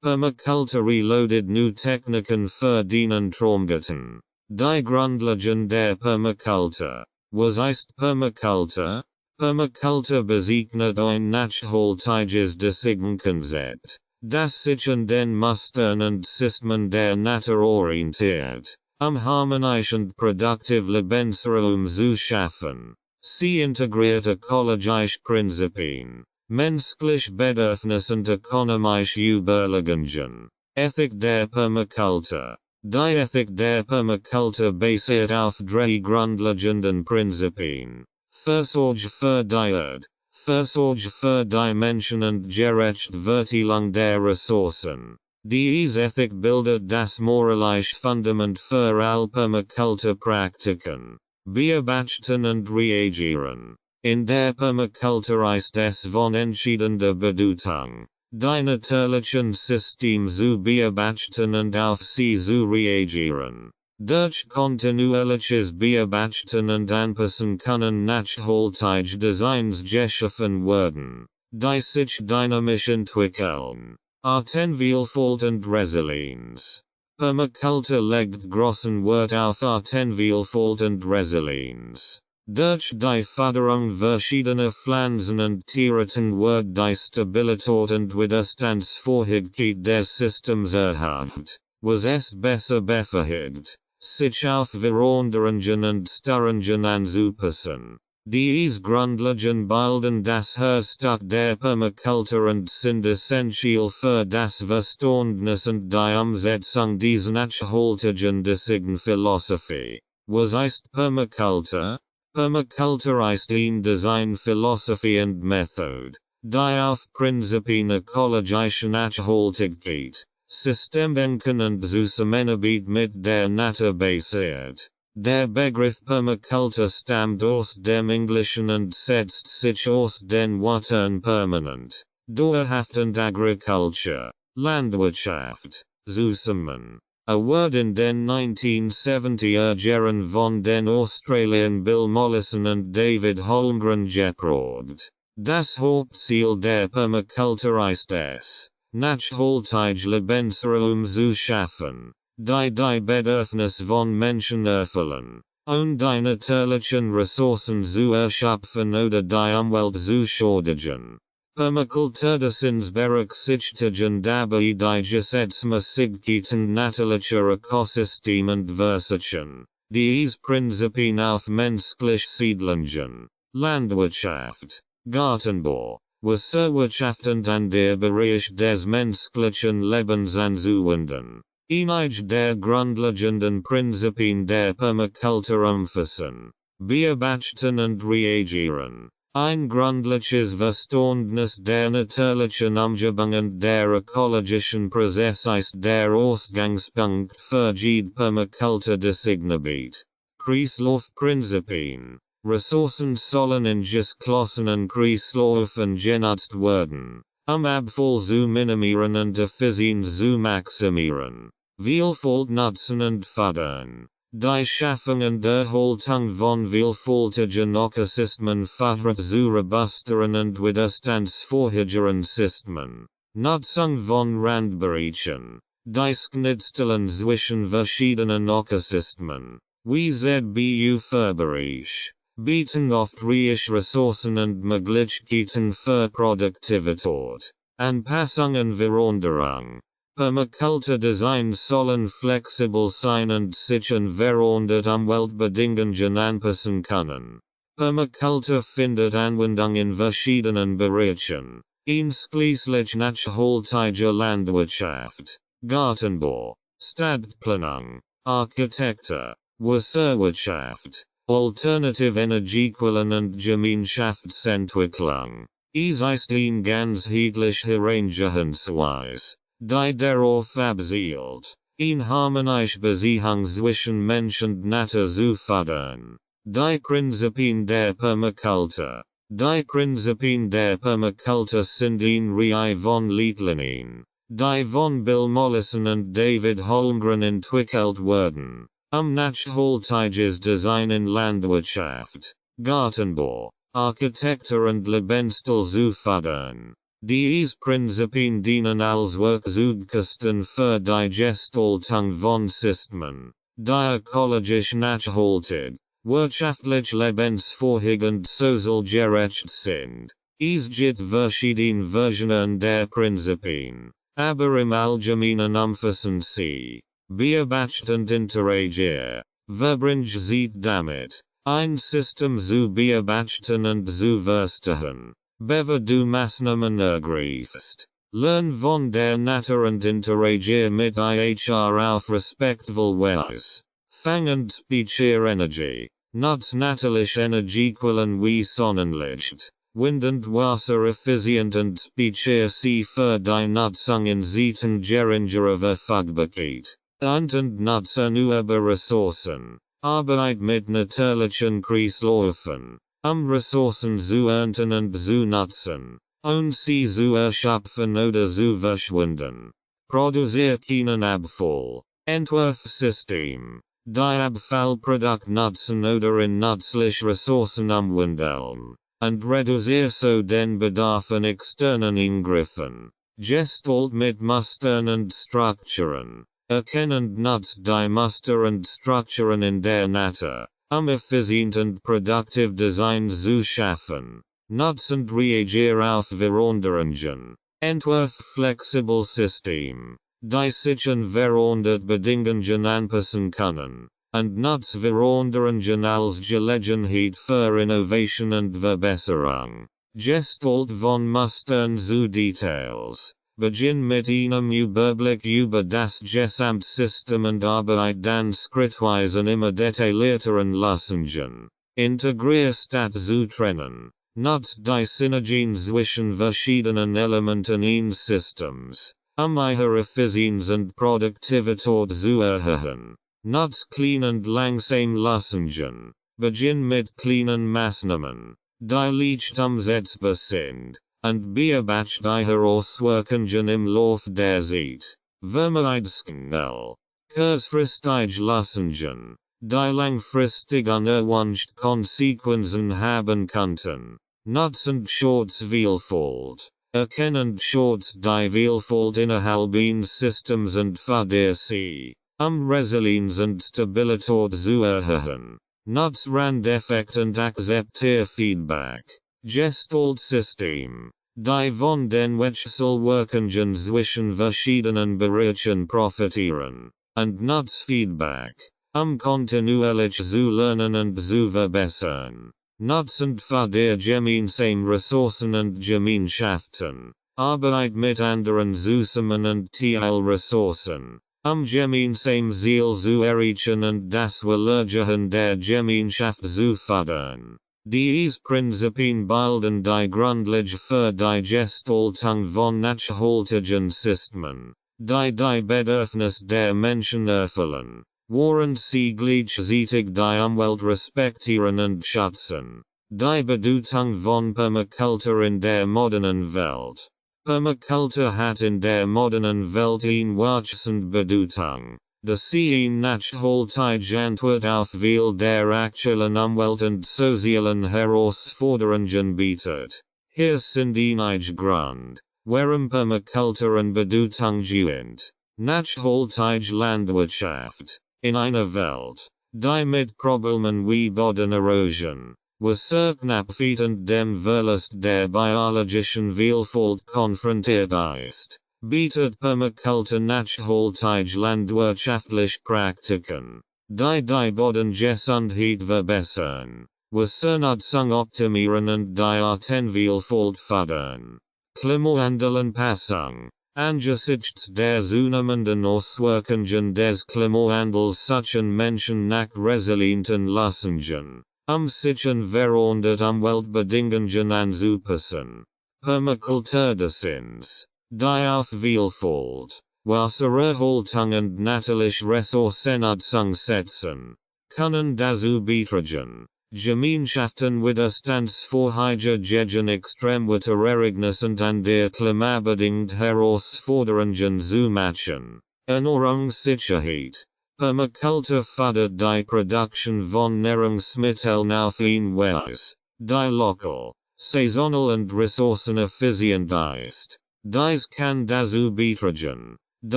Permakultur Reloaded New Techniken für den Traumgarten. Die Grundlagen der Permakultur. Was ist Permakultur? Permakultur bezeichnet ein nachhaltiges Design-Konzept, das sich an den Mustern und Systemen der Natur orientiert, harmonisch und produktiv Lebensraum zu schaffen. Sie integriert ökologische Prinzipien, menschliche Bedürfnisse und ökonomische Überlegungen. Ethik der Permakultur. Die Ethik der Permakultur basiert auf drei grundlegenden Prinzipien. Fürsorge für die Erde, Fürsorge für die Menschen und Gerechtfertigung der Ressourcen. Diese Ethik bildet das moralische Fundament für alle Permakulturpraktiken. Beobachten und reagieren. In der Permakultur ist es von entscheidender Bedeutung, die natürlichen Systeme zu beobachten und auf sie zu reagieren. Durch kontinuierliches Beobachten und Anpassen können nachhaltige Designs geschaffen werden, die sich dynamisch entwickeln. Artenvielfalt und Resilienz. Permakultur legt großen Wert auf Artenvielfalt und Resilienz. Durch die Förderung verschiedener Pflanzen und Tierarten wird die Stabilität und Widerstandsfähigkeit des Systems erhöht, was es besser befähigt, sich auf Veränderungen und Störungen anzupassen. Diese Grundlagen bilden das Herzstück der Permakultur und sind essentiell für das Verständnis und die Umsetzung dieser nachhaltigen Designphilosophie. Was ist Permakultur? Permakultur ist eine Designphilosophie und Methode, die auf Prinzipien ökologischer Nachhaltigkeit, Systemdenken und Zusammenarbeit mit der Natur basiert. Der Begriff Permakultur stammt aus dem Englischen und setzt sich aus den Wörtern permanent, dauerhaft Agriculture, Landwirtschaft, zusammen. A Word in den 1970er Jahren von den Australian Bill Mollison und David Holmgren geprägt. Das Hauptziel der Permakultur ist es, nachhaltige Lebensraum zu schaffen, die Bedürfnisse von Menschen erfüllen, und die natürlichen Ressourcen zu erschöpfen oder die Umwelt zu schädigen. Permakulturdesigns berücksichtigen dabei die Gesetzmäßigkeiten natürlicher Ökosysteme und versuchen, diese Prinzipien auf menschliche Siedlungen, Landwirtschaft, Gartenbau, Wasserwirtschaft und an der Bereich des menschlichen Lebens anzuwenden. Einige der grundlegenden Prinzipien der Permakultur umfassen: Beobachten und reagieren. Ein grundlegendes Verständnis der natürlichen Umgebung und der ökologischen Prozesse ist der Ausgangspunkt für jede Permakultur-Designarbeit. Kreislaufprinzipien. Ressourcen sollen in geschlossenen Kreislaufen genutzt werden, Abfall zu minimieren und Effizienz zu maximieren. Vielfalt nutzen und fördern. Die Schaffung und Erhaltung von vielfältigen Ökosystemen fördert zu robusteren und widerstandsfähigeren Systemen. Nutzung von Randbereichen. Die Schnittstellen zwischen verschiedenen Ökosystemen. Wie ZBU Bereich. Bieten oft reiche Ressourcen und Möglichkeiten für Produktivität. Anpassung und Veränderung. Permakulturdesigns sollen flexibel sein und sich an veränderte Umweltbedingungen anpassen können. Permakultur findet Anwendung in verschiedenen Bereichen, einschließlich nachhaltiger Landwirtschaft, Gartenbau, Stadtplanung, Architektur, Wasserwirtschaft, Alternative Energiequellen und Gemeinschaftsentwicklung. Es ist ein ganzheitlicher Herangehensweise, die darauf abzielt, eine harmonische Beziehung zwischen Mensch und Natur zu fördern. Die Prinzipien der Permakultur. Die Prinzipien der Permakultur sind eine Reihe von Leitlinien, die von Bill Mollison und David Holmgren entwickelt wurden, nachhaltiges Design in Landwirtschaft, Gartenbau, Architektur und Lebensstil zu fördern. Dies Prinzipien dienen als Werkzeugkasten für die Gestaltung von Systemen, die ökologisch nachhaltig, wirtschaftlich lebensvorhergehend sozial gerecht sind. Es gibt verschiedene Versionen der Prinzipien, aber im Allgemeinen umfassen sie beobachtend interagier, verbringt sich damit, ein System zu beobachten und zu verstehen. Bevor du Maßnahmen ergreifst, lern von der Natur und interagier mit ihr auf respektvolle Weise. Fangend speicher Energie, nutz natürlich Energiequellen wie Sonnenlicht, Wind und Wasser effizient und speicher sie für die Nutzung in Zeiten geringerer Verfügbarkeit. Und nutz erneuerbare Ressourcen, Arbeit mit natürlichen Kreisläufen, Ressourcen zu ernten und zu nutzen, und sie zu erschöpfen oder zu verschwinden. Produzier keinen Abfall. Entwurfsystem. Die Abfallprodukt nutzen oder in nützlich Ressourcen umwandeln, und reduzier so den Bedarf an externen Ingriffen. Gestalt mit Mustern und Strukturen. Erkennend nutzt die Muster und Strukturen in der Natur, effizient und produktiv Design zu schaffen. Nutzend reagier auf Veränderungen. Entwurf flexibel System. Die sich an verändert Bedingungen anpassen können. Und nutz Veränderungen als Gelegenheit für Innovation und Verbesserung. Gestalt von Mustern zu Details. Beginn mit einem Überblick über das Gesamtsystem und Arbeit dann schrittweise immer detaillierteren Lösungen. Integrier statt zu trennen. Nutzt die Synergien zwischen verschiedenen Elementen eines Systems, ihre Effizienz und Produktivität zu erhöhen. Nutzt klein und langsam Lösungen. Beginn mit kleinen Maßnahmen, die leicht umsetzbar sind. Und beobacht ihre Auswirkungen im Lauf der Zeit. Vermeid schnell, kurzfristige Lösungen, die langfristig unerwünschte Konsequenzen haben könnten. Nutzend Schutzvielfalt, erkennend Schutz die Vielfalt innerhalb eines Systems und für sie, Resilienz und Stabilität zu erhöhen. Nutz Randeffekt und akzeptier Feedback. Gestaltsystem. Die von den Wechselwirkungen zwischen verschiedenen Bereichen profitieren. Und nutz Feedback, kontinuierlich zu lernen und zu verbessern. Nutzend für der gemeinsam Ressourcen und Gemeinschaften. Arbeit mit anderen zusammen und Teilressourcen. Gemeinsam Ziel zu erreichen und das Wohlergehen der Gemeinschaft zu fördern. Dies Prinzipien bilden die Grundlage für die Gestaltung von nachhaltigen Systemen, die Bedürfnisse der Menschen erfüllen, während sie gleichzeitig die Umwelt respektieren und schützen. Die Bedeutung von Permakultur in der modernen Welt. Permakultur hat in der modernen Welt eine wachsende Bedeutung. Das sie ein nachhaltige Antwort auf viele der aktuellen Umwelt- und sozialen Herausforderungen bietet. Hier sind einige Gründe, warum Permakultur an Bedeutung gewinnt. Nachhaltige Landwirtschaft. In einer Welt, die mit Problemen wie Bodenerosion, Wasserknappheit und dem Verlust der biologischen Vielfalt konfrontiert ist, bietet Permakultur nachhaltige landwirtschaftliche Praktiken, die Bodengesundheit verbessern, Wassernutzung optimieren und die Artenvielfalt fördern. Klimawandelanpassung. Angesichts der zunehmenden Auswirkungen des Klimawandels suchen Menschen nach resilienten Lösungen, sich an veränderte Umweltbedingungen anzupassen. Permakultur-Designs, die auf Vielfalt, Wassererhaltung und natürliche Ressourcennutzung setzen, können dazu beitragen, Gemeinschaften widerstandsfähiger gegen Extremwetterereignisse an der klimabedingt Herausforderungen zu machen. Ernährungssicherheit. Permakultur fördert die Produktion von Nahrungsmitteln auf eine Weise, die lokal, saisonal und ressourceneffizient ist. Dies kann dazu beitragen, die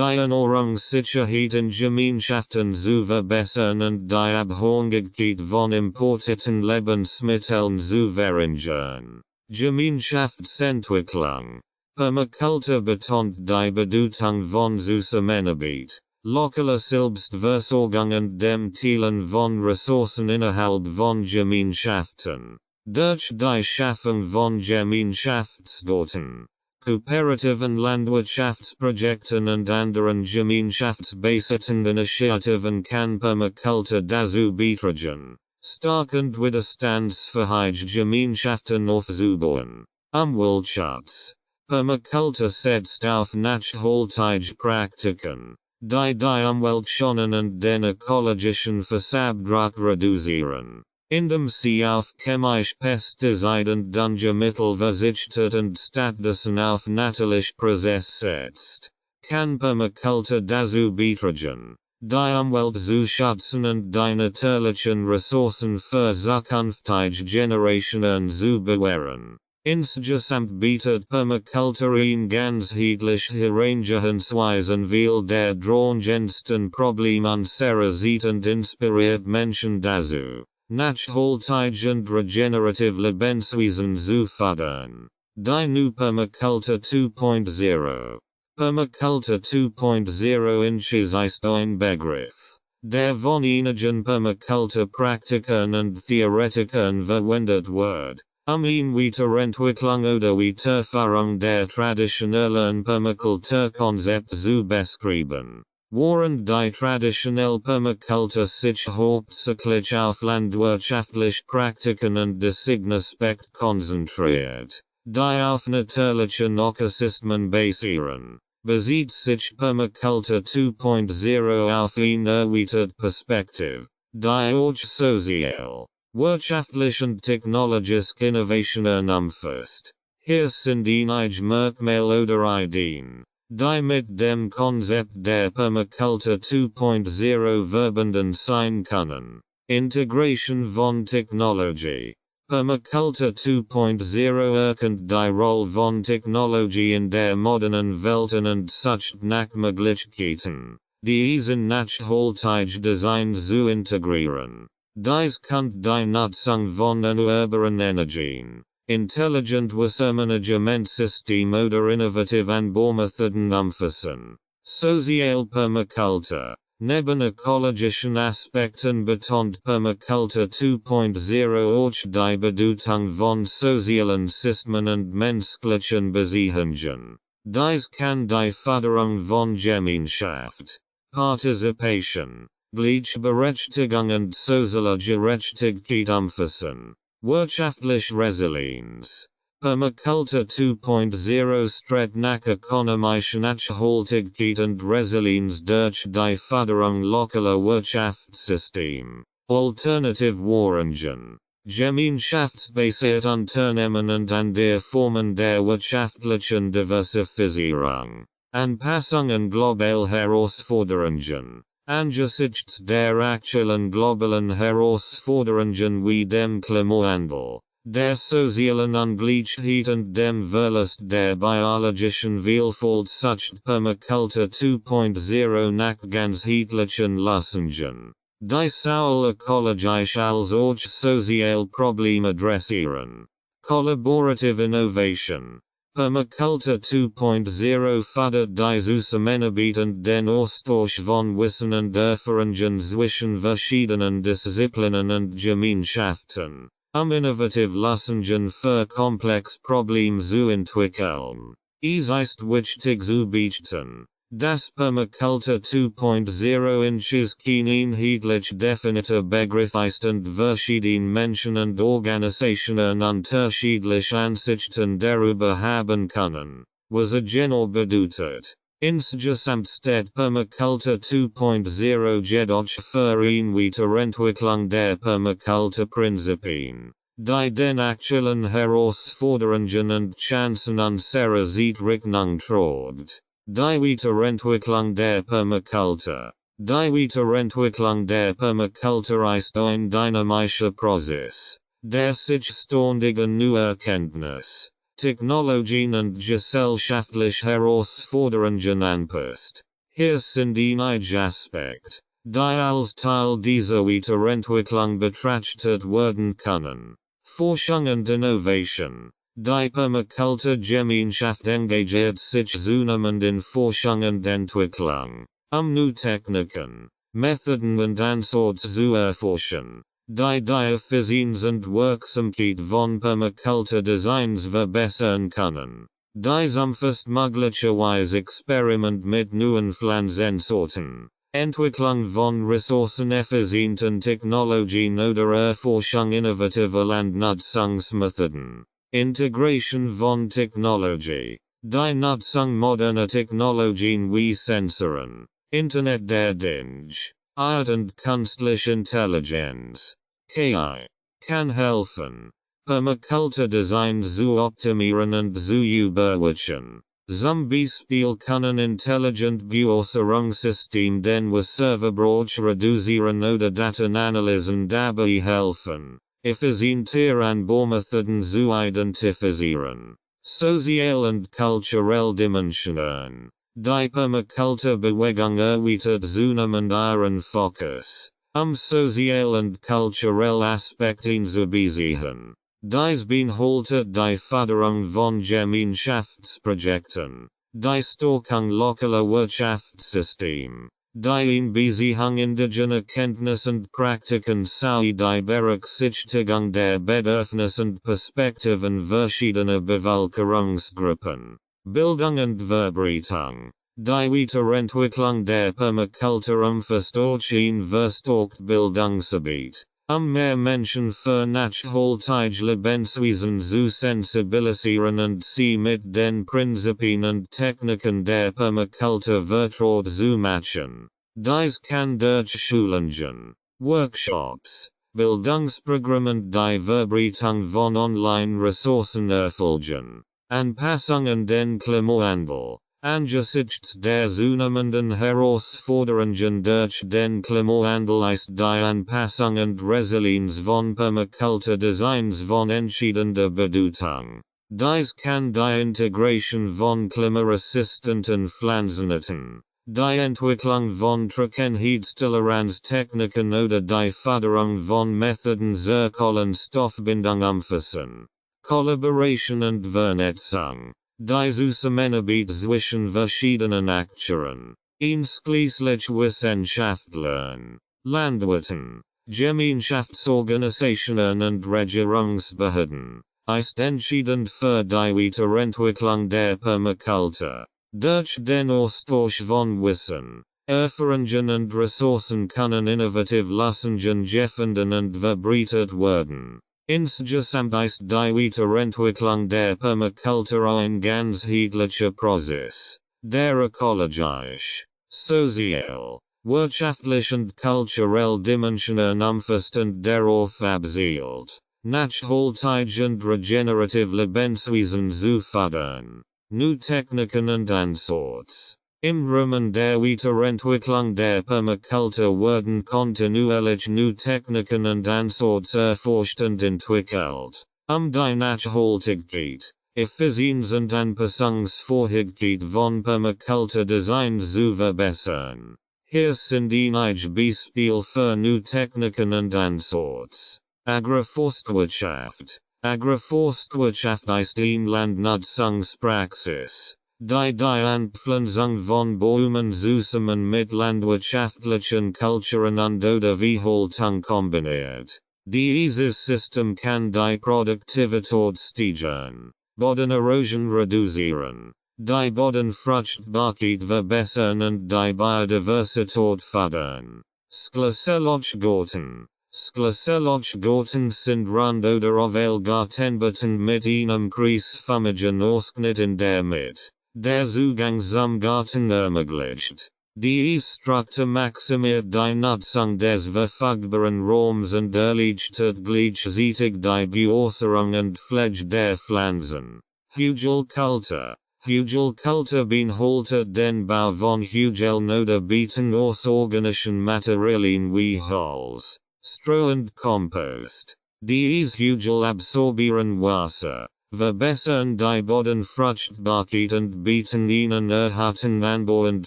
Ernährung Sicherheit in Gemeinschaften zu verbessern und die Abhängigkeit von importierten Lebensmitteln zu verringern. Gemeinschaftsentwicklung. Permakultur betont die Bedeutung von Zusammenarbeit, lokaler Selbstversorgung und dem Teilen von Ressourcen innerhalb von Gemeinschaften. Durch die Schaffung von Gemeinschaftsgärten, kooperativen Landwirtschaftsprojekten und anderen gemeinschaftsbasierten Initiativen kann Permakultur dazu beitragen, stark und widerstandsfähige Gemeinschaften aufzubauen. Umweltschutz. Permakultur setzt auf nachhaltige Praktiken, die Umwelt schonen und den ökologischen Fußabdruck reduzieren, indem sie auf chemische Pestizide und Düngemittel verzichtet und stattdessen auf natürliche Prozesse setzt, kann Permakultur dazu beitragen, die Umwelt zu schützen und die natürlichen Ressourcen für zukünftige Generationen zu bewahren. Insgesamt bietet Permakultur ein ganzheitlich Herangehensweisen weil der drangendsten Problem unserer Zeit und inspiriert Menschen dazu, nachhaltig und regenerativ Lebensweisen zu fördern. Die neue Permakultur 2.0. Permakultur 2.0 ist ein Begriff, der von einigen Permakultur-Praktikern und Theoretikern verwendet wird, eine Weiterentwicklung oder Weiterführung der traditionellen Permakulturkonzepte zu beschreiben. Während die traditionelle Permakultur sich hauptsächlich auf landwirtschaftliche Praktiken und Designaspekt konzentriert, die auf natürlichen Ökosystem basieren, bezieht sich Permakultur 2.0 auf eine erweiterte Perspektive, die auch sozial, wirtschaftlich und technologisch Innovationen umfasst. Hier sind einige Merkmale oder Ideen, die mit dem Konzept der Permakultur 2.0 verbunden sein können. Integration von Technologie. Permakultur 2.0 erkennt die Rolle von Technologie in der modernen Welt und sucht nach Möglichkeiten, diese nachhaltig Design zu integrieren. Dies kann die Nutzung von erneuerbaren Energien, intelligent Wassermanagementsystem oder innovative Anbaumethoden umfassen. Sozial Permakultur. Neben ökologischen Aspekten betont Permakultur 2.0 auch die Bedeutung von sozialen Systemen und menschlichen Beziehungen. Dies kann die Förderung von Gemeinschaft, Participation, Gleichberechtigung und sozialer Gerechtigkeit umfassen. Wirtschaftliche Resilienz. Permakultur 2.0 strebt nach ökonomischer Nachhaltigkeit und Resilienz durch die Förderung lokaler Wirtschaftssystem, alternative Währungen, gemeinschaftsbasiert Unternehmen und an der Formen der wirtschaftlichen Diversifizierung, Anpassung an globale Herausforderungen. Angesichts der aktuellen globalen Herausforderungen wie dem Klimawandel, der sozialen Ungleichheit und dem Verlust der biologischen Vielfalt sucht Permakultur 2.0 nach ganzheitlichen Lösungen, die sowohl ökologisch als auch sozial Probleme adressieren. Collaborative Innovation. Permakultur 2.0 fördert die Zusammenarbeit und den Austausch von Wissen und Erfahrungen zwischen verschiedenen Disziplinen und Gemeinschaften, innovative Lösungen für komplexe Probleme zu entwickeln. Es ist wichtig zu beachten, dass Permakultur 2.0 kein einheitlich definierter Begriff ist und verschiedene Menschen und Organisationen unterschiedliche Ansichten darüber haben können, was genau bedeutet. Insgesamt steht Permakultur 2.0 jedoch für eine Weiterentwicklung der Permakulturprinzipien, die den aktuellen Herausforderungen und Chancen unserer Zeit Rechnung trägt. Die Weiterentwicklung der Permakultur. Die Weiterentwicklung der Permakultur ist ein dynamischer Prozess, der sich ständige neue Kenntnis, Technologien und gesellschaftliche Herausforderungen anpasst. Hier sind einige Aspekte, die als Teil dieser Weiterentwicklung betrachtet werden können. Forschung und Innovation. Die Permakultur-Gemeinschaft engagiert sich zunehmend in Forschung und Entwicklung, neue Techniken, Methoden und Ansätze zu erforschen, die Effizienz und Wirksamkeit von Permakultur-Designs verbessern können. Dies umfasst möglicherweise Experiment mit neuen Pflanzensorten, Entwicklung von ressourceneffizienten Technologien oder Erforschung innovativer Landnutzungsmethoden. Integration von Technologie. Die Nutzung moderner Technologien wie Sensoren, Internet der Dinge, und künstliche Intelligenz, KI, kann helfen, Permakultur-Designs zu optimieren und zu überwachen. Zum Beispiel können intelligent Beäußerungssystem den Serverbrauch reduzieren oder Datenanalysen dabei helfen, effizienter Anbaumethoden zu identifizieren. Sozial und kulturelle Dimensionen. Die Permakulturbewegung erweitert zunehmend ihren Fokus, sozial und kulturelle Aspekte zu besiegen. Dies beinhaltet die Förderung von Gemeinschaftsprojekten, die Stärkung lokaler Wirtschaftssystem, die Einbeziehung indigener Kenntnis und Praktiken sowie die Berücksichtigung der Bedürfnisse und Perspektiven verschiedener Bevölkerungsgruppen. Bildung und Verbreitung. Die Weiterentwicklung der Permakultur umfasst auch ein verstärkt Bildungsgebiet, mehr Menschen für nachhaltige Lebensweisen zu sensibilisieren und sie mit den Prinzipien und Techniken der Permakultur vertraut zu machen. Dies kann durch Schulungen, Workshops, Bildungsprogramme und die Verbreitung von Online-Ressourcen erfolgen. Anpassungen den Klimawandel. Angesichts der zunehmenden Herausforderungen durch den Klimawandel ist die Anpassung und Resilienz von Permakultur-Designs von entscheidender Bedeutung. Dies kann die Integration von klimaresistenten Pflanzenarten, die Entwicklung von Trockenheitstoleranztechniken oder die Förderung von Methoden zur Kohlenstoffbindung umfassen. Collaboration und Vernetzung. Die Zusammenarbeit zwischen verschiedenen Akteuren, einschließlich Wissenschaftlern, Landwirten, Gemeinschaftsorganisationen und Regierungsbehörden, ist entscheidend für die Weiterentwicklung der Permakultur. Durch den Austausch von Wissen, Erfahrungen und Ressourcen können innovative Lösungen gefunden und verbreitet werden. Insgesamt ist die Weiterentwicklung der Permakultur ein ganzheitlicher Prozess, der ökologisch, sozial, wirtschaftlich und kulturell Dimensionen umfasst und darauf abzielt, nachhaltig und regenerative Lebensweisen zu fördern. Neue Techniken und Ansätze. Im Rahmen der Weiterentwicklung der Permakultur werden kontinuierlich neue Techniken und Ansätze erforscht und entwickelt, die Nachhaltigkeit, Effizienz und Anpassungsfähigkeit von Permakultur-Designs zu verbessern. Hier sind einige Beispiele für neue Techniken und Ansätze. Agroforstwirtschaft. Agroforstwirtschaft ist eine Landnutzungspraxis, die Anpflanzung von Bäumen zusammen mit landwirtschaftlichen Kulturen und oder Viehhaltung kombiniert. Dieses System kann die Produktivität steigern, Bodenerosion reduzieren, die Bodenfruchtbarkeit verbessern und die Biodiversität fördern. Schlüsselgarten. Schlüsselgarten sind rund oder oval Gartenbauten mit einem kreisförmigen Ausschnitt in der Mitte, der Zugang zum Garten ermöglicht. Die Struktur maximiert die Nutzung des verfügbaren Raums und erleichtert gleichzeitig die Beäußerung und Pflege der Pflanzen. Hügelkultur. Hügelkultur beinhaltet den Bau von Hügeln oder Beeten aus organischen Materialien wie Holz, Stroh und Kompost. Dies Hugel absorbieren Wasser. Verbessern die Bodenfruchtbarkeit und bieten ihnen erhalten Anbau und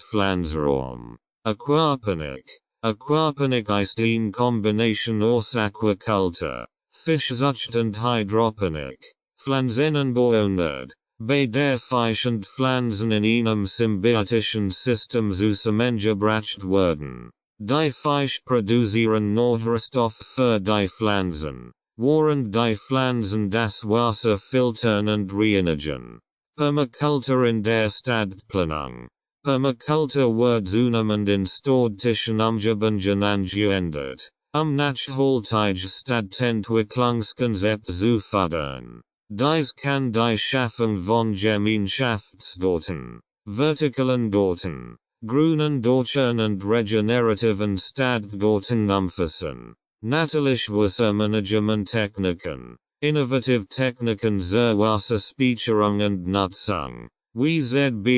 Pflanzraum. Aquaponik. Aquaponik ist eine Kombination aus Aquakultur, Fischzucht und Hydroponik. Pflanzenanbau und bei der Fisch und Pflanzen in einem symbiotischen System zusammengebracht werden. Die Fisch produzieren Nährstoffe für die Pflanzen, während die Pflanzen das Wasser filtern und reinigen. Permakultur in der Stadtplanung. Permakultur wird zunehmend in städtischen Umgebungen angewendet, nachhaltige Stadtentwicklungskonzepte zu fördern. Dies kann die Schaffung von Gemeinschaftsgarten, vertikalen Garten, grünen Dächern und regenerativen Stadtgarten umfassen. Natürlich Wassermanagement-Techniken, innovative Techniken zur Wasserspeicherung und Nutzung, wie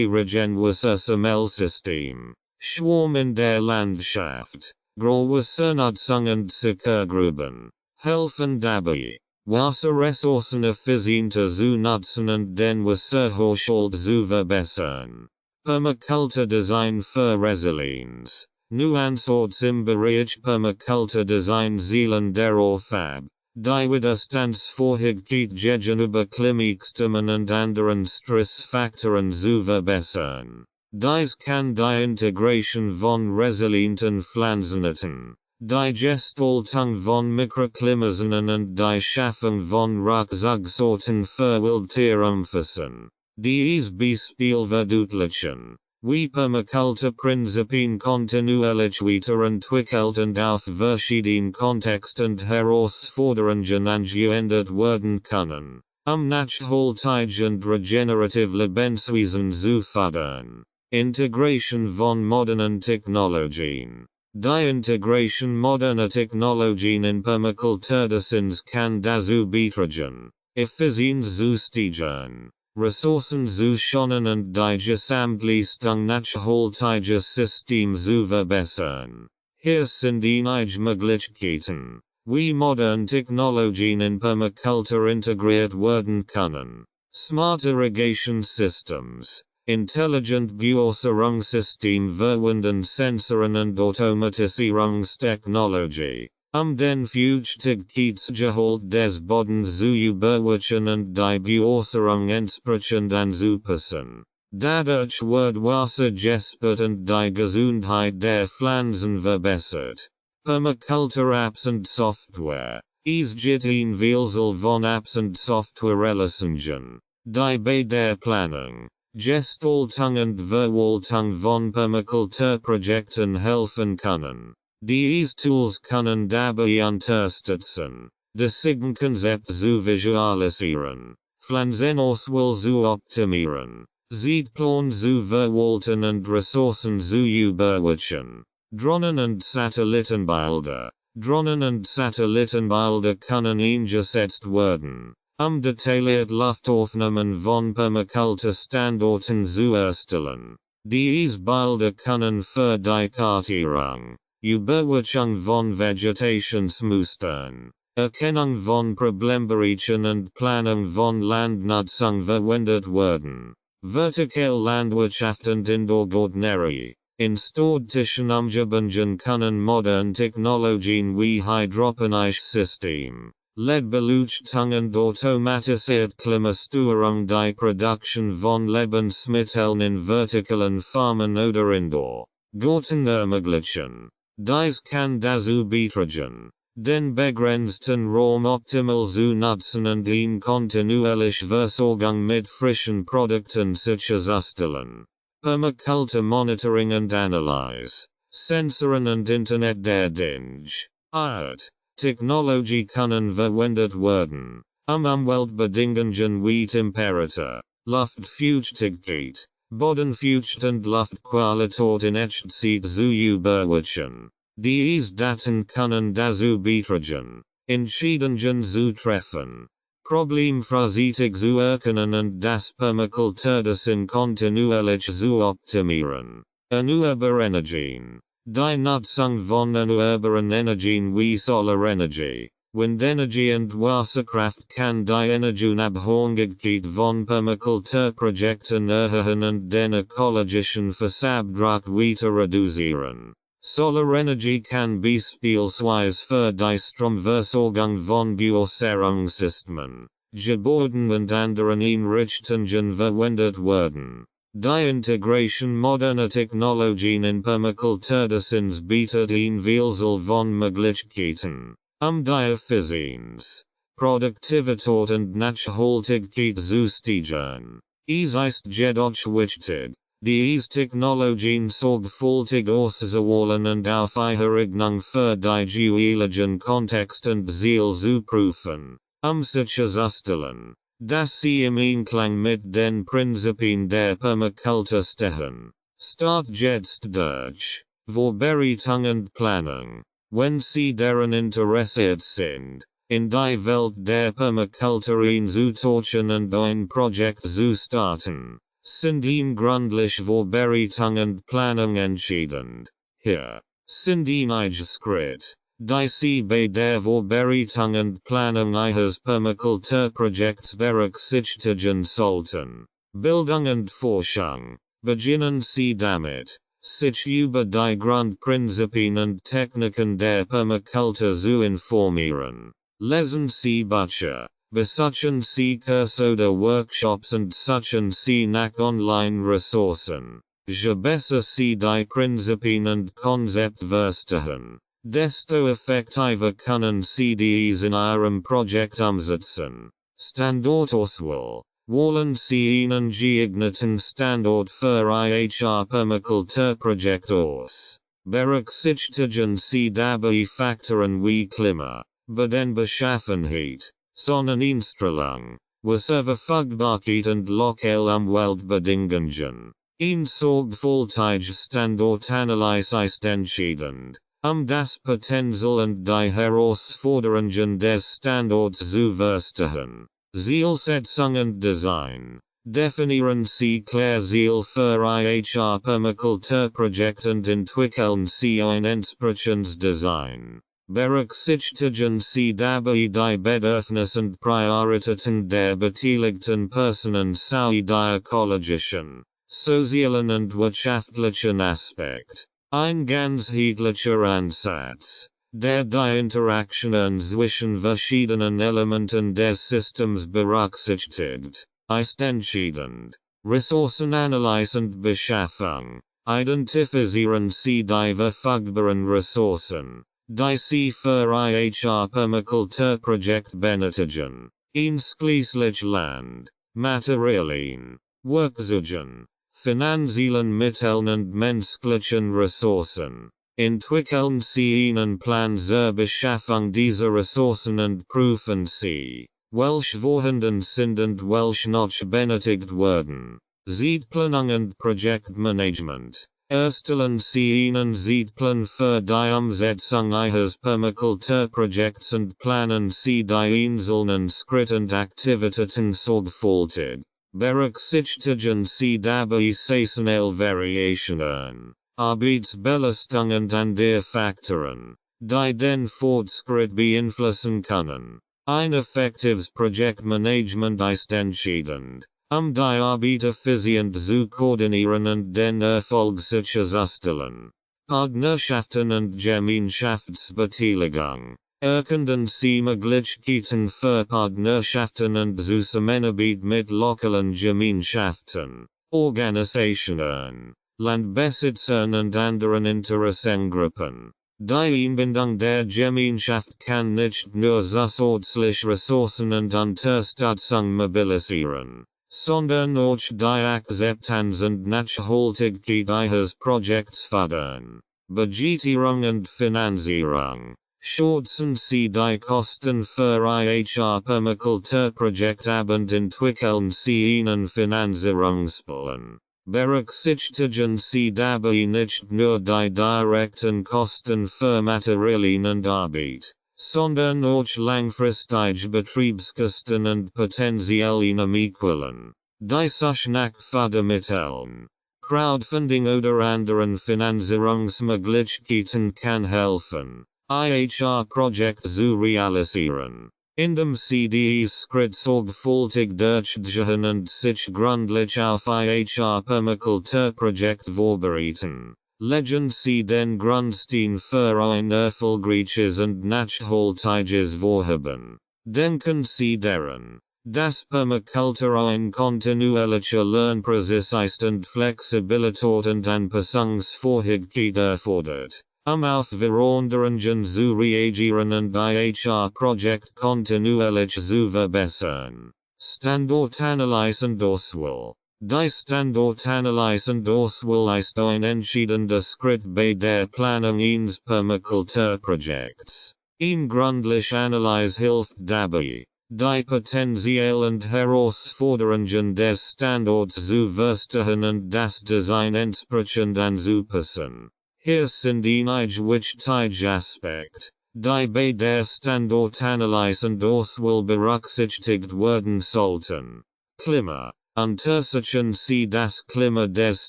Regenwassersammelsystem, Schwarm in der Landschaft, Grauwassernutzung und Sichergruben, helfen dabei, Wasserressourcen effizienter zu nutzen und den Wasserhaushalt zu verbessern. Permakultur Design für Resilienz. Nuanced im Bereich Permakultur Design zielen darauf ab, die Widerstandsfähigkeit gegenüber Klimaextremen und anderen Stressfaktoren zu verbessern. Dies kann die Integration von resilienten Pflanzenarten, die Gestaltung von Mikroklimazonen und die Schaffung von Rückzugsorten für Wildtiere umfassen. Dies Beispiel verdeutlichen, wie Permakultur Prinzipien kontinuierlich weiterentwickelt und auf verschiedenen Kontexten und Herausforderungen angewendet werden können, nachhaltige und regenerative Lebensweisen zu fördern. Integration von modernen Technologien. Die Integration moderner Technologien in Permakulturdesigns kann dazu beitragen, Effizienz zu steigern, Ressourcen zu schonen und die Gesamtleistung nachhaltiger Systeme zu verbessern. Hier sind einige Möglichkeiten, wie moderne Technologien in Permakultur integriert werden können. Smart Irrigation Systems, Intelligent Bewässerungssystem verwenden Sensoren und Automatisierungstechnologie, den Feuchtigkeitsgehalt des Bodens zu überwachen und die Bewässerung entsprechend anzupassen. Dadurch wird Wasser gespart und die Gesundheit der Pflanzen verbessert. Permakultur Apps und Software. Es gibt ein Vielzahl von Apps und Softwarelösungen, die bei der Planung, Gestaltung und Verwaltung von Permakulturprojekten helfen können. Diese Tools können dabei unterstützen, Konzepte zu visualisieren, Pflanzenauswahl zu optimieren, Zeitplan zu verwalten und Ressourcen zu überwachen. Drohnen und Satellitenbilder. Drohnen und Satellitenbilder können eingesetzt werden, detailliert Luftaufnahmen von Permakulturstandorten zu erstellen. Diese Bilder können für die Kartierung, Überwachung von Vegetationsmustern, Erkennung von Problembereichen und Planung von Landnutzung verwendet werden. Vertikale Landwirtschaft und Indoorgärtnerei. In städtischen Umgebungen können moderne Technologien wie hydroponisches System, LED-Beleuchtung und automatisierte Klimasteuerung die Produktion von Lebensmitteln in vertikalen Farmen oder Indoor-Gärten ermöglichen. Dies kann dazu beitragen, den begrenzten Raum optimal zu nutzen und eine kontinuierliche Versorgung mit frischen Produkten sicherzustellen. Permakultur Monitoring und Analyse. Sensoren und Internet der Dinge. Art. Technologie können verwendet werden, Umweltbedingungen wie Temperatur, Luftfeuchtigkeit, Bodenfeucht und Luftqualität in Echtzeit zu überwachen. Diese Daten können dazu beitragen, Entscheidungen zu treffen, problemfreudig zu erkennen und das Permakulturdesign kontinuierlich zu optimieren. Erneuerbare Energien. Die Nutzung von erneuerbaren Energien wie Solarenergie, Windenergie und Wasserkraft kann die Energieunabhängigkeit von Permakulturprojekten erhöhen und den ökologischen Fußabdruck weiter reduzieren. Solarenergie kann beispielsweise für die Stromversorgung von Bewässerungssystemen, Gebäuden und anderen Einrichtungen verwendet werden. Die Integration moderner Technologien in Permakulturdesigns bietet ein Vielzahl von Möglichkeiten, die Effizienz, Produktivität und Nachhaltigkeit zu steigern. Es ist jedoch wichtig, diese Technologien sorgfältig auszuwählen und auf ihre Eignung für die jeweiligen Kontext und Ziel zu prüfen, sicherzustellen, dass sie im Einklang mit den Prinzipien der Permakultur stehen. Start jetzt durch Vorbereitung und Planung, wenn Sie daran interessiert sind, in die Welt der Permakultur einzutauchen und ein Projekt zu starten, sind gründliche Vorbereitung und Planung entscheidend. Hier sind einige Schritte, die Sie bei der Vorbereitung und Planung Ihres Permakulturprojekts berücksichtigen sollten. Bildung und Forschung. Beginnen Sie damit, sich über die Grundprinzipien und Techniken der Permakultur zu informieren. Lesen Sie Bücher, besuchen Sie Kurse oder Workshops und suchen Sie nach Online-Ressourcen. Je besser Sie die Prinzipien und Konzepte verstehen, desto effektiver können Sie dies in Ihrem Projekt umsetzen. Standortauswahl. Wählen Sie einen geeigneten Standort für Ihr Permakulturprojekt aus. Berücksichtigen Sie dabei Faktoren wie Klima, Bodenbeschaffenheit, Sonneneinstrahlung, Wasserverfügbarkeit und lokale Umweltbedingungen. Ein sorgfältiger Standortanalyse ist entscheidend, das Potenzial und die Herausforderungen des Standorts zu verstehen. Zielsetzung und Design. Definieren Sie klar Ziel für Ihr Permakulturprojekt und entwickeln Sie ein entsprechendes Design. Berücksichtigen Sie dabei die Bedürfnisse und Prioritäten der beteiligten Personen sowie die ökologischen, sozialen und wirtschaftlichen Aspekte. Ein ganzheitlicher Ansatz, der die Interaktionen zwischen verschiedenen Elementen des Systems berücksichtigt, ist entscheidend. Ressourcenanalyse und Beschaffung. Identifizieren Sie die verfügbaren Ressourcen, die Sie für Ihr Permakulturprojekt benötigen, einschließlich Land, Materialien, Werkzeugen, finanziellen Mitteln und menschlichen Ressourcen. Entwickeln Sie einen Plan zur Beschaffung dieser Ressourcen und prüfen Sie, welche vorhanden sind und welche noch benötigt werden. Zeitplanung und Projektmanagement. Erstellen Sie einen Zeitplan für die Umsetzung Ihres Permakulturprojekts und planen Sie die einzelnen Schritte und Aktivitäten sorgfältig. Berücksichtigen Sie dabei saisonale Variationen, Arbeitsbelastung und andere Faktoren, die den Fortschritt beeinflussen können. Ein effektives Projektmanagement ist entscheidend, die Arbeit effizient zu koordinieren und den Erfolg sicherzustellen. Partnerschaften und Gemeinschaftsbeteiligung. Erkennen Sie Möglichkeiten für Partnerschaften und Zusammenarbeit mit lokalen Gemeinschaften, Organisationen, Landbesitzern und anderen Interessengruppen. Die Einbindung der Gemeinschaft kann nicht nur zusätzliche Ressourcen und Unterstützung mobilisieren, sondern auch die Akzeptanz und Nachhaltigkeit Ihres Projekts fördern. Budgetierung und Finanzierung. Schätzen Sie die Kosten für Ihr Permakulturprojekt ab und entwickeln Sie einen Finanzierungsplan. Berücksichtigen Sie dabei nicht nur die direkten Kosten für Materialien und Arbeit, sondern auch langfristige Betriebskosten und potenzielle Einnahmequellen, die sich nach Fördermitteln, Crowdfunding oder anderen Finanzierungsmöglichkeiten kann helfen, IHR-Projekt zu realisieren. In dem CDEs sorgfältig durchgegangen und sich gründlich auf IHR-Permakultur-Projekt vorbereiten. Legen Sie den Grundstein für ein erfolgreiches und nachhaltiges Vorhaben. Denken Sie daran, dass Permakultur ein kontinuierlicher Lernprozess ist und Flexibilität und Anpassungsfähigkeit erfordert. Auf Veränderungen zu reagieren und IHR-Projekt kontinuierlich zu verbessern. Standortanalyse und Auswahl. Die Standortanalyse und Auswahl ist ein entscheidender Schritt bei der Planung eines Permakulturprojekts. Eine gründliche Analyse hilft dabei, die Potenzial und Herausforderungen des Standorts zu verstehen und das Design entsprechend anzupassen. Hier sind einige wichtige Aspekte, die bei der Standortanalyse und Auswahl berücksichtigt werden sollten. Klima. Untersuchen Sie das Klima des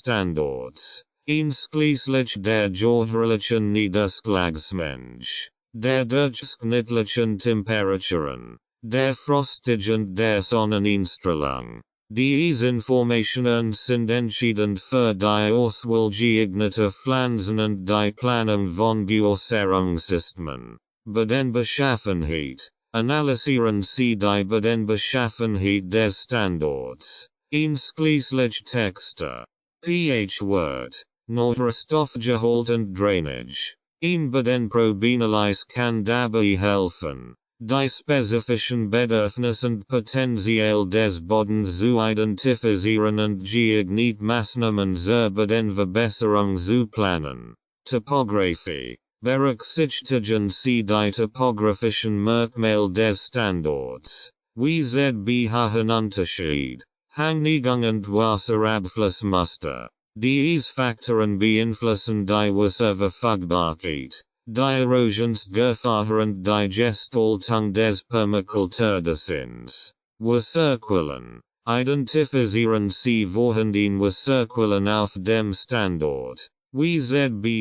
Standorts, einschließlich der jährlichen Niederschlagsmenge, der durchschnittlichen Temperaturen, der Frostigkeit der Sonneneinstrahlung. Diese Informationen sind entscheidend für die Auswahl geeigneter Pflanzen und die Planung von Bewässerungssystemen. Bodenbeschaffenheit. Analysieren Sie die Bodenbeschaffenheit des Standorts, einschließlich Texte, pH-Wert, Nährstoffgehalt und Drainage. Ein Bodenprobenanalyse kann dabei helfen, die spezifischen Bedürfnisse und Potenzial des Bodens zu identifizieren und geeignete Maßnahmen zur Bodenverbesserung zu planen. Topographie. Berücksichtigen Sie die topografischen Merkmale des Standorts. Wie hohen Unterschied, Hangnigung und Wasserabflussmuster. Diese Faktoren beeinflussen die Wasserverfügbarkeit, die Erosionsgefahr und die Gestaltung des Permakulturdesigns. Wasserquellen. Identifizieren Sie vorhandene Wasserquellen auf dem Standort. Wie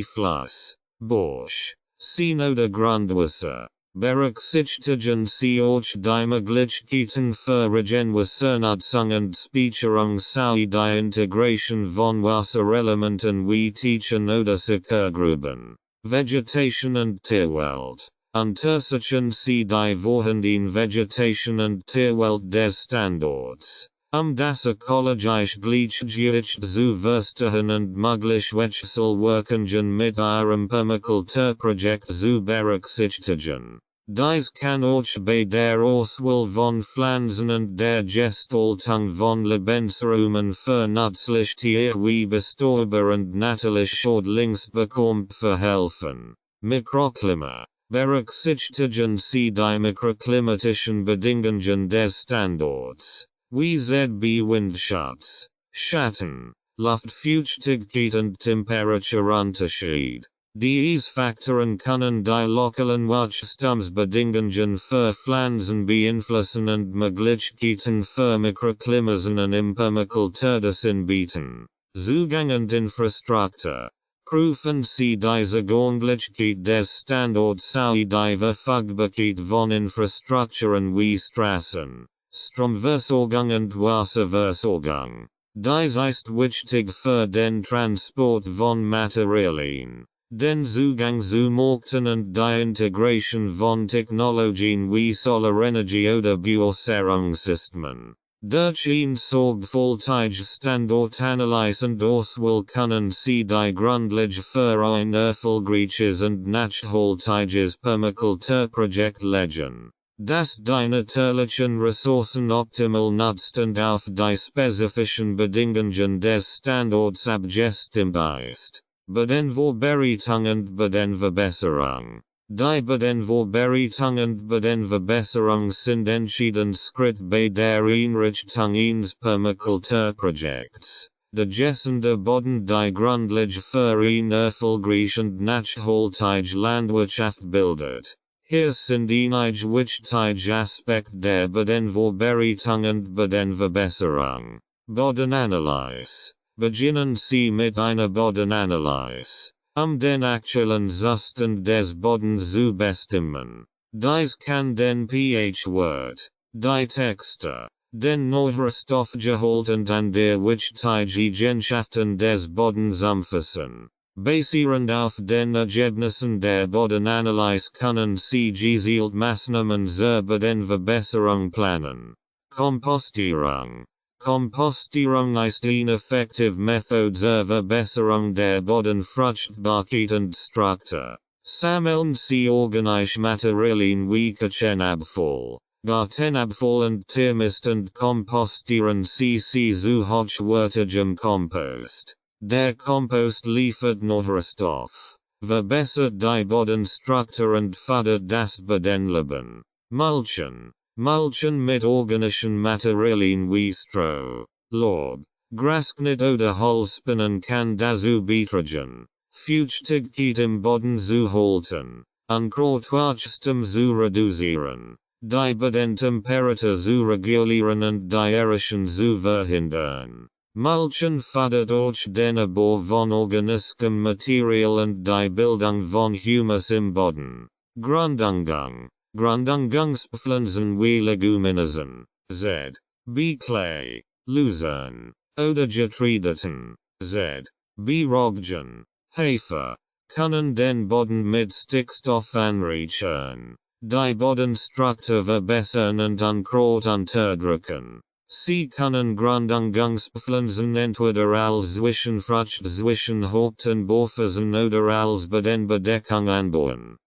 Fluss, Busch, Seen oder Grundwasser. Berücksichtigen Sie auch die Möglichkeiten für Regenwassernutzung und Speicherung sowie die Integration von Wasserelementen wie Tiefen oder Sickergruben. Vegetation und Tierwelt. Untersuchen Sie die vorhandene Vegetation und Tierwelt des Standorts, das ökologisch Gleichgewicht zu verstehen und mögliche Wechselwirkungen mit Ihrem Permakulturprojekt zu berücksichtigen. Dies kann auch bei der Auswahl von Pflanzen und der Gestaltung von Lebensräumen für nützliche Tiere wie bestäubbar und natürlich Schädlingsbekämpfer helfen. Mikroklima. Berücksichtigen Sie die mikroklimatischen Bedingungen des Standorts. Wie Windschutz, Schatten, Luftfeuchtigkeit und Temperaturunterschied. Diese Faktoren können die lokalen Wachstumsbedingungen für Pflanzen beeinflussen und Möglichkeiten für Mikroklimazonen im Permakulturdesign bieten. Zugang und Infrastruktur. Prüfen Sie die Zugänglichkeit des Standorts sowie die Verfügbarkeit von Infrastrukturen wie Straßen, Stromversorgung und Wasserversorgung. Dies ist wichtig für den Transport von Materialien, den Zugang zu Märkten und die Integration von Technologien wie Solarenergie oder Bewässerungssystemen. Durch ein sorgfältige Standortanalyse und Auswahl können Sie die Grundlage für ein erfolgreiches und nachhaltiges Permakulturprojekt legen, das die natürlichen Ressourcen optimal nutzt und auf die spezifischen Bedingungen des Standorts abgestimmt ist. Bodenvorbereitung und Bodenverbesserung. Die Bodenvorbereitung und Bodenverbesserung sind entscheidend Schritt bei der Einrichtung eines Permakulturprojekts. Der gesunde Boden die Grundlage für eine erfolgreiche und nachhaltige Landwirtschaft bildet. Hier sind einige wichtige Aspekte der Bodenvorbereitung und Bodenverbesserung. Bodenanalyse. Beginnen Sie mit einer Bodenanalyse. Den aktuellen Zustand des Bodens zu bestimmen. Dies kann den pH-Wert, die Texte, den Neurostoffgehalt und an der Wichtigkeiten des Bodens umfassen. Basierend auf den Ergebnissen der Bodenanalyse können Sie gezielt Maßnahmen zur Bodenverbesserung planen. Kompostierung. Kompostierung ist eine effektive Methode zur Verbesserung der Bodenfruchtbarkeit und Struktur. Sammeln Sie organische Materialien wie Kachenabfall, Gartenabfall und Tiermist und kompostieren Sie zu hochwertigem Kompost. Der Kompost liefert Nährstoff, verbessert die Bodenstruktur und fördert das Bodenleben. Mulchen. Mulchen mit organischen Materialien wie Stroh, Laub, Grasschnitt oder Holzspinnen kann dazu beitragen, Feuchtigkeit im Boden zu halten, Unkrautwachstum zu reduzieren, die Bodentemperatur zu regulieren und die Erosion zu verhindern. Mulchen fördert auch den Abbau von organischem Material und die Bildung von Humus im Boden. Grundumgang. Grundumgangspflanzen wie Leguminosen, z. B. Clay, Luzern, oder Getreideten, z. B. Roggen, Hafer, können den Boden mit Stickstoff anreichern, die Bodenstruktur verbessern und Unkraut unterdrücken. Sie können Grundumgangspflanzen entweder als Zwischenfrucht zwischen Haupt- und Bauphasen oder als Bodenbedeckung anbauen.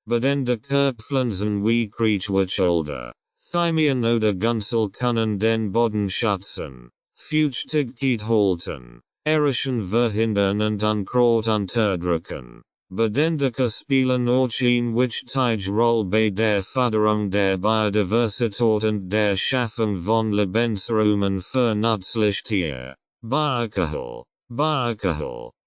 Bedendeke Pflanzen wie Kriechwacholder, Thymian oder Gunzel können den Boden schützen, Feuchtigkeit halten, Erosion verhindern und Unkraut unterdrücken. Bedendeke spielen auch eine wichtige Rolle bei der Förderung der Biodiversität und der Schaffung von Lebensräumen für nützliche Tiere. Bioalkohol,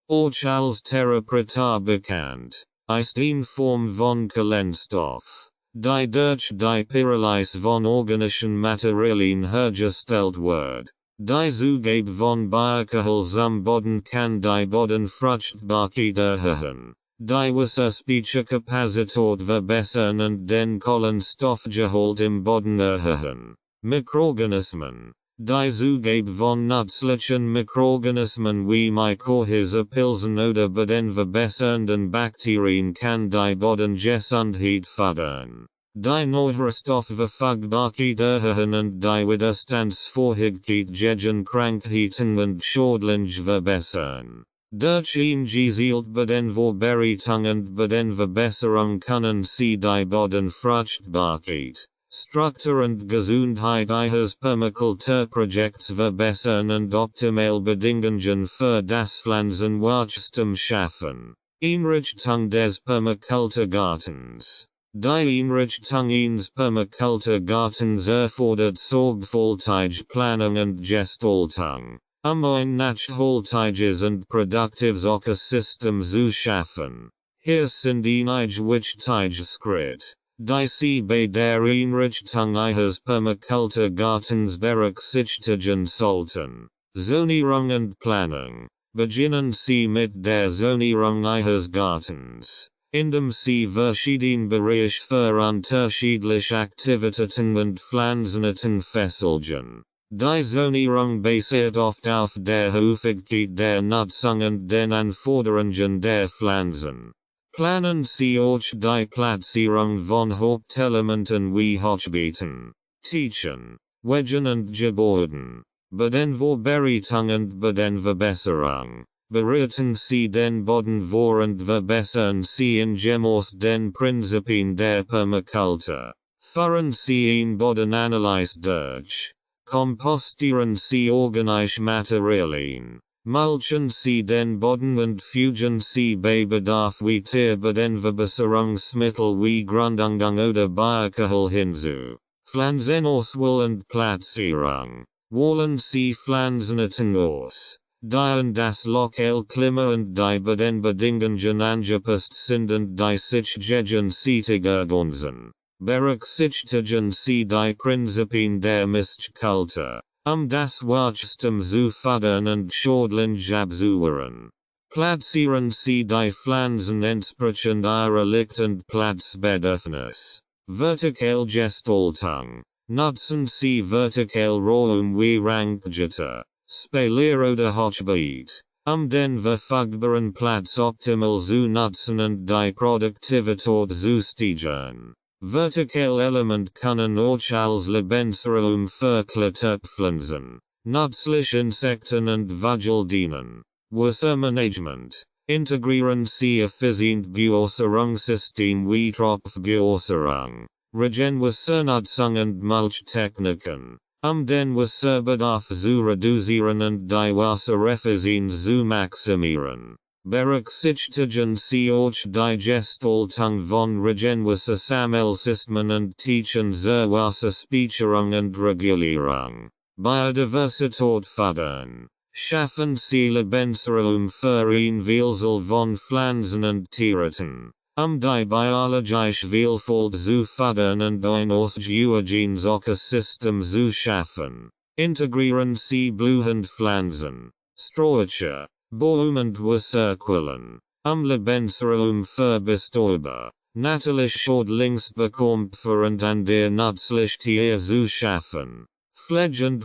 auch als Therapreta bekannt, ist eine Form von Kohlenstoff, die durch die Pyrolyse von organischen Materialien hergestellt wird. Die Zugabe von Bioalkohol zum Boden kann die Bodenfruchtbarkeit erhöhen, die Wasserspeicherkapazität verbessern und den Kohlenstoffgehalt im Boden erhöhen. Mikroorganismen. Die Zugabe von nützlichen Mikroorganismen wie Mykorrhizapilzen oder bodenverbessernden Bakterien kann die Bodengesundheit fördern. Die Nährstoffverfügbarkeit erhöhen und die Widerstandsfähigkeit gegen Krankheiten und Schädlinge verbessern. Durch eine gezielte Bodenvorbereitung und Bodenverbesserung können Sie die Bodenfruchtbarkeit, Struktur und Gesundheit Ihres Permakulturprojekts verbessern und optimal Bedingungen für das Pflanzenwachstum schaffen. Einrichtung des Permakulturgartens. Die Einrichtung eines Permakulturgartens erfordert sorgfältige Planung und Gestaltung, ein nachhaltiges und produktives Ökosystem zu schaffen. Hier sind einige wichtige Schritte, die Sie bei der Einrichtung Ihres Permakulturgartens berücksichtigen sollten. Zonierung und Planung. Beginnen Sie mit der Zonierung Ihres Gartens, indem Sie verschiedene Bereiche für unterschiedliche Aktivitäten und Pflanzenarten festlegen. Die Zonierung basiert oft auf der Häufigkeit der Nutzung und den Anforderungen der Pflanzen. Planen Sie auch die Platzierung von Hauptelementen wie Hochbeeten, Tiechen, Wegen und Gebäuden. Bodenvorbereitung und Bodenverbesserung. Bereiten Sie den Boden vor und verbessern Sie gemäß den Prinzipien der Permakultur. Führen Sie eine Bodenanalyse durch. Kompostieren Sie organische Materialien. Mulchen Sie den Boden und fügen Sie bei Bedarf wie Tierbodenverbesserungsmittel wie Grundumgang oder Bioalkohol hinzu. Pflanzenauswahl und Platzierung. Wählen Sie Pflanzenarten aus, die das Lokalklima und die Bodenbedingungen angepasst sind und die sich gegen Sietig ergänzen. Berücksichtigen Sie die Prinzipien der Mischkultur, das Wachstum zu fördern und Schädlinge abzuwehren. Platzieren Sie die Pflanzen entsprechend ihrer Licht- und Platzbedürfnis. Vertikale Gestaltung. Nutzen Sie vertikal Raum wie Ranggitter, Spalier oder Hochbeet, den verfügbaren Platz optimal zu nutzen und die Produktivität zu steigern. Vertikal Element können auch als Lebensraum für Kletterpflanzen, nützlich Insekten und Vögel dienen. Wassermanagement. Integrieren Sie effizient Bewässerungssystem wie Tropfbewässerung, Regenwassernutzung und Mulchtechniken, den Wasserbedarf zu reduzieren und die Wassereffizienz zu maximieren. Berücksichtigen Sie auch die Gestaltung von Regenwassersammelsystemen und Tiefen zur Wasserspeicherung und Regulierung. Biodiversität fördern. Schaffen Sie Lebensraum für ein Vielzahl von Pflanzen und Tierarten, die biologische Vielfalt zu fördern und ein ausgewogenes Ökosystem zu schaffen. Integrieren Sie blühende Pflanzen, Sträucher, Bäume und Wasserquellen, Lebensraum für Bestäuber, natürlich Schädlingsbekämpfer und an der Nützlichkeit zu schaffen. Pflegend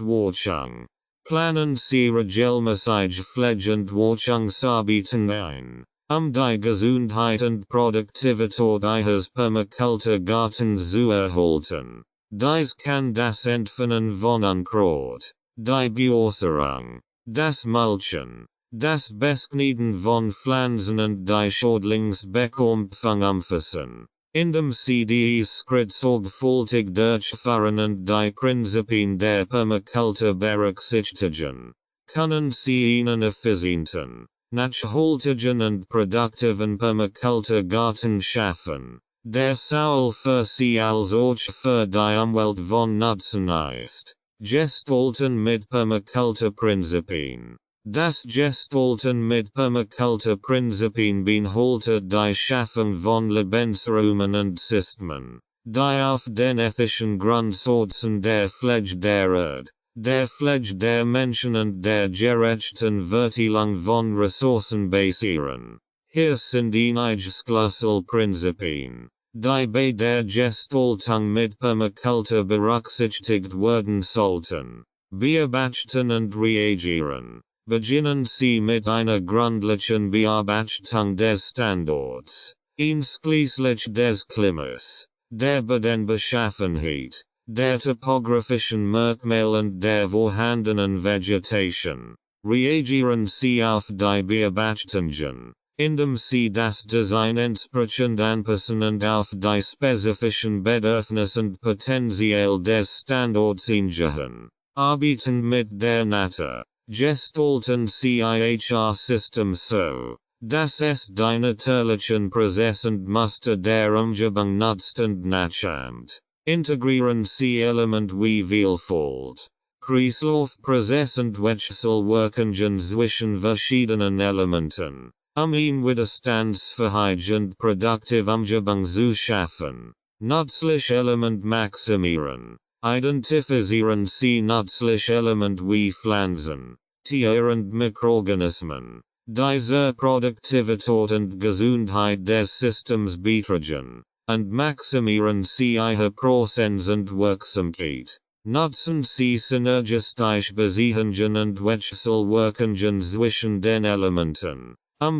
Planen Sie regelmäßig Pflegentwatchungsarbeiten ein, die Gesundheit und Produktivität Ihres Permakulturgartens zu erhalten. Dies kann das Entfernen von Unkraut, die Bewässerung, das Mulchen, das Beschneiden von Pflanzen und die Schädlingsbekämpfung umfassen. Indem Sie dies Schritt sorgfältig durchführen und die Prinzipien der Permakultur berücksichtigen, können Sie einen effizienten, nachhaltigen und produktiven Permakulturgarten schaffen, der sowohl für Sie als auch für die Umwelt von Nutzen ist. Gestalten mit Permakulturprinzipien. Das Gestalten mit Permakulturprinzipien beinhaltet die Schaffung von Lebensräumen und Systemen, die auf den ethischen Grundsätzen der Pflege der Erde, der Pflege der Menschen und der gerechten Verteilung von Ressourcen basieren. Hier sind einige Schlüsselprinzipien, die bei der Gestaltung mit Permakultur berücksichtigt werden sollten. Beobachten und reagieren. Beginnen Sie mit einer gründlichen Beobachtung des Standorts, einschließlich des Klimas, der Bodenbeschaffenheit, der topografischen Merkmale und der vorhandenen Vegetation. Reagieren Sie auf die Beobachtungen, indem Sie das Design entsprechend anpassen und auf die spezifischen Bedürfnisse und Potenzial des Standorts eingehen. Arbeiten mit der Natur. Gestalten Sie Ihr System so, dass es die natürlichen Prozesse und Muster der Umgebung nutzt und nachahmt. Integrieren Sie Element wie Vielfalt, Kreislaufprozess und Wechselwirkungen zwischen verschiedenen Elementen, ein widerstandsfähig und produktiv Umgebung zu schaffen. Nützlich Element maximieren. Identifizieren Sie nützlich Element wie Pflanzen, Tiere und Mikroorganismen, die zur Produktivität und Gesundheit des Systems beitragen, und maximieren Sie Ihre Präsenz und Wirksamkeit. Nutzen Sie synergistische Beziehungen und Wechselwirkungen zwischen den Elementen,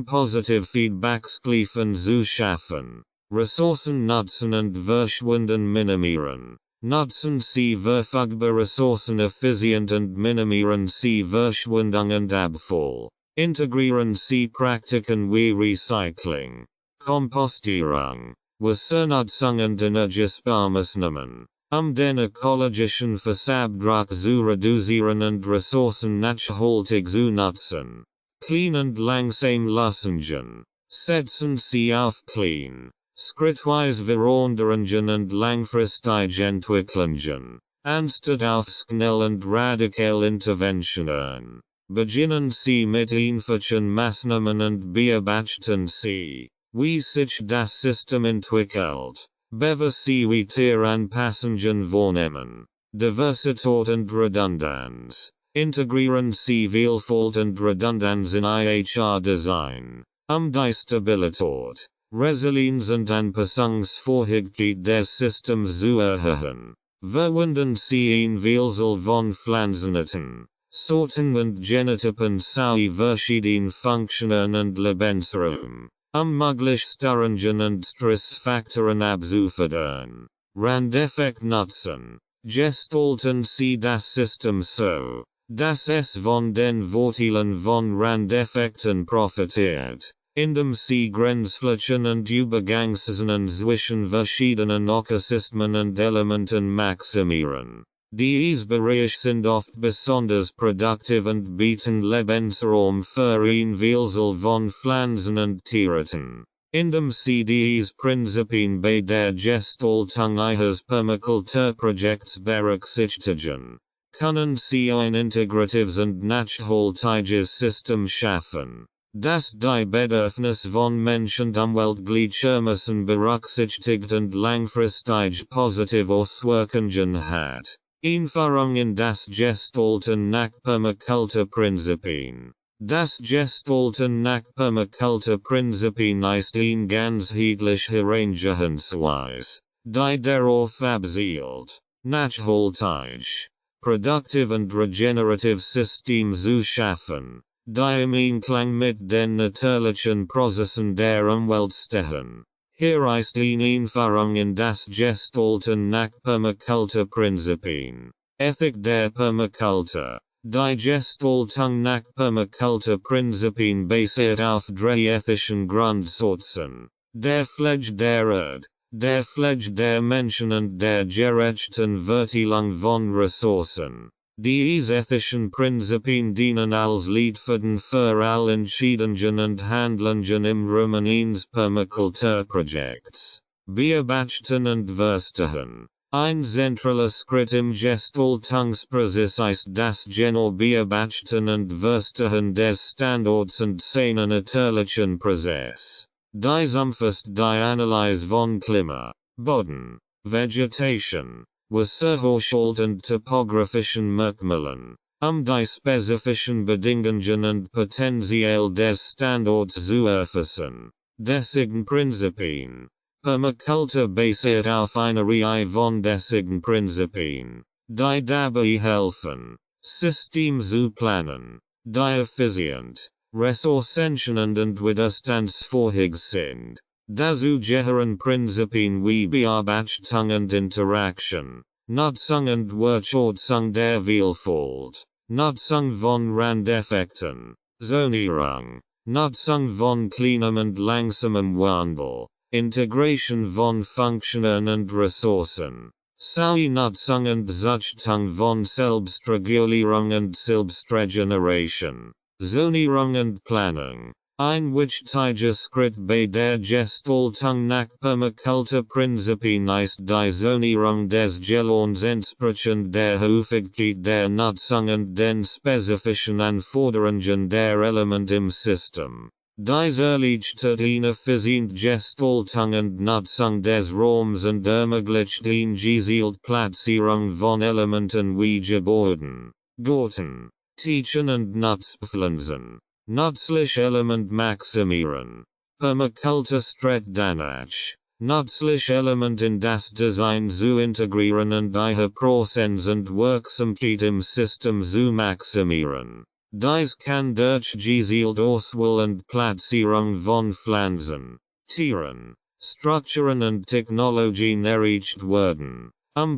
positive Feedbackskliefen zu schaffen. Ressourcen nutzen und verschwinden minimieren. Nutzen Sie verfügbare Ressourcen effizient und minimieren Sie Verschwendung und Abfall. Integrieren Sie Praktiken wie Recycling, Kompostierung, Wassernutzung und Energiesparmaßnahmen, den ökologischen Fußabdruck zu reduzieren und Ressourcen nachhaltig zu nutzen. Clean und langsam Lösungen. Setzen Sie auf Clean, schrittweise Veränderungen und langfristige Entwicklungen, anstatt auf schnell und radikal Interventionen. Beginnen Sie mit einfachen Maßnahmen und beobachten Sie, wie sich das System entwickelt. Bevor Sie weitere Anpassungen vornehmen. Diversität und Redundanz. integrieren sie Vielfalt und Redundanz in IHR Design. Die Stabilität, Resilienz und Anpassungsfähigkeit des Systems zu erhöhen. Verwenden sie ein Vielzahl von Pflanzenarten, Sorten und Genotypen sowie verschiedene Funktionen und Lebensraum, möglichst Störungen und Stressfaktoren abzufedern. Randeffekt nutzen. Gestalten sie das System so, dass es von den Vorteilen von Randeffekten profitiert, indem sie Grenzflächen und Übergangszonen zwischen verschiedenen Ökosystem und Elementen maximieren. Diese Bereiche sind oft besonders produktiv und bieten Lebensraum für ein Vielzahl von Pflanzen und Tierarten. Indem sie diese Prinzipien bei der Gestaltung ihres Permakulturprojekts berücksichtigen, können sie ein integratives und nachhaltiges System schaffen, das die Bedürfnisse von Mensch und Umwelt gleichermaßen berücksichtigt und langfristig positiv Auswirkungen hat. Einführung in das Gestalten nach Permakulturprinzipien. Das Gestalten nach Permakulturprinzipien ist ein ganzheitlicher Herangehensweise, die darauf abzielt, nachhaltig, produktiv und regenerativ System zu schaffen, die im Einklang mit den natürlichen Prozessen der Umwelt stehen. Hier ist eine Einführung in das Gestalten nach Permakulturprinzipien. Ethik der Permakultur. Die Gestaltung nach Permakulturprinzipien basiert auf drei ethischen Grundsätzen: der Pflege der Erde, der Pflege der Menschen und der gerechten Verteilung von Ressourcen. Diese ethischen Prinzipien dienen als Leitfaden für alle Entscheidungen und Handlungen im Rahmen eines Permakulturprojekts. Beobachten und Verstehen. Ein zentraler Schritt im Gestaltungsprozess ist das genaue Beobachten und Verstehen des Standorts und seiner natürlichen Prozess. Dies umfasst die Analyse von Klima, Boden, Vegetation, Wasserhaushalt und topografischen Merkmalen, die spezifischen Bedingungen und Potenzial des Standorts zu erfassen. Deswegen Prinzipien. Permakultur basiert auf einer Reihe von deswegen Prinzipien, die dabei helfen, System zu planen, die effizient, ressourcenschonend und widerstandsfähig sind. Dazu gehören Prinzipien wie Beobachtung und Interaktion, Nutzung und Wertschätzung der Vielfalt, Nutzung von Randeffekten, Zonierung, Nutzung von kleinem und langsamem Wandel, Integration von Funktionen und Ressourcen, sowie Nutzung und Züchtung von Selbstregulierung und Selbstregeneration, Zonierung und Planung. Ein wichtiger Schritt bei der Gestaltung nach Permakulturprinzipien ist die Zonierung des Geländes entsprechend der Häufigkeit der Nutzung und den spezifischen Anforderungen der Elemente im System. Dies erleichtert eine effiziente Gestaltung und Nutzung des Raums und ermöglicht eine gezielte Platzierung von Elementen wie Gebäuden, Gärten, Teichen und Nutzpflanzen. Nützlich Element maximieren. Permakultur strebt danach, nützlich Element in das Design zu integrieren und ihre Präsenz und Wirksamkeit im System zu maximieren. Dies kann durch gezielte Auswahl und Platzierung von Pflanzen, Tieren, Strukturen und Technologien erreicht werden,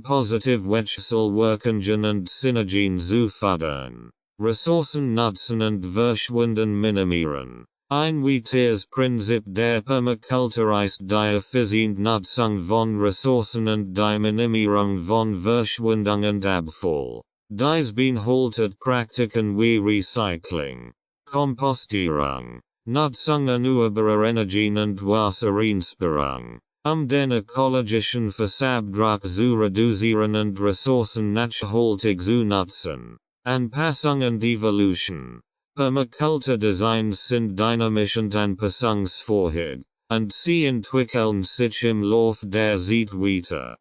positiv Wechselwirkungen und Synergien zu fördern. Ressourcen nutzen und verschwinden minimieren. Ein weiteres Prinzip der Permakultur ist die effiziente Nutzung von Ressourcen und die Minimierung von Verschwendung und Abfall. Dies beinhaltet Praktiken wie Recycling, Kompostierung, Nutzung erneuerbarer Energien und Wassereinsparung, den ökologischen Fußabdruck zu reduzieren und Ressourcen nachhaltig zu nutzen. Anpassung und Evolution. Permakultur-Designs sind dynamisch und anpassungsfähig, und sie entwickeln sich im Lauf der Zeit weiter.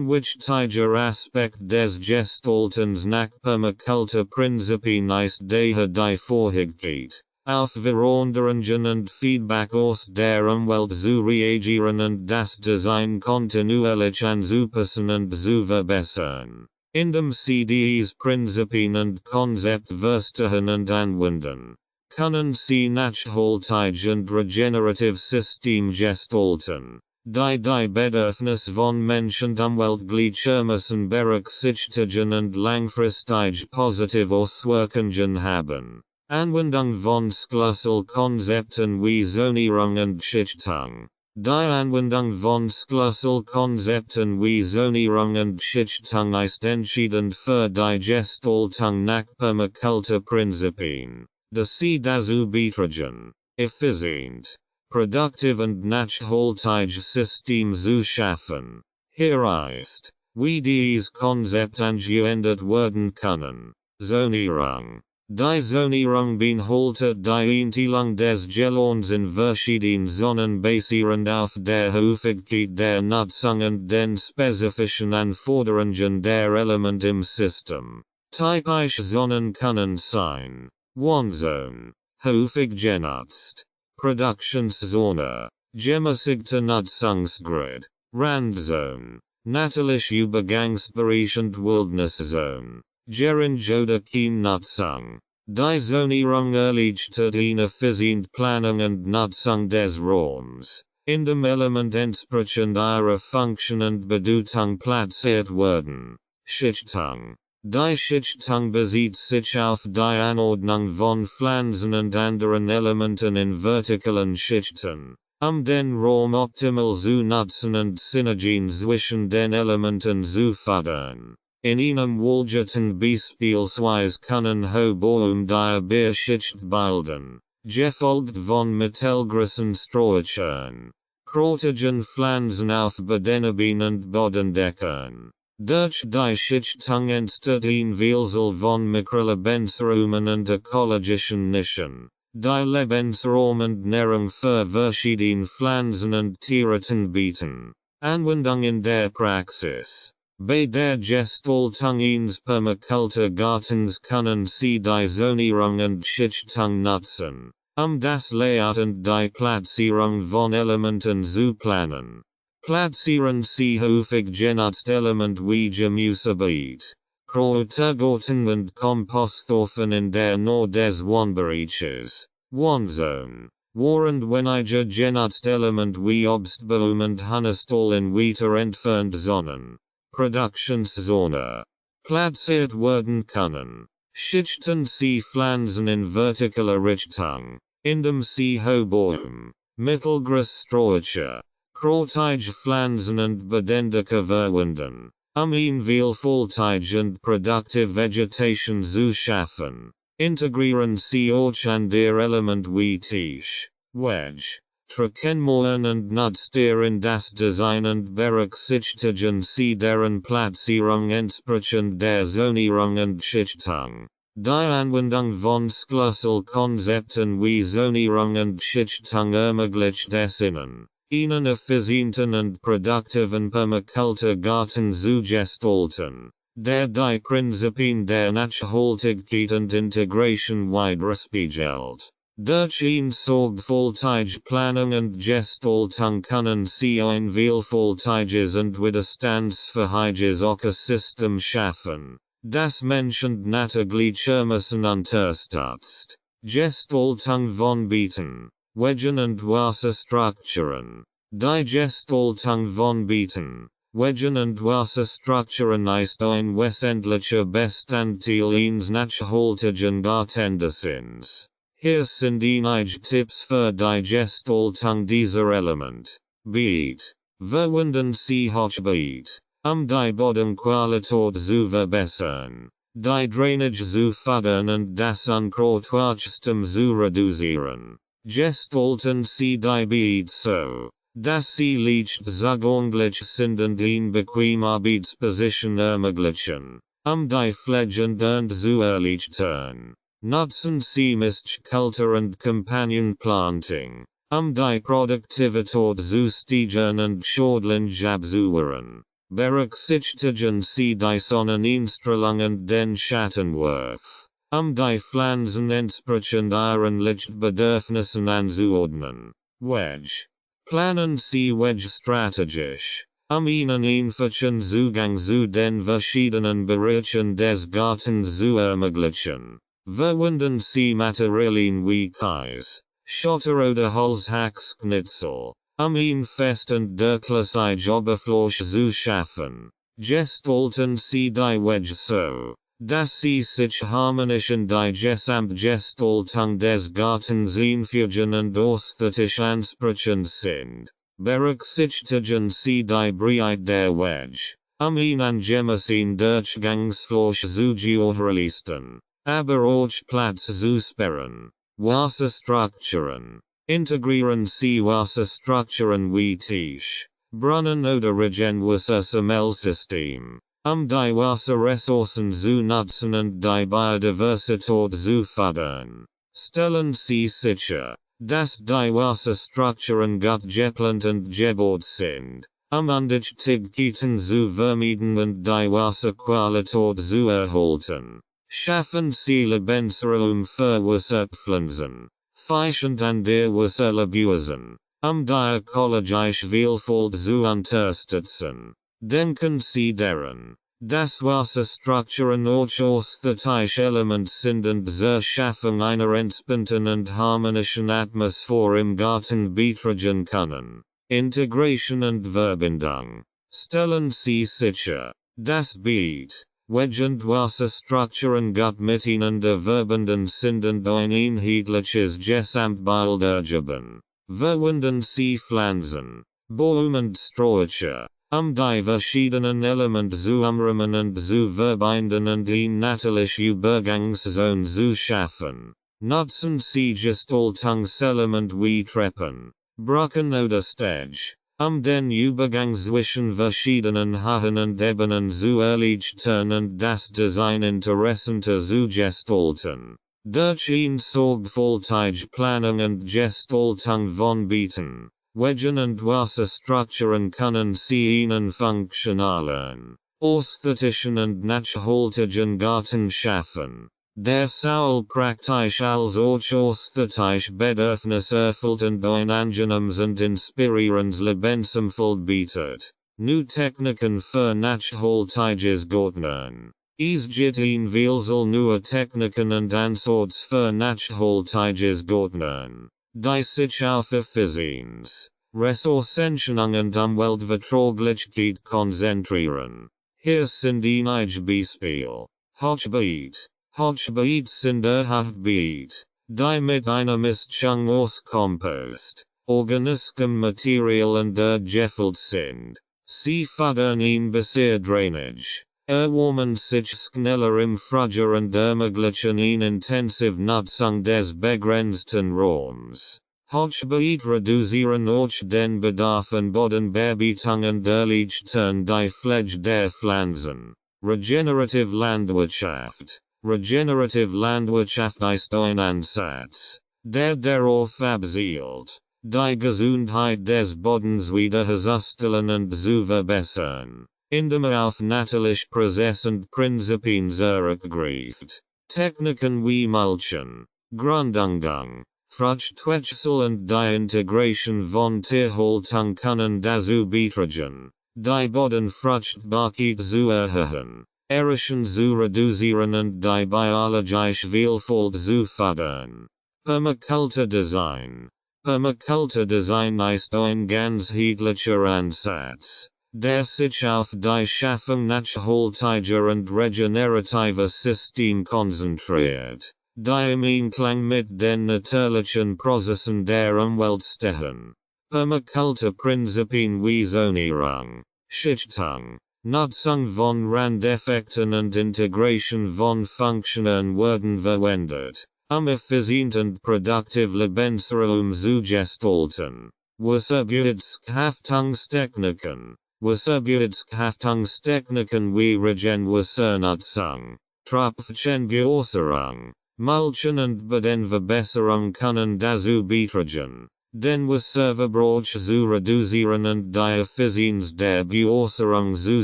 wichtiger Aspekt des Gestaltens nach Permakulturprinzipien ist daher die Fähigkeit, auf Veränderungen und Feedback aus der Umwelt zu reagieren und das Design kontinuierlich anzupassen und zu verbessern. Indem sie dies Prinzipien und Konzepte verstehen und anwenden, können sie nachhaltig und regenerativ System gestalten, die Bedürfnis von Mensch und Umwelt gleichermaßen berücksichtigen und langfristig positive Auswirkungen haben. Anwendung von Schlüsselkonzepten wie Zonierung und Schichtung. Die Anwendung von Schlüsselkonzepten wie Zonierung und Schichtung ist entscheidend für die Gestaltung nach Permakulturprinzipien. Sie dazu beitragen, effizient, produktiv und nachhaltig System zu schaffen. Hier ist, wie dies Konzept angewendet werden können. Zonierung. Die Zonierung beinhaltet die Einteilung des Gelons in verschiedene Zonen basierend auf der Häufigkeit der Nutzung und den spezifischen Anforderungen der Elemente im System. Typische Zonen können sein: Wohnzone, häufig genutzt; Produktionszone, gemäßigter Nutzungsgrad; Randzone, natürlich Übergangsbereich und Wildniszone. Gering oder Nutzung. Die Zonierung erleichtert eine effiziente Planung und Nutzung des Raums, in dem Element entsprechend ihrer Funktion und Bedeutung platziert werden. Schichtung. Die Schichtung bezieht sich auf die Anordnung von Pflanzen und anderen Elementen in vertikalen Schichten, den Raum optimal zu nutzen und Synergien zwischen den Elementen zu fördern. In einem wohlgeten beispielsweise können Hochbäume die Bierschicht bilden, gefolgt von mittelgroßen Sträuchern, krautigen Pflanzen auf Bodenebene und Bodendecken. Durch die Schichtung entsteht ein Vielzahl von Mikrolebensräumen und ökologischen Nischen, die Lebensraum und Nahrung für verschiedene Pflanzen und Tiere bieten. Anwendung in der Praxis. Bei der Gestaltung eines Permakulturgartens können Sie die Zonierung und Schichtung nutzen, das Layout und die Platzierung von Elementen zu planen. Platzieren Sie häufig genutzt Element wie Gemüsebeet, Kräutergarten und Komposthaufen in der Nähe des Wohnbereiches, Wohnzone. Während weniger genutzt Element wie Obstbaum und Honigstall in weiter entfernt Zonen. Produktionszone. Platziert werden können. Schichten Sie Pflanzen in vertikaler Richtung, indem Sie Hochbäume, mittelgroße Sträucher, krautige Pflanzen und Bodendecken verwenden, ein vielfältig und produktive Vegetation zu schaffen. Integrieren Sie auch andere Element wie Tisch, Wedge, Trockenmauern und Nutztier in das Design und berücksichtigen Sie deren Platzierung entsprechend der Zonierung und Schichtung. Die Anwendung von Schlüsselkonzepten wie Zonierung und Schichtung ermöglicht es Ihnen, einen effizienten und produktiven Permakulturgarten zu gestalten, der die Prinzipien der Nachhaltigkeit und Integration widerspiegelt. Durch eine sorgfältige Planung und Gestaltung können Sie ein vielfältiges und widerstandsfähiges Ökosystem schaffen, das Mensch und Natur gleichermaßen unterstützt. Gestaltung von Beeten, Wegen und Wasserstrukturen. Die Gestaltung von Beeten, Wegen und Wasserstrukturen ist ein wesentlicher Bestandteil eines nachhaltigen Gartendesigns. Hier sind einige Tipps für die Gestaltung dieser Element. Beet. Verwenden Sie Hochbeet, die Bodenqualität zu verbessern, die Drainage zu fördern und das Unkrautsystem zu reduzieren. Gestalten Sie die Beet so, dass sie leicht zugänglich sind und eine bequeme Arbeitsposition ermöglichen, die Pflege und zu erleichtern. Nutzen Sie Mischkultur und Companion Planting, die Produktivität zu steigern und schädlinge abzuwehren. Berücksichtigen Sie dies an Instralungen den Schattenwurf, die Pflanzen entsprechend ihren Lichtbedürfnissen anzuordnen. Wedge. Planen Sie Wedge strategisch, Ihnen einfachen Zugang zu den verschiedenen Bereichen des Gartens zu ermöglichen. Verwenden Sie Materialien wie Kies, Schotter oder Holzhacksknitzel, ihn fest und durchlässig Oberfläche zu schaffen. Gestalten Sie die Wedge so, dass sie sich harmonisch in die Gesamtgestaltung des Gartens einfügen und ästhetisch ansprechend sind. Berücksichtigen Sie die Breite der Wedge, ihn angemessen Durchgangsfläche zu gewährleisten, aber auch Platz zu sperren. Wasserstrukturen. Integrieren Sie Wasserstrukturen wie Tisch, Brunnen oder Regenwassersammelsystem, die Wasserressourcen zu nutzen und die Biodiversität zu fördern. Stellen Sie sicher, dass die Wasserstrukturen gut geplant und gebaut sind, Undichtigkeiten zu vermeiden und die Wasserqualität zu erhalten. Schaffen Sie Lebensraum für Wasserpflanzen, Fische an der Wasserlebewesen, die ökologische Vielfalt zu unterstützen. Denken Sie daran, dass Wasserstrukturen auch ästhetische Element sind und zur Schaffung einer entspannten und harmonischen Atmosphäre im Garten beitragen können. Integration und Verbindung. Stellen Sie sicher, dass Beet, Wedge und Wasserstrukturen gut miteinander verbunden sind und ein einheitliches Gesamtbild ergeben. Verwenden Sie Pflanzen, Baum und Sträucher, die verschiedenen Elemente zu umrahmen und zu verbinden und natürliche Übergangszone zu schaffen. Nutzen Sie Gestaltungselement wie Treppen, Brücken oder Stege, den Übergang zwischen verschiedenen Höhen und Ebenen zu erleichtern und das Design interessanter zu gestalten. Durch eine sorgfältige Planung und Gestaltung von Beeten, Wedgen und Wasserstrukturen können Sie einen funktionalen, ästhetischen und nachhaltigen Garten schaffen, der sowohl praktisch als auch ästhetisch Bedürfnis erfüllt und ein angenehmes und inspirierendes Lebensumfeld bietet. New Techniken für nachhaltiges Gärtnern. Es gibt ein Vielzahl neuer Techniken und Ansätze für nachhaltiges Gärtnern, die sich auf Effizienz, Ressourcenschonung und Umweltverträglichkeit konzentrieren. Hier sind einige Beispiele. Hochbeet. Hochbeet sind Hochbeet, die mit einer Mischung aus Kompost, organischem Material und gefüllt sind. Sie fördern ein bessere Drainage, erwärmen sich schneller im Frühjahr und ermöglichen eine intensive Nutzung des begrenzten Raums. Hochbeet reduzieren auch den Bedarf an Bodenbearbeitung und erleichtern die Pflege der Pflanzen. Regenerative Landwirtschaft. Regenerative Landwirtschaft ist ein Ansatz, der darauf abzielt, die Gesundheit des Bodens wiederherzustellen und zu verbessern, indem auf natürliche Prozesse und Prinzipien zurückgreift. Techniken wie Mulchen, Grunddüngung, Fruchtwechsel und die Integration von Tierhaltung können dazu beitragen, die Bodenfruchtbarkeit zu erhöhen, Erosion zu reduzieren und die biologische Vielfalt zu fördern. Permakultur Design. Permakultur Design ist ein ganzheitlicher Ansatz, der sich auf die Schaffung nachhaltiger und regenerativer Systeme konzentriert, die im Einklang mit den natürlichen Prozessen der Umwelt stehen. Permakultur-Prinzipien wie Zonierung, Schichtung, Nutzung von Randeffekten und Integration von Funktionen werden verwendet, effizient und produktiv Lebensraum zu gestalten. Wasserbetriebshaftungstechniken. Wasserbetriebshaftungstechniken wie Regenwassernutzung, Tropfchenbewässerung, Mulchen und Bodenverbesserung können dazu beitragen, Den was Serverbroch zu reduzieren und die Effizienz der Beäußerung zu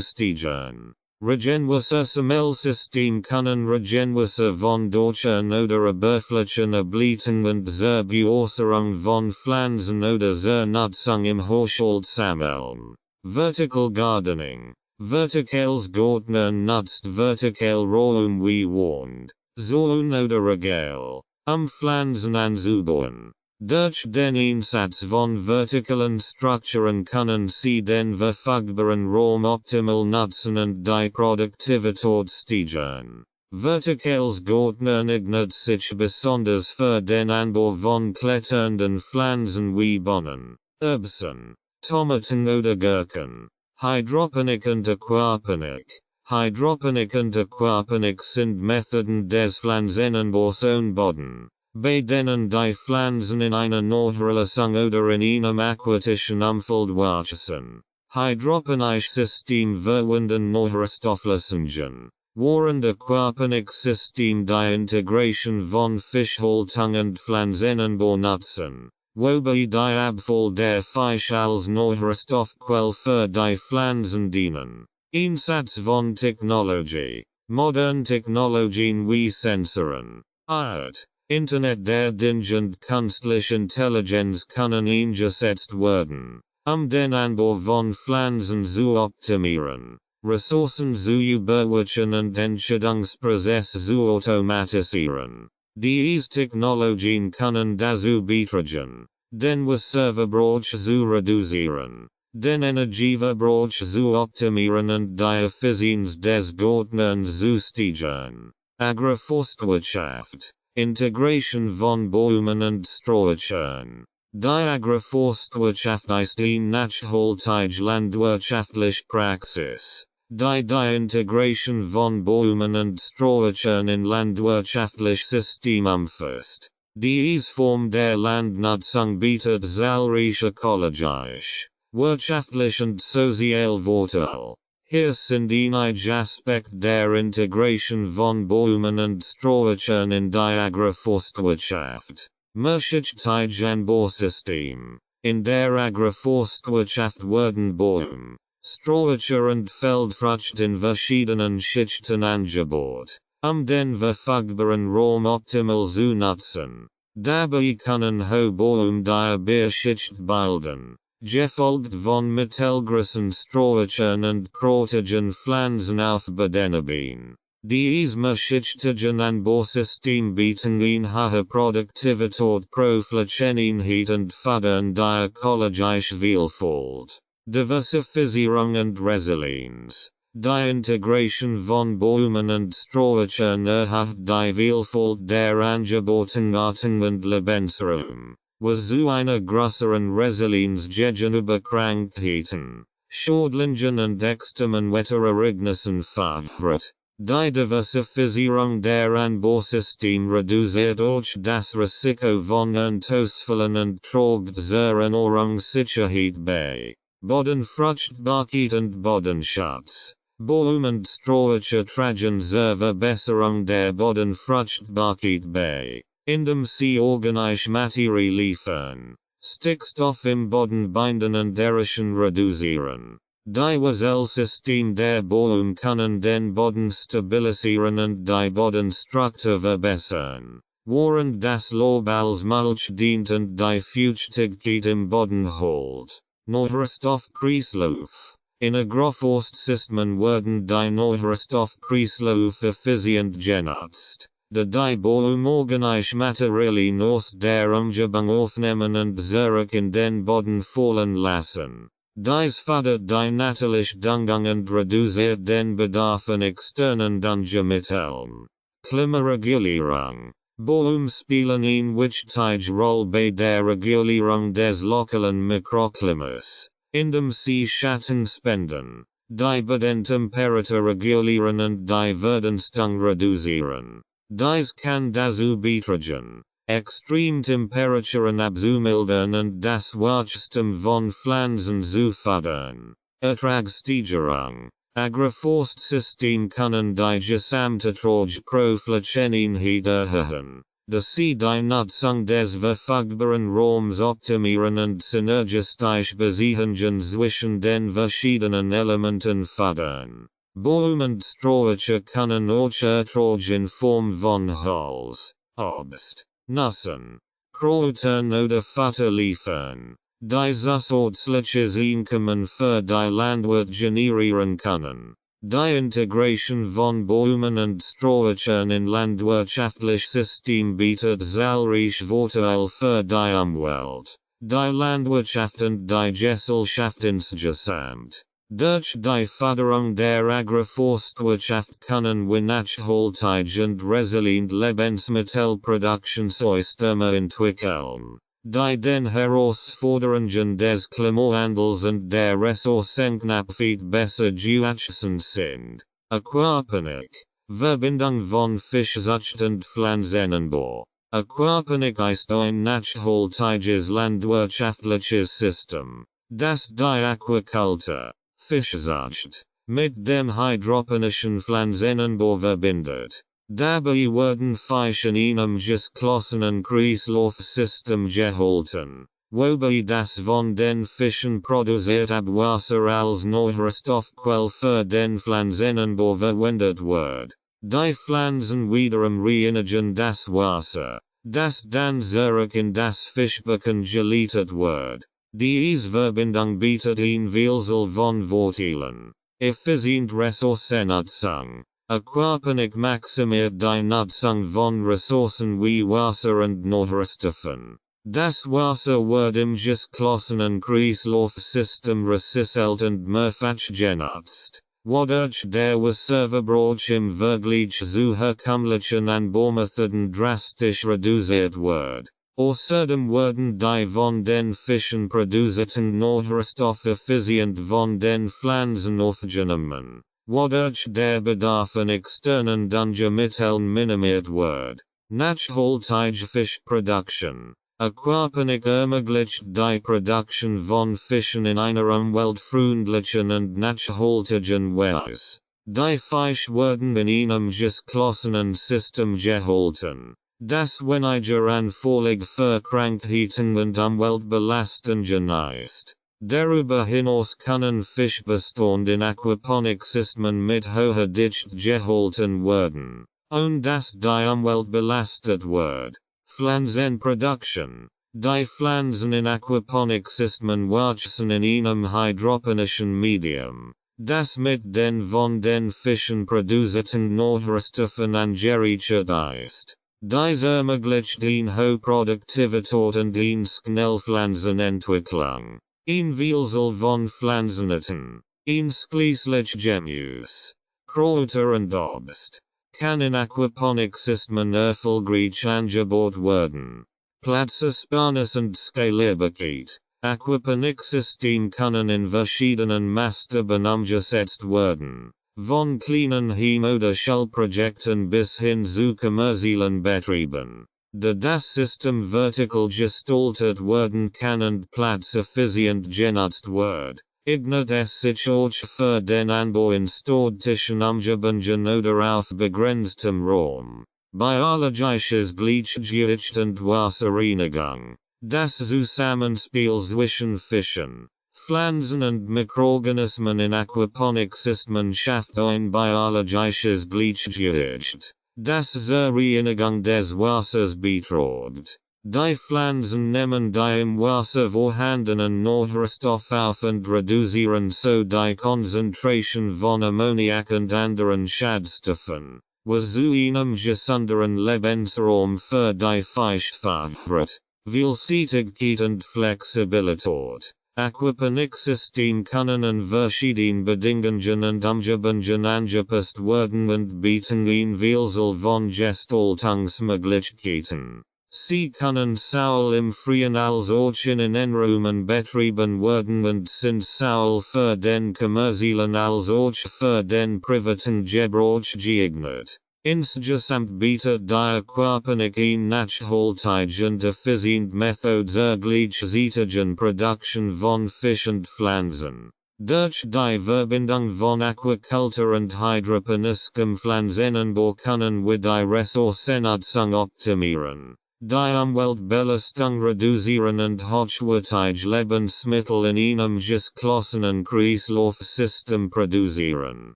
steigern. Regenwasser System können Regenwasser von Dorchen oder berflichen Ableitungen zur Beäußerung von Pflanzen oder zur Nutzung im Haushalt sammeln. Vertical Gardening. Vertikales Gärtnern nutzt vertikal Raum wie Wand, Säulen oder Regal, Pflanzen anzubauen. Durch den Einsatz von vertikalen Strukturen können sie den verfügbaren Raum optimal nutzen und die Produktivität steigern. Vertikales Gärtnern eignet sich besonders für den Anbau von kletternden Pflanzen wie Bohnen, Erbsen, Tomaten oder Gurken. Hydroponic und Aquaponik. Hydroponic und Aquaponik sind Methoden des Pflanzenanbaus ohne Boden, bei denen die Pflanzen in einer Nachlassung oder in einem aquatischen Umfeld wachsen. Hydroponisch System verwenden Nährstofflösungen, während Aquaponik System die Integration von Fischhaltung und Pflanzenanbau nutzen. Wobei die Abfall der Fisch als Nährstoffquelle für die Pflanzen dienen. Einsatz von Technologie. Modern Technologien wie Sensoren, Art, Internet der Dinge und künstliche Intelligenz können eingesetzt werden, den Anbau von Pflanzen zu optimieren, Ressourcen zu überwachsen und Entscheidungsprozesse zu automatisieren. Diese Technologien können dazu beitragen, den Wasserverbrauch zu reduzieren, den Energieverbrauch zu optimieren und die Effizienz des Gärtnerns zu steigern. Agroforstwirtschaft. Integration von Bäumen und Sträuchern. Die Agroforstwirtschaft ist eine nachhaltige landwirtschaftliche Praxis, die Integration von Bäumen und Sträuchern in landwirtschaftliche Systeme umfasst. Diese Form der Landnutzung bietet zahlreiche ökologische, wirtschaftliche und soziale Vorteile. Hier sind einige Aspekte der Integration von Bäumen und Sträuchern in die Agroforstwirtschaft. Mehrschichtige Anbausystem. In der Agroforstwirtschaft werden Bäume, Sträucher und Feldfrüchte in verschiedenen Schichten angebaut, den verfügbaren Raum optimal zu nutzen. Dabei können hohe Bäume die Beerschicht bilden, gefolgt von mittelgroßen Sträuchern und krautigen Pflanzen auf Bodenebene. Diese mehrschichtegen Anbausystem bieten eine hohe Produktivität pro Flächeneinheit und fördern die ökologische Vielfalt. Diversifizierung und Resilienz. Die Integration von Bäumen und Sträuchern erhöht die Vielfalt der angebauten Arten und Lebensraum, was zu einer größeren Resilienz gegenüber Krankheiten, Schädlingen und extremen Wetterereignissen fördert. Die Diversifizierung der Anbausystem reduziert auch das Risiko von Ernteausfällen und trägt zur Ernährungssicherheit bei. Bodenfruchtbarkeit und Bodenschutz. Bäume und Sträucher tragen zur Verbesserung der Bodenfruchtbarkeit bei, indem sie organische Materie liefern, Stickstoff im Boden binden und Erosion reduzieren. Die Wurzel-System der Bäume können den Boden stabilisieren und die Bodenstruktur verbessern, während das Laub als Mulch dient und die Feuchtigkeit im Boden hält. Nährstoffkreislauf. In Agroforstsystemen werden die Nährstoffkreislauf effizient genutzt, da die Bäume organische Materialien aus der Umgebung aufnehmen und zurück in den Boden fallen lassen. Dies fördert die natürliche Düngung und reduziert den Bedarf an externen Düngemitteln. Klimaregulierung. Bäume spielen eine wichtige Rolle bei der Regulierung des lokalen Mikroklimas, indem sie Schatten spenden, die Bodentemperatur regulieren und die Verdünstung reduzieren. Dies kann dazu beitragen, Extremtemperaturen abzumildern und das Wachstum von Pflanzen zu fördern. Ertragssteigerung. Agroforstsystem können die gesamte Ertrag pro Flächeneinheit erhöhen, die Nutzung des verfügbaren Raums optimieren und synergistisch Beziehungen zwischen den verschiedenen Elementen fördern. Baum und Sträucher können auch Ertrag in Form von Holz, Obst, Nüssen, Kräutern oder Futter liefern, die zusätzliches Einkommen für die Landwirt generieren können. Die Integration von Bäumen und Sträuchern in landwirtschaftlich System bietet zahlreiche Vorteile für die Umwelt, die Landwirtschaft und die Gesellschaft insgesamt. Durch die Förderung der Agroforstwirtschaft können wir nachhaltige und resilient Lebensmittelproduktionssysteme entwickeln, die den Herausforderungen des Klimawandels und der Ressourcenknappheit besser gewachsen sind. Aquaponik, Verbindung von Fischzucht und Pflanzenanbau. Aquaponik ist ein nachhaltiges landwirtschaftliches System, das die Aquakultur, Fischzucht, mit dem hydroponischen Pflanzenanbau verbindet. Dabei werden Fische in einem geschlossenen Kreislaufsystem gehalten, wobei das von den Fischen produzierte Abwasser als Nährstoffquelle für den Pflanzenanbau verwendet wird. Die Pflanzen wiederum reinigen das Wasser, das dann zurück in das Fischbecken geleitet wird. Diese Verbindung bietet ein Vielzahl von Vorteilen. Effizient Ressourcennutzung. Aquaponik maximiert die Nutzung von Ressourcen wie Wasser und Nährstoffen. Das Wasser wird im geschlossenen Kreislaufsystem recycelt und mehrfach genutzt, wodurch der Wasserverbrauch im Vergleich zu herkömmlichen Anbaumethoden drastisch reduziert wird. Außerdem werden die von den Fischen produzierten Nährstoffe effizient von den Pflanzen aufgenommen, wodurch der Bedarf an externen Düngemitteln minimiert wird. Nachhaltige Fischproduktion. Aquaponik ermöglicht die Produktion von Fischen in einer umweltfreundlichen und nachhaltigen Weise. Die Fische werden in einem geschlossenen System gehalten, das weniger anfällig für Krankheiten und Umweltbelastungen ist. Darüber hinaus können Fischbestände in Aquaponiksystemen mit hoher Dichte gehalten werden, ohne dass die Umwelt belastet wird. Pflanzenproduktion. Die Pflanzen in Aquaponiksystemen wachsen in einem hydroponischen Medium, das mit den von den Fischen produzierten Nährstoffen angereichert ist. Dies ermöglicht eine hohe Produktivität und eine schnelle Pflanzenentwicklung. Ein Vielzahl von Pflanzenarten, einschließlich Gemüse, Kräuter und Obst, kann in Aquaponiksystemen erfolgreich angebaut werden. Platzersparnis und Skalierbarkeit. Aquaponiksystem können in verschiedenen Maßstäben umgesetzt werden, von kleinen Heim- oder Schulprojekten bis hin zu kommerziellen Betrieben. Da das System vertikal gestaltet werden kann und platzeffizient genutzt wird, eignet es sich auch für den Anbau in städtischen Umgebungen oder auf begrenztem Raum. Biologisches Gleichgewicht und Wasserreinigung. Das Zusammenspiel zwischen Fischen, Pflanzen und Mikroorganismen in Aquaponiksystemen schafft ein biologisches Gleichgewicht, das zur Reinigung des Wassers beiträgt. Die Pflanzen nehmen die im Wasser vorhandenen Nährstoffe auf und reduzieren so die Konzentration von Ammoniak und anderen Schadstoffen, was zu einem gesünderen Lebensraum für die Fische fördert. Vielseitigkeit und Flexibilität. Aquaponiksystem können an verschiedenen Bedingungen und Umgebungen angepasst werden und bieten ein Vielzahl von Gestaltungsmöglichkeiten. Sie können sowohl im Freien als auch in Innenräumen betrieben werden und sind sowohl für den kommerziellen als auch für den privaten Gebrauch geeignet. Insgesamt bietet die Aquaponik ein nachhaltige und effizient Methode zur gleichzeitigen Produktion von Fisch und Pflanzen. Durch die Verbindung von Aquakultur und hydroponischem Pflanzenanbau können wir die Ressourcennutzung optimieren, die Umweltbelastung reduzieren und hochwertige Lebensmittel in einem geschlossenen Kreislaufsystem produzieren.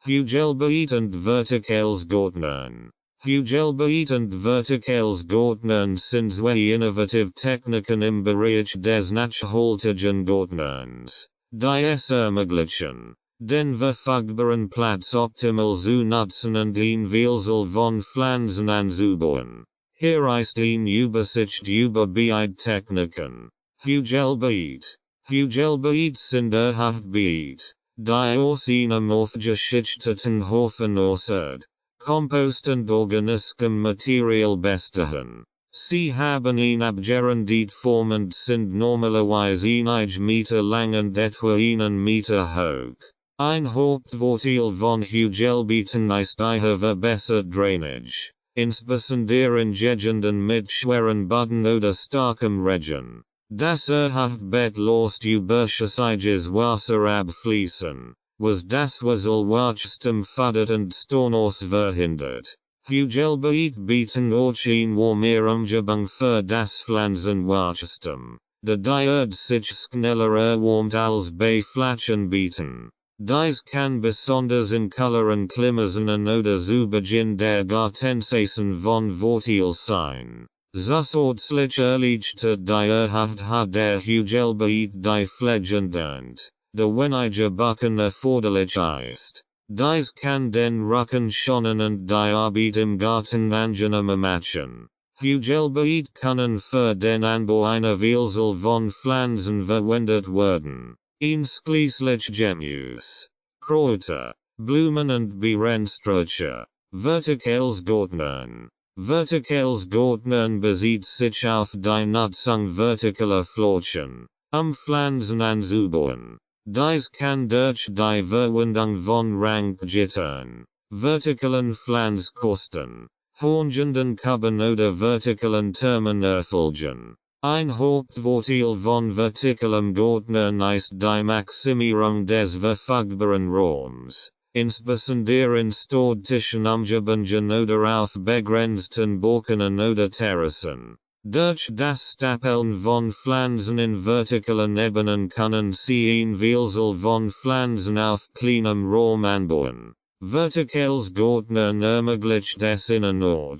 Hugelbeet und vertikales Gärtnern. Hugelbeet und vertikales Gärtnern sind zwei innovative Techniken im Bereich des nachhaltigen Gärtnerns, die es ermöglichen, den verfügbaren Platz optimal zu nutzen und eine Vielzahl von Pflanzen anzubauen. Hier ist eine Übersicht über beide Techniken. Hugelbeet. Hugelbeet sind Erhardbeet, die aus einem aufgeschichteten Haufen aus Erd, Kompost und organischem Material bestehen. Sie haben eine abgerondet Form und sind normalerweise einige Meter lang und etwa einen Meter hoch. Ein Hauptvorteil von Hugelbeeten ist eine verbesserte Drainage, insbesondere in Gegenden mit schweren Böden oder starkem Regen. Das Erhardbeet lässt überschüssiges Wasser abfließen, was das Wechselwachstum fördert und Stornos verhindert. Hugelbeet bieten auch eine warme Umgebung für das Pflanzenwachstum, da die Erde sich schneller erwärmt als bei flachen Beeten. Dies kann besonders in kaleren Klimazonen oder zu Beginn der Gartensaison von Vorteil sein. Zusätzlich erleichtert die Erhardung der Hugelbeet die Pflege und, da weniger Buchen erforderlich ist. Dies kann den Rücken schonen und die Arbeit im Garten angenehmer machen. Hugelbeet können für den Anbau einer Vielzahl von Pflanzen verwendet werden, einschließlich Gemüse, Kräuter, Blumen und Beerensträucher. Vertikales Gärtnern. Vertikales Gärtnern bezieht sich auf die Nutzung vertikaler Flächen, Pflanzen anzubauen. Dies kann durch die Verwendung von Ranggittern, vertikalen Pflanzkosten, hornenden Kuben oder vertikalen Türmen erfolgen. Ein Hauptvorteil von vertikalem Gärtnern ist die Maximierung des verfügbaren Raums, insbesondere in städtischen Umgebungen oder auf begrenzten Balkonen oder Terrassen. Durch das Stapeln von Pflanzen in vertikalen Ebenen können sie eine Vielzahl von Pflanzen auf kleinem Raum anbauen. Vertikales Gärtnern ermöglicht es ihnen auch,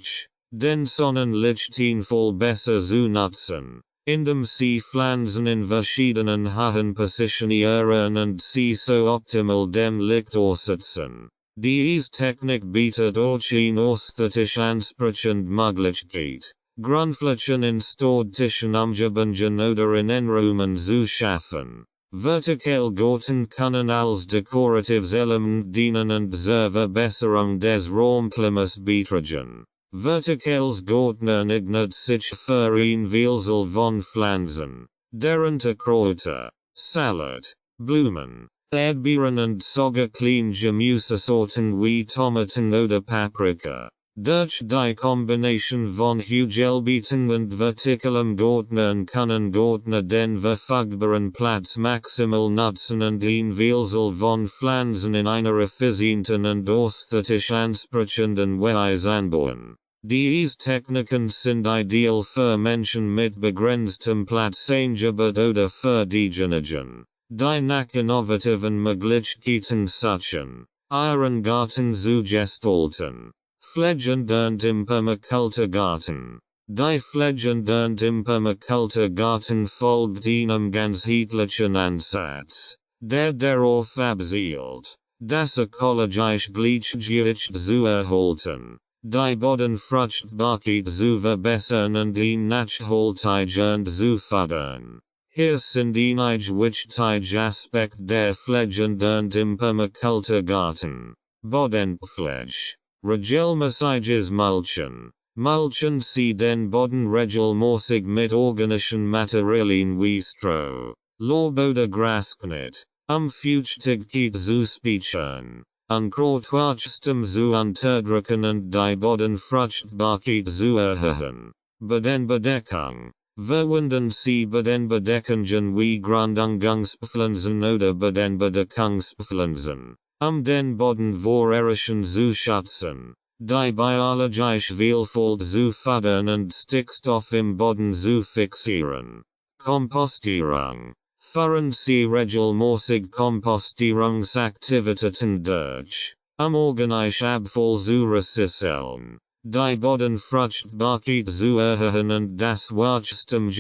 den Sonnenlichteinfall besser zu nutzen, indem sie Pflanzen in verschiedenen Höhen positionieren und sie so optimal dem Licht aussetzen. Diese Technik bietet auch eine ästhetisch ansprechende Möglichkeit, Grundflächen in städtischen Umgebungen oder in Innenräumen zu schaffen. Vertikal Gärten können als dekoratives Element dienen und zur Verbesserung des Raumklimas beitragen. Vertikales Gärtnern eignet sich für eine Vielzahl von Pflanzen, darunter Kräuter, Salat, Blumen, Erdbeeren und sogar kleine Gemüsesorten wie Tomaten oder Paprika. Durch die Kombination von Hugelbeeten und vertikalem Gärtnern können Gärtner den verfügbaren Platz maximal nutzen und eine Vielzahl von Pflanzen in einer effizienten und ästhetisch ansprechenden Weise anbauen. Diese Techniken sind ideal für Menschen mit begrenztem Platzangebot oder für diejenigen, die nach innovativen Möglichkeiten suchen, ihren Garten zu gestalten. Pflegend und im Permakultur Garten. Die Pflegend und im Permakultur Garten folgt einem ganzheitlichen Ansatz, der darauf abzielt, das ökologische Gleichgewicht zu erhalten, die Bodenfruchtbarkeit zu verbessern und eine nachhaltige und zu fördern. Hier sind einige wichtige Aspekte der Pflegend und im Permakultur Garten. Bodenpflege. Regelmäßiges Mulchen. Mulchen sie den Boden regelmäßig mit organischen Materialien wie Stroh, Laub oder Grasschnitt, Feuchtigkeit zu speichern, Unkrautwachstum zu unterdrücken und die Bodenfruchtbarkeit zu erhöhen. Bodenbedeckung. Verwunden sie bedecken wie Gründungspflanzen oder Bedeckungspflanzen, den Boden vorherrschen zu schützen, die biologische Vielfalt zu fördern und Stickstoff im Boden zu fixieren. Kompostierung. Führen Sie regelmäßig Kompostierungsaktivitäten durch, organischen Abfall zu recyceln, die Bodenfruchtbarkeit zu erhöhen und das Wachstum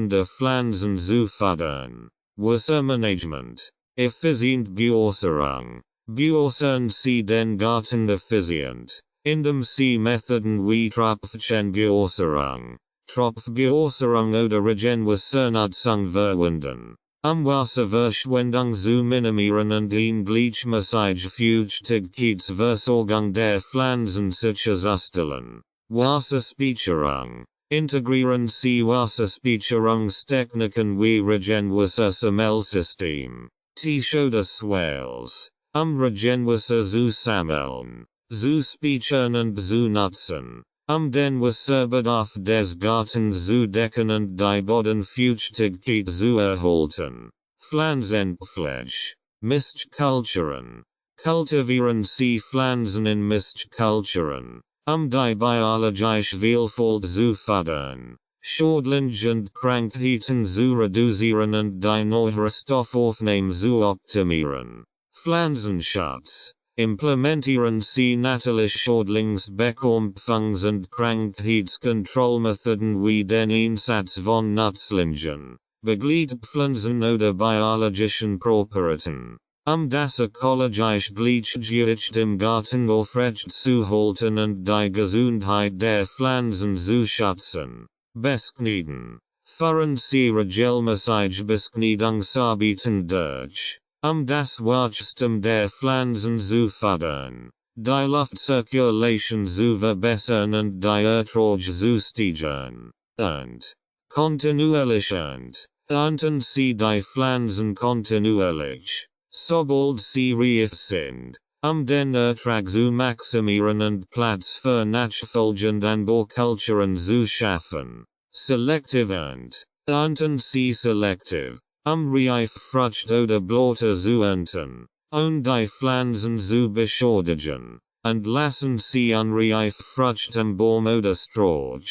der Pflanzen zu fördern. Wassermanagement. Effizient Bewässerung. Bewässern Sie den Garten effizient, indem Sie Methoden wie Tropfchenbewässerung, Tropfbewässerung oder Regenwassernutzung verwenden, Wasserverschwendung zu minimieren und gleichmäßig Feuchtigkeitsversorgung der Pflanzen sicherzustellen. Wasserspeicherung. Integrieren Sie Wasserspeicherungstechniken wie Regenwassersammelsystem, Tisch oder Swales, Regenwasser zu sammeln, zu speichern und zu nutzen, den Wasserbedarf des Gartens zu decken und die Bodenfeuchtigkeit zu erhalten. Pflanzenpflege. Mischkulturen. Kultivieren Sie Pflanzen in Mischkulturen, die biologische Vielfalt zu fördern, Schädlinge und Krankheiten zu reduzieren und die Nährstoffaufnahme zu optimieren. Pflanzenschutz. Implementieren Sie natürliche Schädlingsbekämpfungs- und Krankheitskontrollmethoden wie den Einsatz von Nützlingen, Begleitpflanzen oder biologischen Präparaten, das ökologische Gleichgewicht im Garten aufrechtzuerhalten und die Gesundheit der Pflanzen zu schützen. Beschneiden. Führen Sie regelmäßig Beschneidungsarbeiten durch, das Wachstum der Pflanzen zu fördern, die Luftzirkulation zu verbessern und die Ertrag zu steigern. Und kontinuierlich ernten Sie die Pflanzen kontinuierlich, sobald sie reif sind, den Ertrag zu maximieren und Platz für nachfolgende Anbaukulturen zu schaffen. Selective ernten Sie selektiv, reif Frucht oder Blätter zu ernten, die Pflanzen zu beschädigen, und lassen Sie unreif Frucht am Baum oder Strauch,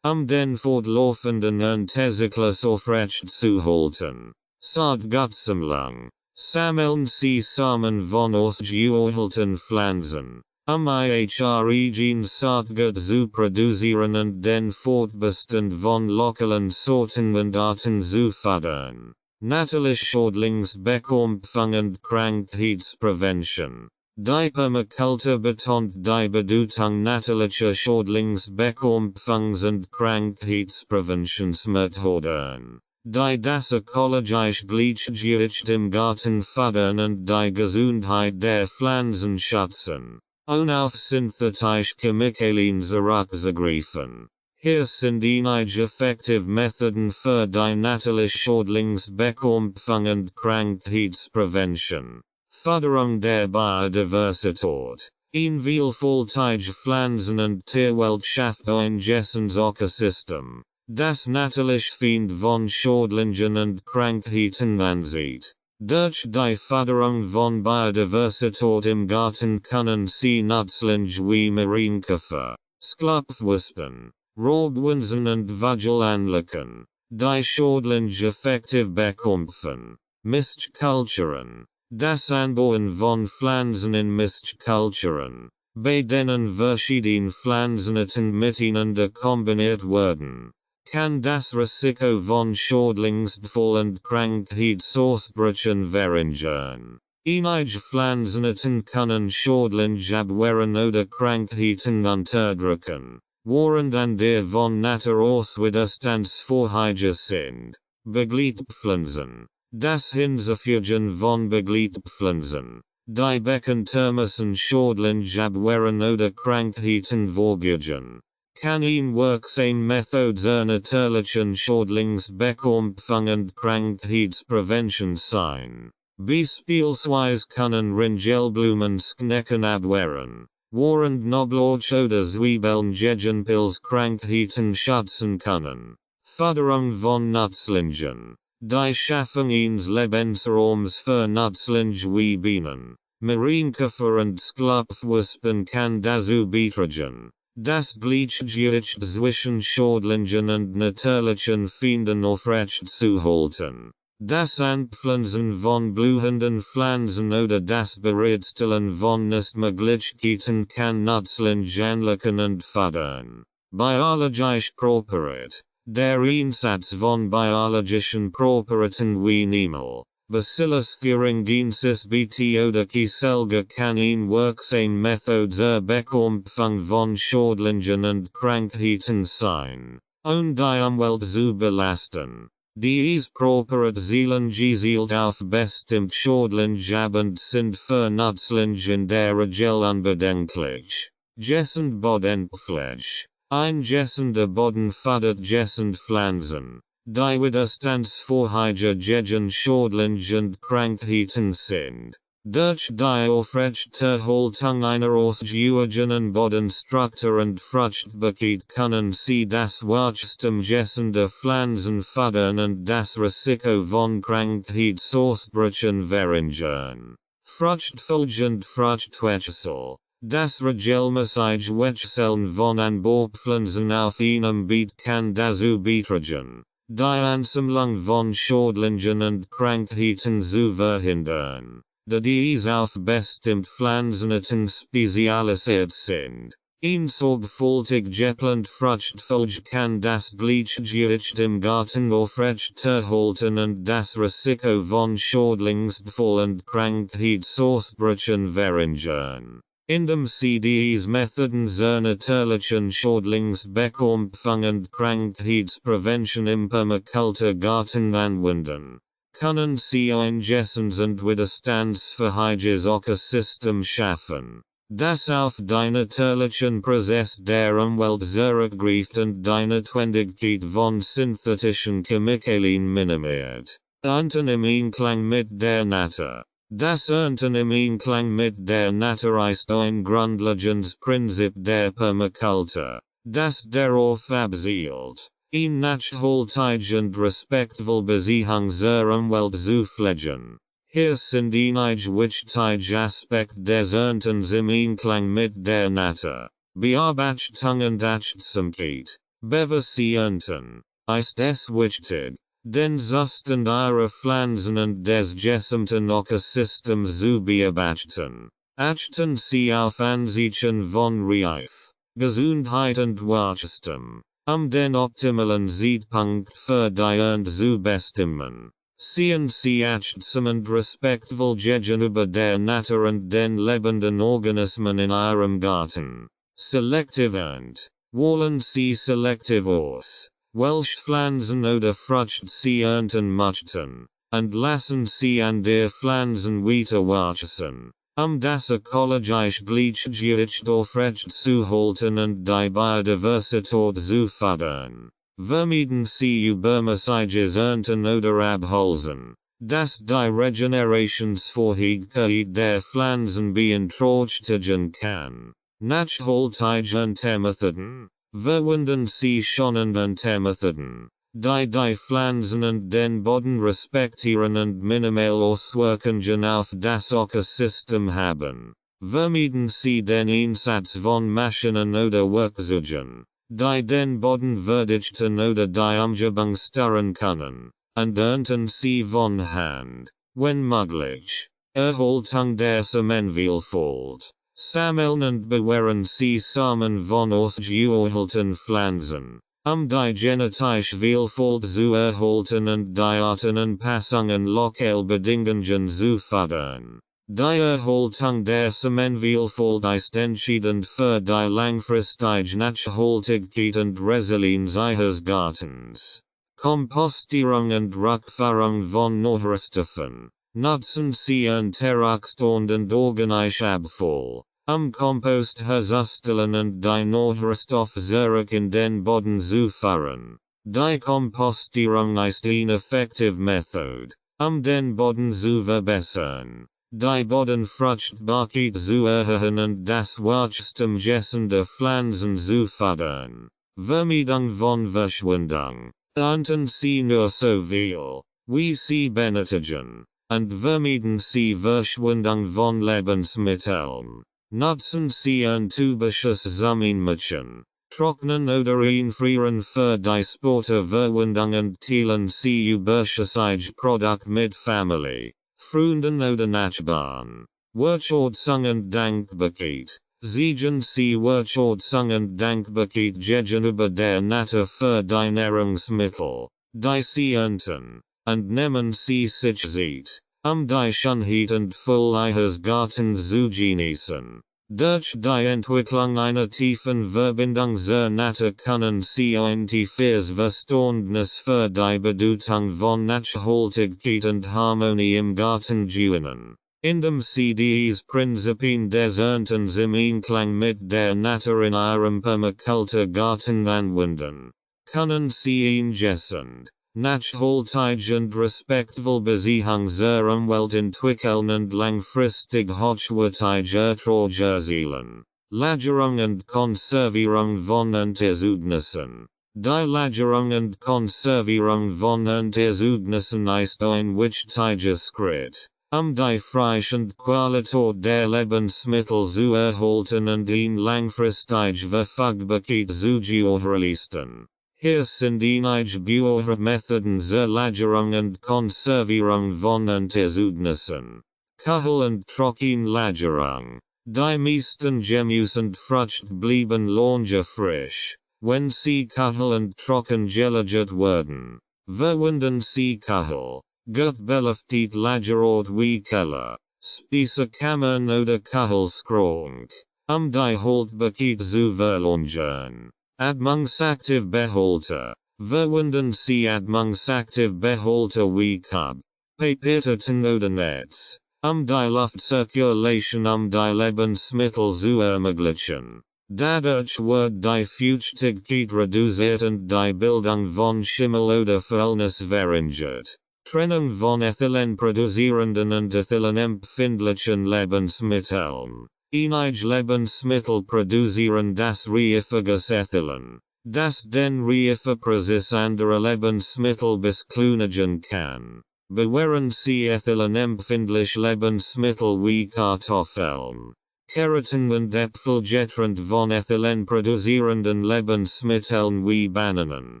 den fortlaufenden Erntezyklus aufrechtzuerhalten. Saatgutsammlung. Sammeln Sie Samen von ausgeerhaltenen Pflanzen, ihren Saatgut zu produzieren und den Fortbestand von lokalen Sorten und Arten zu fördern. Natürliche Schädlingsbekämpfung und Krankheitsprävention. Die Permakultur betont die Bedeutung natürlicher Schädlingsbekämpfungs- und Krankheitspräventionsmethoden, die das ökologische Gleichgewicht im Garten fördern und die Gesundheit der Pflanzen schützen, ohne auf synthetische Chemikalien zurückzugreifen. Hier sind einige effektive Methoden für die natürliche Schädlingsbekämpfung und Krankheitsprävention. Förderung der Biodiversität. Ein vielfältige Pflanzen- und Tierwelt schafft ein gessundes Ökosystem, das natürlich Feind von Schädlingen und Krankheiten ansieht. Durch die Förderung von Biodiversität im Garten können Sie Nützlinge wie Marienkäfer, Sklapwespen, Raubwinsen und Vögel anlocken, die Schädlinge effektiv bekämpfen. Mischkulturen. Das Anbauen von Pflanzen in Mischkulturen, bei denen verschiedene Pflanzenarten miteinander kombiniert werden, kann das Risiko von Schädlingsbefall und Krankheitsausbrüchen verringern. Einige Pflanzenarten können Schädlinge abwehren oder Krankheiten unterdrücken, während andere von Natur aus widerstandsfähiger sind. Begleitpflanzen. Das Hinzufügen von Begleitpflanzen, die bekanntermaßen Schädlinge abwehren oder Krankheiten vorbeugen, kann ein wirksame Methode zur natürlichen Schädlingsbekämpfung und Krankheitsprävention sein. Beispielsweise können Ringelblumensknecken abwehren, während Knoblauch oder Zwiebeln gegen Pilzkrankheiten schützen können. Förderung von Nutzlingen. Die Schaffung eines Lebensraums für Nutzlinge wie Bienen, Marienkäfer und Sklapwespen kann dazu beitragen, das Gleichgewicht zwischen Schädlingen und natürlichen Feinden aufrecht zu halten. Das Anpflanzen von blühenden Pflanzen oder das Bereitstellen von Nistmöglichkeiten kann Nutzlinge anlocken und fördern. Biologisch Propriet. Der Einsatz von biologischen Präparaten wie Nemel, Bacillus thuringiensis Bt oder Kieselga kann ein wirksame Methode zur Bekämpfung von Schädlingen und Krankheiten sein, und die Umwelt zu belasten. Diese Präparate zielen gezielt auf bestimmte Schädlinge ab und sind für Nutzlinge in der Regel unbedenklich. Gessend Bodenpflege. Ein gessender Boden fördert gessend Pflanzen, die widerstandsfähiger gegen Schädlinge und Krankheiten sind. Durch die Aufrechterhaltung einer ausgewogenen Bodenstruktur und Fruchtbarkeit können sie das Wachstum gessender Pflanzen fördern und das Risiko von Krankheitsausbrüchen verringern. Fruchtfolge und Fruchtwechsel. Das regelmäßige Wechseln von Anbaupflanzen auf einem Beet kann dazu beitragen, die Ansammlung von Schädlingen und Krankheiten zu verhindern, da diese auf bestimmte Pflanzenarten spezialisiert sind. Ein sorgfältig geplant Fruchtfolge kann das Gleichgewicht im Garten aufrechterhalten und das Risiko von Schädlingsbefall und Krankheitsausbrüchen verringern. Indem sie diese Methoden zur natürlichen Schädlingsbekämpfung und Krankheitsprävention im Permakulturgarten anwenden, können sie ein gessundes und widerstandsfähiges Ökosystem schaffen, das auf die natürlichen Prozesse der Umwelt zurückgreift und die Notwendigkeit von synthetischen Chemikalien minimiert. Ernten im Einklang mit der Natur. Das Ernten im Einklang mit der Natur ist ein grundlegendes Prinzip der Permakultur, das darauf abzielt, eine nachhaltige und respektvolle Beziehung zur Umwelt zu pflegen. Hier sind einige wichtige Aspekte des Erntens im Einklang mit der Natur. Beobachtung und Achtsamkeit. Bevor Sie ernten, ist es wichtig, den Zustand ihrer Pflanzen und des gesamten Ökosystems zu beobachten. Achten Sie auf Anzeichen von Reif, Gesundheit und Wachstum, den optimalen Zeitpunkt für die Ernte zu bestimmen. Seien Sie achtsam und respektvoll gegenüber der Natur und den lebenden Organismen in Ihrem Garten. Selective Ernte. Wählen Sie selektiv aus, welche Pflanzen oder Früchte Sie ernten möchten, und lassen Sie an der Pflanzen weiter wachsen, das ökologische Gleichgewicht aufrechtzuerhalten und die Biodiversität zu fördern. Vermeiden Sie übermäßiges Ernten oder Abholzen, das die Regenerationsfähigkeit der Pflanzen beeinträchtigen kann. Nachhaltige Erntemethoden. Verwenden Sie schonende Erntemethoden, die Pflanzen und den Boden respektieren und minimal Auswirkungen auf das Ökosystem haben. Vermeiden Sie den Einsatz von Maschinen oder Werkzeugen, die den Boden verdichten oder die Umgebung stören können, und ernten Sie von Hand, wenn möglich. Erhaltung der Samenvielfalt. Sammeln und bewahren Sie Samen von ausgewählten Pflanzen, die genetische Vielfalt zu erhalten und die Artenanpassungen lokal Bedingungen zu fördern. Die Erhaltung der Samenvielfalt ist entscheidend für die langfristige Nachhaltigkeit und Resilienz Ihres Gartens. Kompostierung und Rückführung von Nährstoffen. Nutzen Sie Unterrückston und organischen Abfall, Kompost herzustellen und die Nährstoffe zurück in den Boden zu führen. Die Kompostierung ist eine effektive Methode, den Boden zu verbessern, die Bodenfruchtbarkeit zu erhöhen und das Wachstum gessender Pflanzen zu fördern. Vermeidung von Verschwendung. Ernten sie nur so viel, wie sie benötigen, und vermeiden sie Verschwendung von Lebensmitteln. Nutzen sie ein typisches Zusammenmischen. Trocknen oder einfrieren für die späte Verwendung und teilen sie überschüssige Produkt mit Familie, Freunden oder Nachbarn. Wertschätzung und Dankbarkeit. Siegen sie Wertschätzung und Dankbarkeit gegenüber der Natur für die Nahrungsmittel, die sie ernten, und nehmen sie sich Zeit, die Schönheit und Fülle ihres Gartens zu genießen. Durch die Entwicklung einer tiefen Verbindung zur Natur können sie ein tiefes Verständnis für die Bedeutung von Nachhaltigkeit und Harmonie im Garten gewinnen. Indem sie dies Prinzipien des Erntens im Einklang mit der Natur in ihrem Permakulturgarten anwenden, können sie eingesund, nachhaltig und respektvoll Beziehung zur Umwelt entwickeln und langfristig hochwertige Erträge erzielen. Lagerung und Konservierung von Erzeugnissen. Die Lagerung und Konservierung von Erzeugnissen ist ein wichtiger Schritt, die Frische und Qualität der Lebensmittel zu erhalten und eine langfristige Verfügbarkeit zu gewährleisten. Hier sind einige Bücher Methoden zur Lagerung und Konservierung von Erzeugnissen. Kachel und Trockenlagerung. Die meisten Gemüse und Früchte bleiben lange frisch, wenn sie kachel und trocken gelagert werden. Verwenden sie Kachel, gut belüftet Lagerort wie Keller, Speisekammer oder Kachelschrank, die Haltbarkeit zu verlängern. Atmungsaktiv Behälter. Verwenden sie Atmungsaktiv Behälter wie Kub, Papiertüten oder Netz, die Luftzirkulation die Lebensmittel zu ermöglichen. Dadurch wird die Feuchtigkeit reduziert und die Bildung von Schimmel oder Fäulnis verringert. Trennung von Ethylenproduzierenden und Ethylenempfindlichen Lebensmitteln. Einige Lebensmittel produzieren das reifiges Ethylen, das den Reifeprozess anderer Lebensmittel beschleunigen kann. Bewahren sie ethylenempfindliche Lebensmittel wie Kartoffeln, Karotten und Äpfel getrennt von ethylenproduzierenden Lebensmitteln wie Bananen,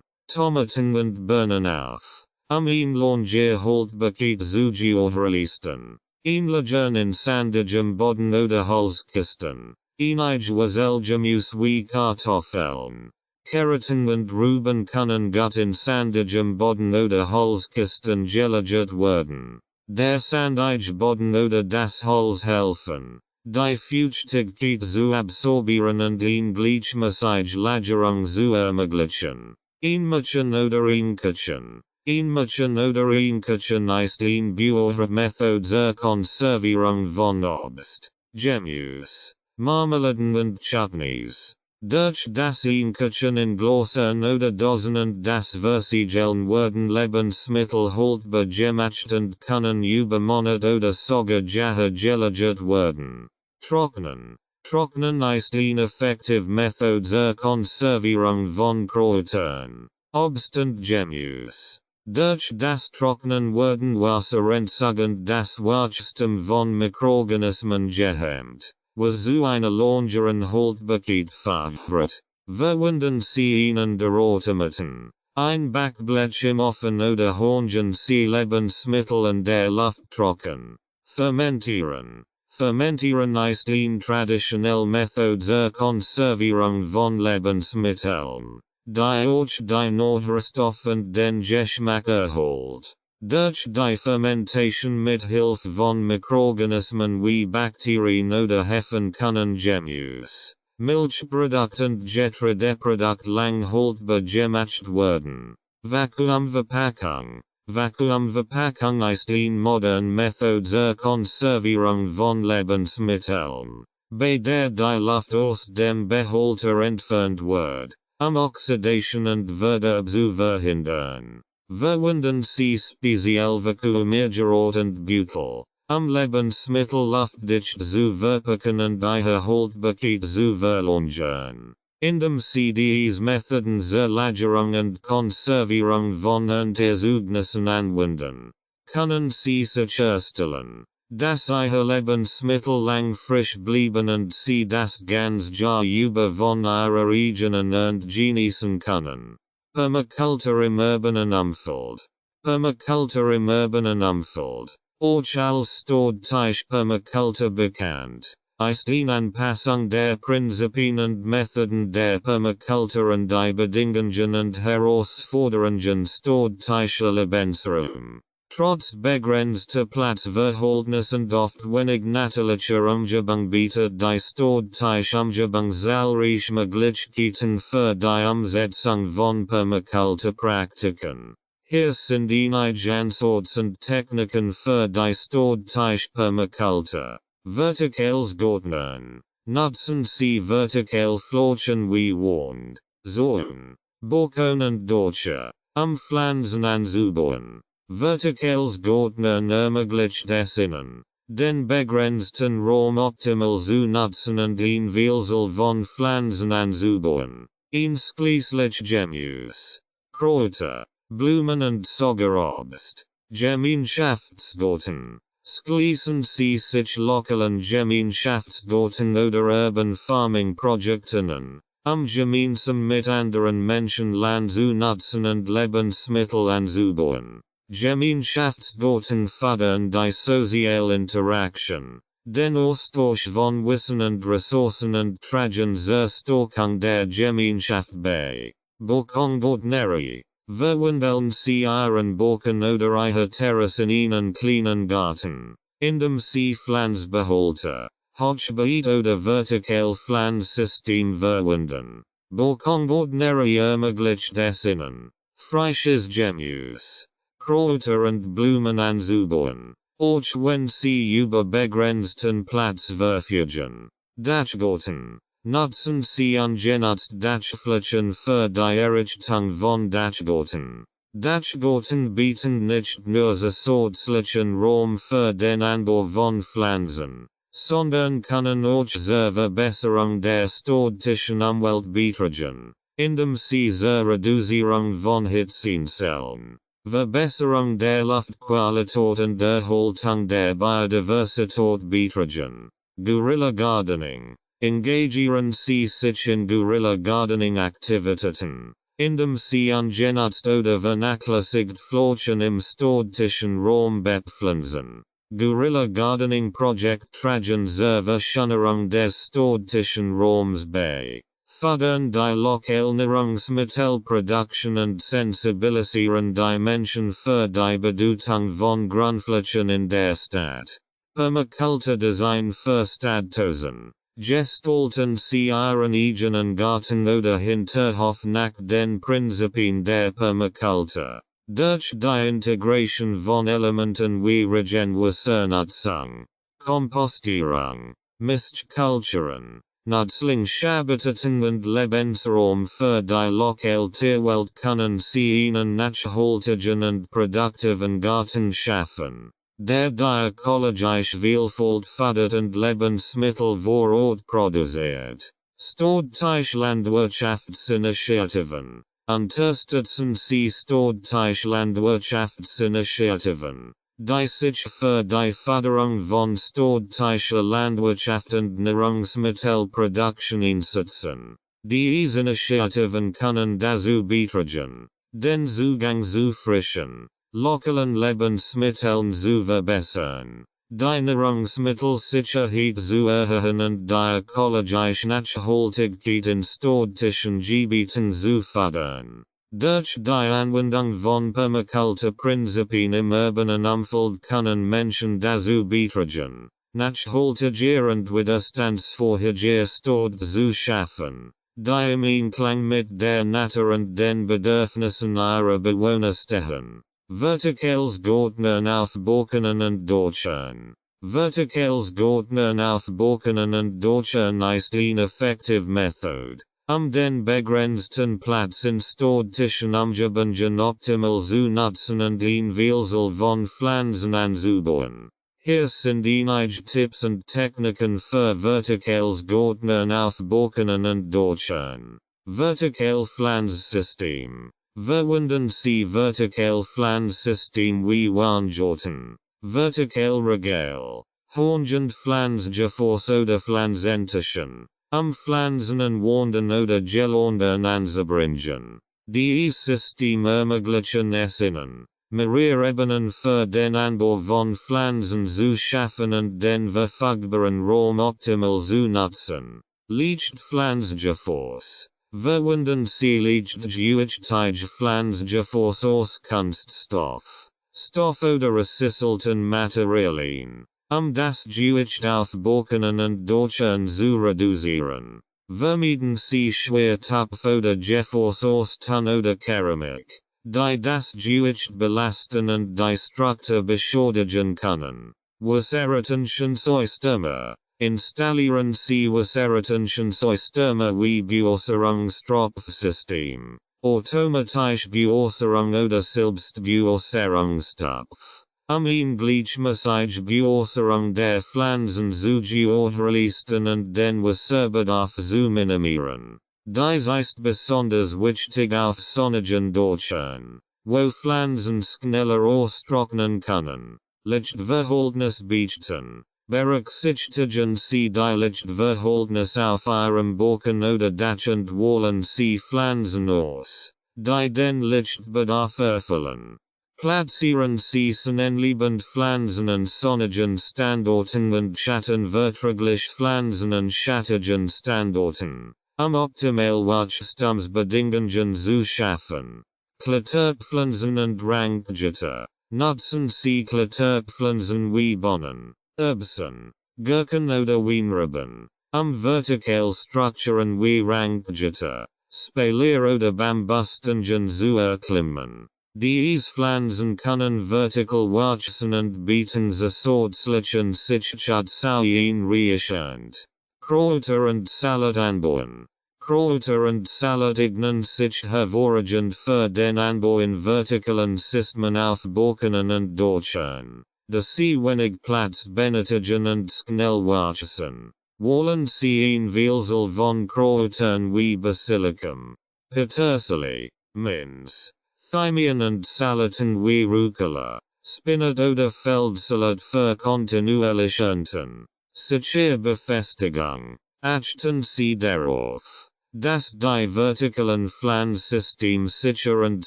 Tomaten und Birnen auf, eine lange Haltbarkeit zu gewährleisten. Einlagern in sandigem Boden oder Holzkisten. Einige Wurzelgemüse wie Kartoffeln, Karotten und Rüben können gut in sandigem Boden oder Holzkisten gelagert werden. Der sandige Boden oder das Holz helfen, die Feuchtigkeit zu absorbieren und eine gleichmäßige Lagerung zu ermöglichen. Einmachen oder einkochen. Einmachen oder einkochen ist eine Büchermethode zur Konservierung von Obst, Gemüse, Marmeladen und Chutneys. Durch das Einkochen in Gläsern oder Dosen und das Versiegeln werden Lebensmittel haltbar gemacht und können über Monate oder sogar Jahre gelagert werden. Trocknen. Trocknen ist eine effektive Methode zur Konservierung von Kräutern, Obst und Gemüse. Durch das Trocknen werden Wasserentzug und das Wachstum von Mikroorganismen gehemmt, was zu einer längeren Haltbarkeit führt. Verwenden sie einen der Automaten, ein Backblech im Ofen oder hangen sie Lebensmittel in der Luft trocken. Fermentieren. Fermentieren ist eine traditionelle Methode zur Konservierung von Lebensmitteln, die auch die Nährstoffe und den Geschmack erhält. Durch die Fermentation mit Hilfe von Mikroorganismen wie Bakterien oder Hefen können Gemüse, Milchprodukt und Getreideprodukt lang haltbar gemacht werden. Vakuumverpackung. Vakuumverpackung ist eine moderne Methode zur Konservierung von Lebensmitteln, bei der die Luft aus dem Behälter entfernt wird, Oxidation und Verderb zu verhindern. Verwenden sie speziell Vakuumiergerät und Beutel, Lebensmittel luftdicht zu verpacken und ihre Haltbarkeit zu verlängern. In dem CDEs Methoden zur Lagerung und Konservierung von Unterzugnissen anwenden. Können Sie sicherstellen, dass Ihr Lebensmittel lang frisch blieben und Sie das ganz Jahr über von Ihrer Regionen und genießen können. Permakultur im urbanen Umfeld. Permakultur im urbanen Umfeld, auch als Stadtteich Permakultur bekannt, ist die Anpassung der Prinzipien und Methoden der Permakultur an die Bedingungen und Herausforderungen stadtteicher Lebensraum. Trotz begrenzter Platzverhältnis und oft wenig natürlicher Umgebung bietet die Stadtteich Umgebung zahlreiche Möglichkeiten für die Umsetzung von Permakulturpraktiken. Hier sind einige Ansätze und Techniken für die Stadtteich Permakultur. Vertikales Gärtnern. Nutzen Sie vertikal Flächen wie Wand, Säulen, Balkon und Dächer, Pflanzen anzubauen. Vertikales Gärtnern ermöglicht es Ihnen, den begrenzten Raum optimal zu nutzen und ein Vielzahl von Pflanzen anzubauen, einschließlich Gemüse, Kräuter, Blumen und Zuckerobst. Gemeinschaftsgarten. Schließen Sie sich lokalen Gemeinschaftsgarten oder Urban Farming Projekten an, gemeinsam mit anderen Menschen Land zu nutzen und Lebensmittel anzubauen. Gemeinschaftsgarten fördern die soziale Interaktion, den Austausch von Wissen und Ressourcen und tragen zur Stärkung der Gemeinschaft bei. Balkongärtnerei. Verwandeln Sie Ihren Balkon oder Ihre Terrasse in einen kleinen Garten, indem Sie Pflanzbehälter, Hochbeet oder vertikal Pflanzsystem verwenden. Balkongärtnerei ermöglicht es Ihnen, frisches Gemüse, Kräuter und Blumen anzubauen, auch wenn Sie über begrenzten Platz verfügen. Dachgarten. Nutzen Sie ungenutzt Dachflächen für die Errichtung von Dachgarten. Dachgarten bieten nicht nur zusätzlichen Raum für den Anbau von Pflanzen, sondern können auch zur Verbesserung der städtischen Umwelt beitragen, indem sie zur Reduzierung von Hitzeinzeln, Verbesserung der Luftqualität und Erhaltung der Biodiversität beitragen. Guerilla Gardening. Engagieren Sie sich in Guerilla Gardening Aktivitäten, indem Sie ungenutzt oder vernachlässigt Flächen im städtischen Raum bepflanzen. Guerilla Gardening Projekt tragen zur Verschönerung des städtischen Raums bei, fördern die lokale Nahrungsmittelproduktion und sensibilisieren die Menschen für die Bedeutung von Grundflächen in der Stadt. Permakultur Design für Stadttosen. Gestalten Sie Ihren eigenen Garten oder Hinterhof nach den Prinzipien der Permakultur. Durch die Integration von Elementen wie Regenwassernutzung, Kompostierung, Mischkulturen, Nutzlingshabitaten und Lebensraum für die lokale Tierwelt können Sie einen nachhaltigen und produktiven Garten schaffen, der die ökologische Vielfalt fördert und Lebensmittel vor Ort produziert. Stadtteich Landwirtschaftsinitiativen. Unterstützen Sie Stadtteich Landwirtschaftsinitiativen, die sich für die Förderung von stadtteicher Landwirtschaft und Nahrungsmittelproduktion einsetzen. Diese Initiativen können dazu beitragen, den Zugang zu frischen, lokalen Lebensmitteln zu verbessern, die Nahrungsmittelsicherheit zu erhöhen und die ökologische Nachhaltigkeit in städtischen Gebieten zu fördern. Durch die Anwendung von Permakulturprinzipien im urbanen Umfeld können Menschen dazu beitragen, nachhaltiger und widerstandsfähiger Städte zu schaffen, die im Einklang mit der Natur und den Bedürfnissen ihrer Bewohner stehen. Vertikales Gärtnern auf Balkonen und Dächern. Vertikales Gärtnern auf Balkonen und Dächern ist eine effektive Methode, den begrenzten Platz in städtischen Umgebungen optimal zu nutzen und ein Vielzahl von Pflanzen anzubauen. Hier sind einige Tipps und Techniken für vertikales Gärtnern auf Balkonen und Dächern. Vertikal Pflanzsystem. Verwenden Sie vertikal Pflanzsystem wie Wandgärten. Vertikal Regal. Horngend Pflanzgefors oder Pflanzentischen. Pflanzen und Wanden oder Gelanden anzubringen. Dieses System ermöglichen es Ihnen, mehr Ebenen für den Anbau von Pflanzen zu schaffen und den verfügbaren Raum optimal zu nutzen. Leicht Pflanzgefors. Verwenden Sie leichtgewichtige Pflanzgefors aus Kunststoff. Stoff oder recycelten Materialien. Das Gewicht auf Balkonen und Dächern zu reduzieren. Vermeiden Sie Schwertopf oder Gefors aus Ton oder Keramik, die das Gewicht belasten und die Struktur beschädigen können. Wasserretentionssysteme. Installieren Sie Wasserretentionssysteme wie Bewässerungsstopfsystem, automatische Bewässerung oder Selbstbewässerungstopf. Eine gleichmäßige Bewässerung der Pflanzen zu gewährleisten und den Wasserbedarf zu minimieren. Dies ist besonders wichtig auf sonnigen Dächern, wo Pflanzen schneller austrocknen können. Lichtverhältnis beachten. Berücksichtigen Sie die Lichtverhältnis auf Ihrem Balkon oder Dach und wählen Sie Pflanzen aus, die den Lichtbedarf erfüllen. Platzieren Sie sonnenliebend Pflanzen an sonnigen Standorten und schattenverträglich Pflanzen an schattigen Standorten, optimal Wachstumsbedingungen zu schaffen. Kletterpflanzen und Rankgitter. Nutzen Sie Kletterpflanzen wie Bohnen, Erbsen, Gurken oder Weinreben, Vertikalstrukturen wie Rankgitter, Spalier oder Bambusstangen zu erklimmen. Diese Pflanzen können vertikal wachsen und bieten zusätzlichen Sichtschutz zu Ihnen reichend. Kräuter und Salat anbauen. Kräuter und Salat eignen sich hervorragend für den Anbau in vertikalen Systemen auf Balkonen und Dächern, da sie wenig Platz benötigen und schnell wachsen. Wählen Sie ein Vielzahl von Kräutern wie Basilikum, Petersilie, Minz, Thymian und Salaten wie Rucola, Spinat oder Feldsalat für kontinuierliche Ernten. Sichere Befestigung. Achten Sie darauf, dass die vertikalen Pflanzsysteme sicher und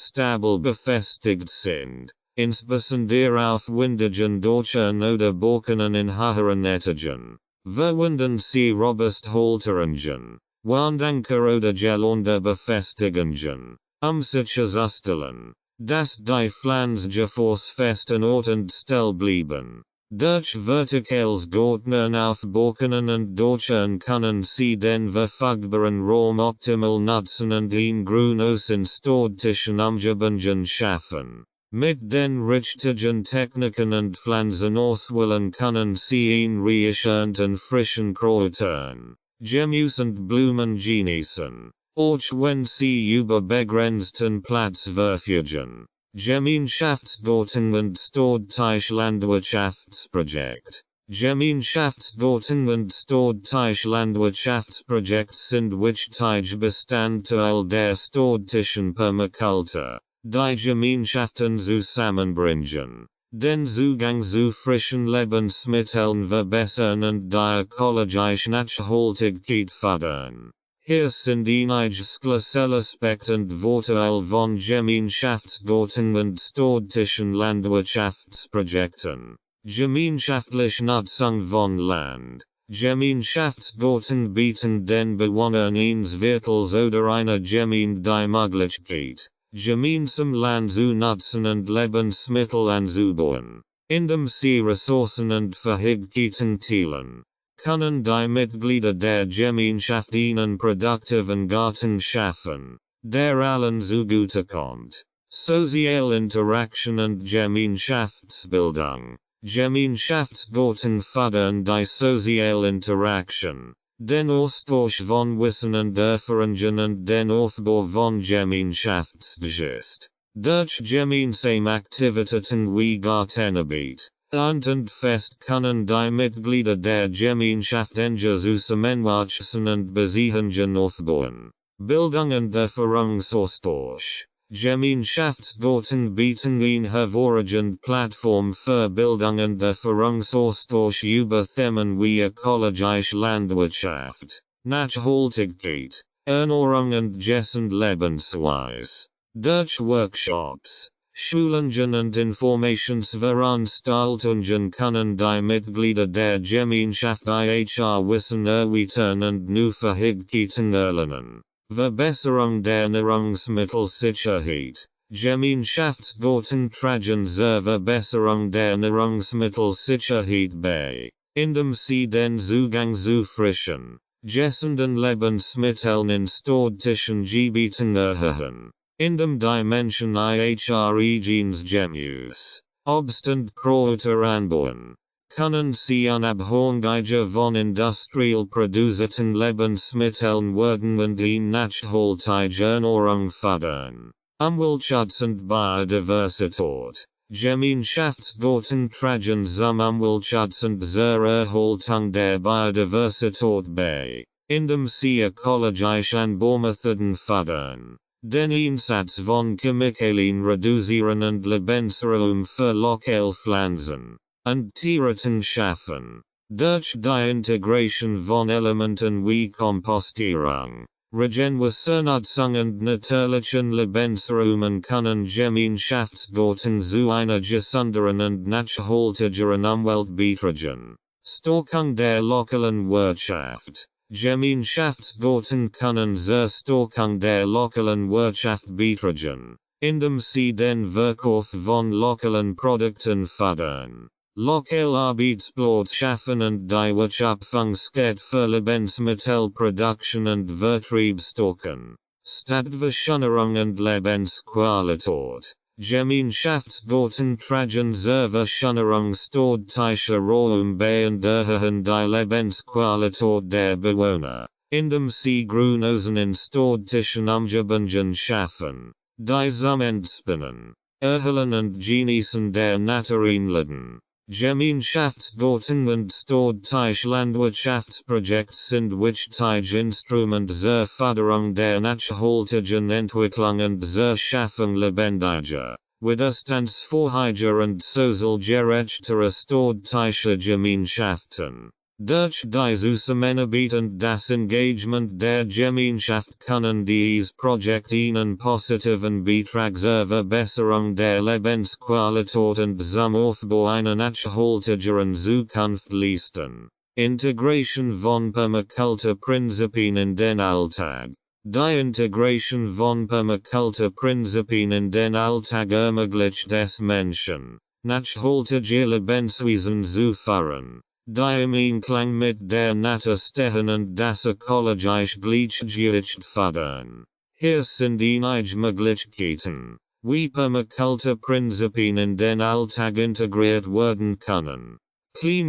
stabil befestigt sind, insbesondere auf windigen Dächern oder Balkonen in höheren Etagen. Verwenden Sie robuste Halterungen, Wandanker oder Geländebefestigungen, sicherzustellen, dass die Pflanzgefors fest an Ort und Stelle bleiben. Durch vertikales Gärtnern auf Balkonen und Dächern können Sie den verfügbaren Raum optimal nutzen und ein grünes und staudtischen Umgebungen schaffen. Mit den richtigen Techniken und Pflanzenauswahlen können Sie ein reichend und frischen Kräutern, Gemüse und Blumen genießen, auch wenn Sie über begrenzten Platz verfügen. Gemeinschaftsgarten und staudtische Landwirtschaftsprojekt. Gemeinschaftsgarten und staudtische Landwirtschaftsprojekt sind wichtige Bestandteil der staudtischen Permakultur, die Gemeinschaften zusammenbringen, den Zugang zu frischen Lebensmitteln verbessern und die ökologische Nachhaltigkeit fördern. Hier sind einige Schlüsselaspekte und Vorteile von Gemeinschaftsgarten und staudtischen Landwirtschaftsprojekten. Gemeinschaftliche Nutzung von Land. Gemeinschaftsgarten bieten den Bewohnern eines Viertels oder einer Gemeinde die Möglichkeit, gemeinsam Land zu nutzen und Lebensmittel anzubauen, indem sie Ressourcen und Fähigkeiten teilen. Können die Mitglieder der Gemeinschaft einen produktiven Garten schaffen, der allen zugutekommt. Soziale Interaktion und Gemeinschaftsbildung. Gemeinschaftsgarten fördern die soziale Interaktion, den Austausch von Wissen und Erfahrungen und den Aufbau von Gemeinschaftsgeist. Durch gemeinsame Aktivitäten wie Gartenarbeit, Ernst und fest können die Mitglieder der Gemeinschaft zusammenwachsen und Beziehungen aufbauen. Bildung und Erfahrungsaustausch. Gemeinschaftsgruppen bieten eine hervorragende Plattform für Bildung und Erfahrungsaustausch über Themen wie ökologische Landwirtschaft, Nachhaltigkeit, Ernährung und gesunde Lebensweise. Durch Workshops, Schulungen und Informationsveranstaltungen können die Mitglieder der Gemeinschaft ihr Wissen erweitern und neue Fähigkeiten erlernen. Verbesserung der Nahrungsmittelsicherheit. Gemeinschaftsgruppen tragen zur Verbesserung der Nahrungsmittelsicherheit bei, indem sie den Zugang zu frischen, gesunden Lebensmitteln in städtischen Gebieten erhöhen. Indem die Menschen ihre Gens Gemüse, Obst und Kräuter anbauen, können sie unabhängig von industriell produzierten Lebensmitteln werden und eine nachhaltige Ernährung fördern. Umweltschutz und Biodiversität. Gemeinschaftsgruppen tragen zum Umweltschutz und zur Erhaltung der Biodiversität bei, indem sie ökologische Anbaumethoden fördern. Den Einsatz von Chemikalien reduzieren und Lebensraum für lokale Pflanzen und Tierarten schaffen. Durch die Integration von Elementen wie Kompostierung, Regenerationnutzung und natürlichen Lebensräumen können Gemeinschaftsgruppen zu einer gesünderen und nachhaltigeren Umwelt beitragen. Stärkung der lokalen Wirtschaft. Gemeinschaftsgruppen können zur Stärkung der lokalen Wirtschaft beitragen, indem sie den Verkauf von lokalen Produkten fördern. Lokal Arbeitsplätze schaffen und die Wertschöpfungskette für Lebensmittelproduktion und Vertrieb stärken. Stadtverschönerung und Lebensqualität. Gemeinschaftsgruppen tragen zur Verschönerung städtischer Räume bei und erhöhen die Lebensqualität der Bewohner, indem sie Grünhäuser in städtischen Umgebungen schaffen, die zum Entspannen, Erholen und Genießen der Natur einladen. Gemeinschaftsgruppen und städtische Landwirtschaftsprojekte sind wichtige Instrumente zur Förderung der nachhaltigen Entwicklung und zur Schaffung lebendiger, widerstandsfähiger und sozial gerechterer städtischer Gemeinschaften. Durch die Zusammenarbeit und das Engagement der Gemeinschaft können diese Projekte einen positiven Beitrag zur Verbesserung der Lebensqualität und zum Aufbau einer nachhaltigeren Zukunft leisten. Integration von Permakulturprinzipien in den Alltag. Die Integration von Permakulturprinzipien in den Alltag ermöglicht es Menschen, nachhaltige Lebensweisen zu führen, die im Einklang mit der Natur stehen und das ökologische Gleichgewicht fördern. Hier sind einige Möglichkeiten, wie Permakulturprinzipien in den Alltag integriert werden können.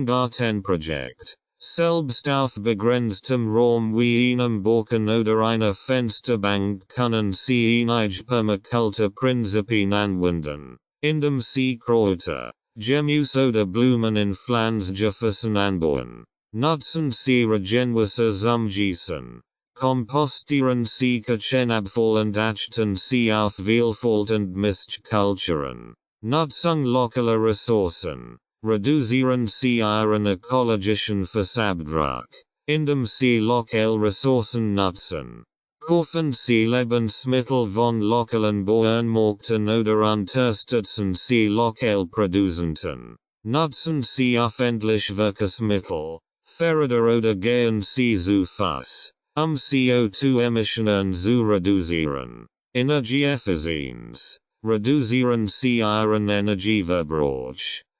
Gartenprojekt. Selbst auf begrenztem Raum wie einem Balkon oder einer Fensterbank können Sie einige Permakulturprinzipien anwenden, indem Sie Kräuter, Gemüse oder Blumen in Pflanzgefäßen anbauen. Nutzen Sie Regenwasser zum Gießen. Kompostieren Sie Küchenabfall und achten Sie auf Vielfalt und Mischkulturen. Nutzung lokaler Ressourcen. Reduzieren Sie Ihren ökologischen Fußabdruck, indem Sie lokale Ressourcen nutzen. Kaufen Sie Lebensmittel von lokalen Bauernmärkten oder unterstützen Sie Lokalproduzenten. Nutzen Sie öffentliche Verkehrsmittel, Fahrräder oder gehen Sie zu Fuß, CO2-Emissionen zu reduzieren. Energieeffizienz. Reduzieren Sie Ihren Energieverbrauch,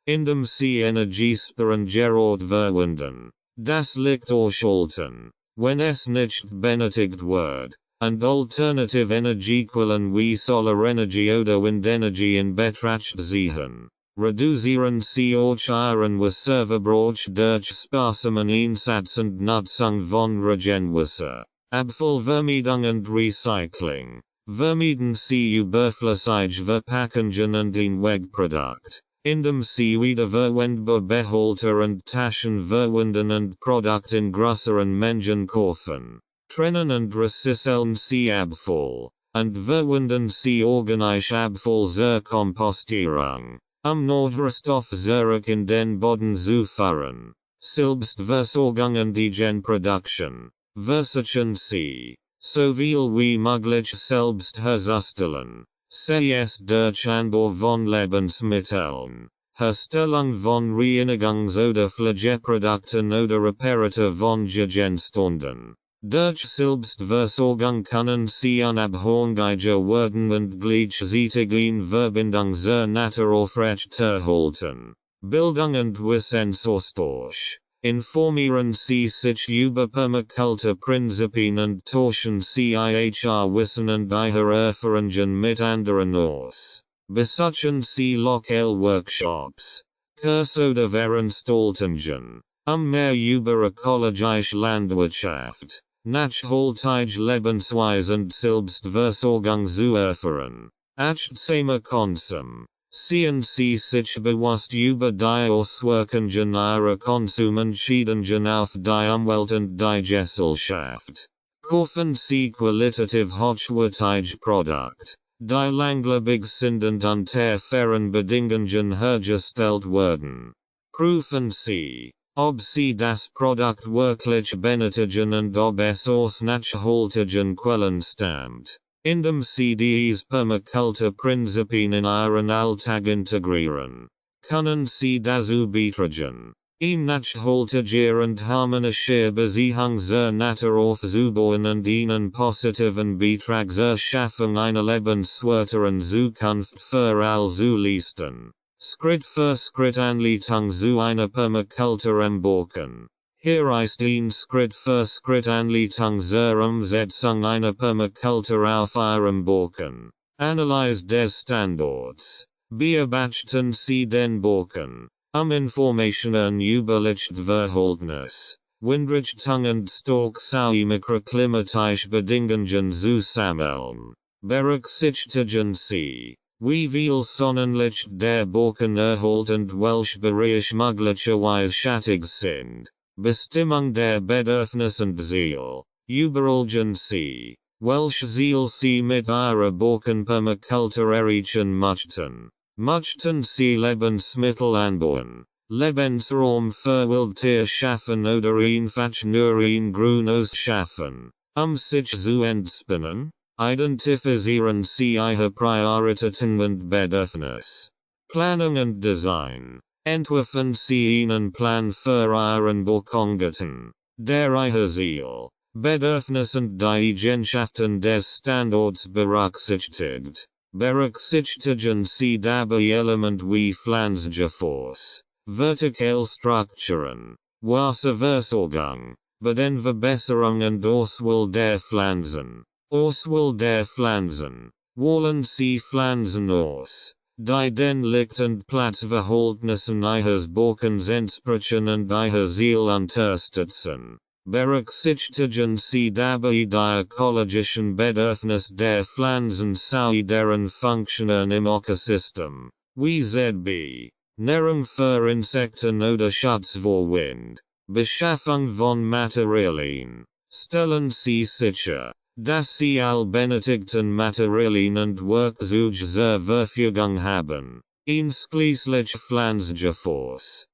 indem Sie Energiesparen Gerard verwenden. Das Licht ausschalten, wenn es nicht benötigt wird, und alternative Energiequellen wie Solarenergie oder Windenergie in Betracht ziehen. Reduzieren Sie auch Ihren Wasserverbrauch durch sparsamen Einsatz und Nutzung von Regenwasser. Abfallvermeidung und Recycling. Vermeiden Sie überflüssige Verpackungen und ein Wegprodukt, dem sie wieder verwendbar behalten und Taschen verwenden und Produkt in größeren Mengen kaufen. Trennen und recyceln sie Abfall, und verwenden sie organisch Abfall zur Kompostierung, Nordrostoff zurück in den Boden zu fahren. Selbstversorgung und Eigenproduktion. Versichern sie, so viel wie möglich selbst herzustellen. Sei es durch Anbau von Lebensmitteln, Herstellung von Reinigungs- oder Pflegeprodukten oder Reparatur von Gegenständen. Durch Selbstversorgung können sie unabhängiger werden und gleichzeitig in Verbindung zur Natur aufrechterhalten. Bildung und Wissensaustausch. Informieren sie sich über Permakultur-Prinzipien und tauschen sie ihr Wissen und ihre Erfahrungen mit anderen aus. Besuchen sie lokale Workshops, Kurse oder Veranstaltungen, mehr über ökologische Landwirtschaft, nachhaltige Lebensweise und Selbstversorgung zu erfahren. Achtsamer Konsum. Seien Sie sich bewusst über die Auswirkungen ihrer Konsumentscheidungen auf die Umwelt und die Gesellschaft. Kaufen Sie qualitativ hochwertige Produkte, die langlebig sind und unter fairen Bedingungen hergestellt werden. Prüfen Sie, ob Sie das Produkt wirklich benötigen und ob es aus nachhaltigen Quellen stammt. Indem sie dies Permakultur-Prinzipien in ihren Alltag integrieren, können sie dazu beitragen, eine nachhaltige und harmonische Beziehung zur Natur aufzubauen und einen positiven Beitrag zur Schaffung einer lebenswerteren Zukunft für alle zu leisten. Schritt für Schritt Anleitung zu einer Permakultur embarken. Hier ist ein Schritt für Schritt Anleitung zur Umsetzung einer Permakultur auf Ihrem Balken. Analyse des Standorts. Beobachten Sie den Balken, Informationen über Lichtverhältnis, Windrichtung und Stocksaue mikroklimatische Bedingungen zu sammeln. Berücksichtigen Sie, wie viel Sonnenlicht der Balken erhält und welche Bereiche möglicherweise schattig sind. Bestimmung der Bedürfnisse und Ziel. Überlegen Sie, welche Ziel Sie mit Ihrer Balkenpermakultur erreichen möchten. Möchten Sie Lebensmittel anbauen, Lebensraum für Wildtier schaffen oder einfach nur ein Grünhaus schaffen, sich zu entspannen? Identifizieren Sie Ihre Prioritäten und Bedürfnisse. Planung und Design. Entwerfen Sie einen Plan für Ihren Balkongarten, der Ihr Ziel, Bedürfnis und die Eigenschaften des Standorts berücksichtigt. Berücksichtigen Sie dabei Elemente wie pflanzliche Force, Vertikalstrukturen, Wasserversorgung, Bodenverbesserung und Auswahl der Pflanzen. Auswahl der Pflanzen. Wählen Sie Pflanzen aus, die den Licht- und Platzverhältnissen Ihres Balkons entsprechen und Ihr Ziel unterstützen. Berücksichtigen Sie dabei die ökologischen Bedürfnisse der Pflanzen sowie deren Funktionen im Ökosystem. Wie ZB. Nahrung für Insekten oder Schutz vor Wind. Beschaffung von Materialien. Stellen Sie sicher, dass Sie all benötigten Materialien und Werkzeuge zur Verfügung haben. Einschließlich pflanzlicher Force,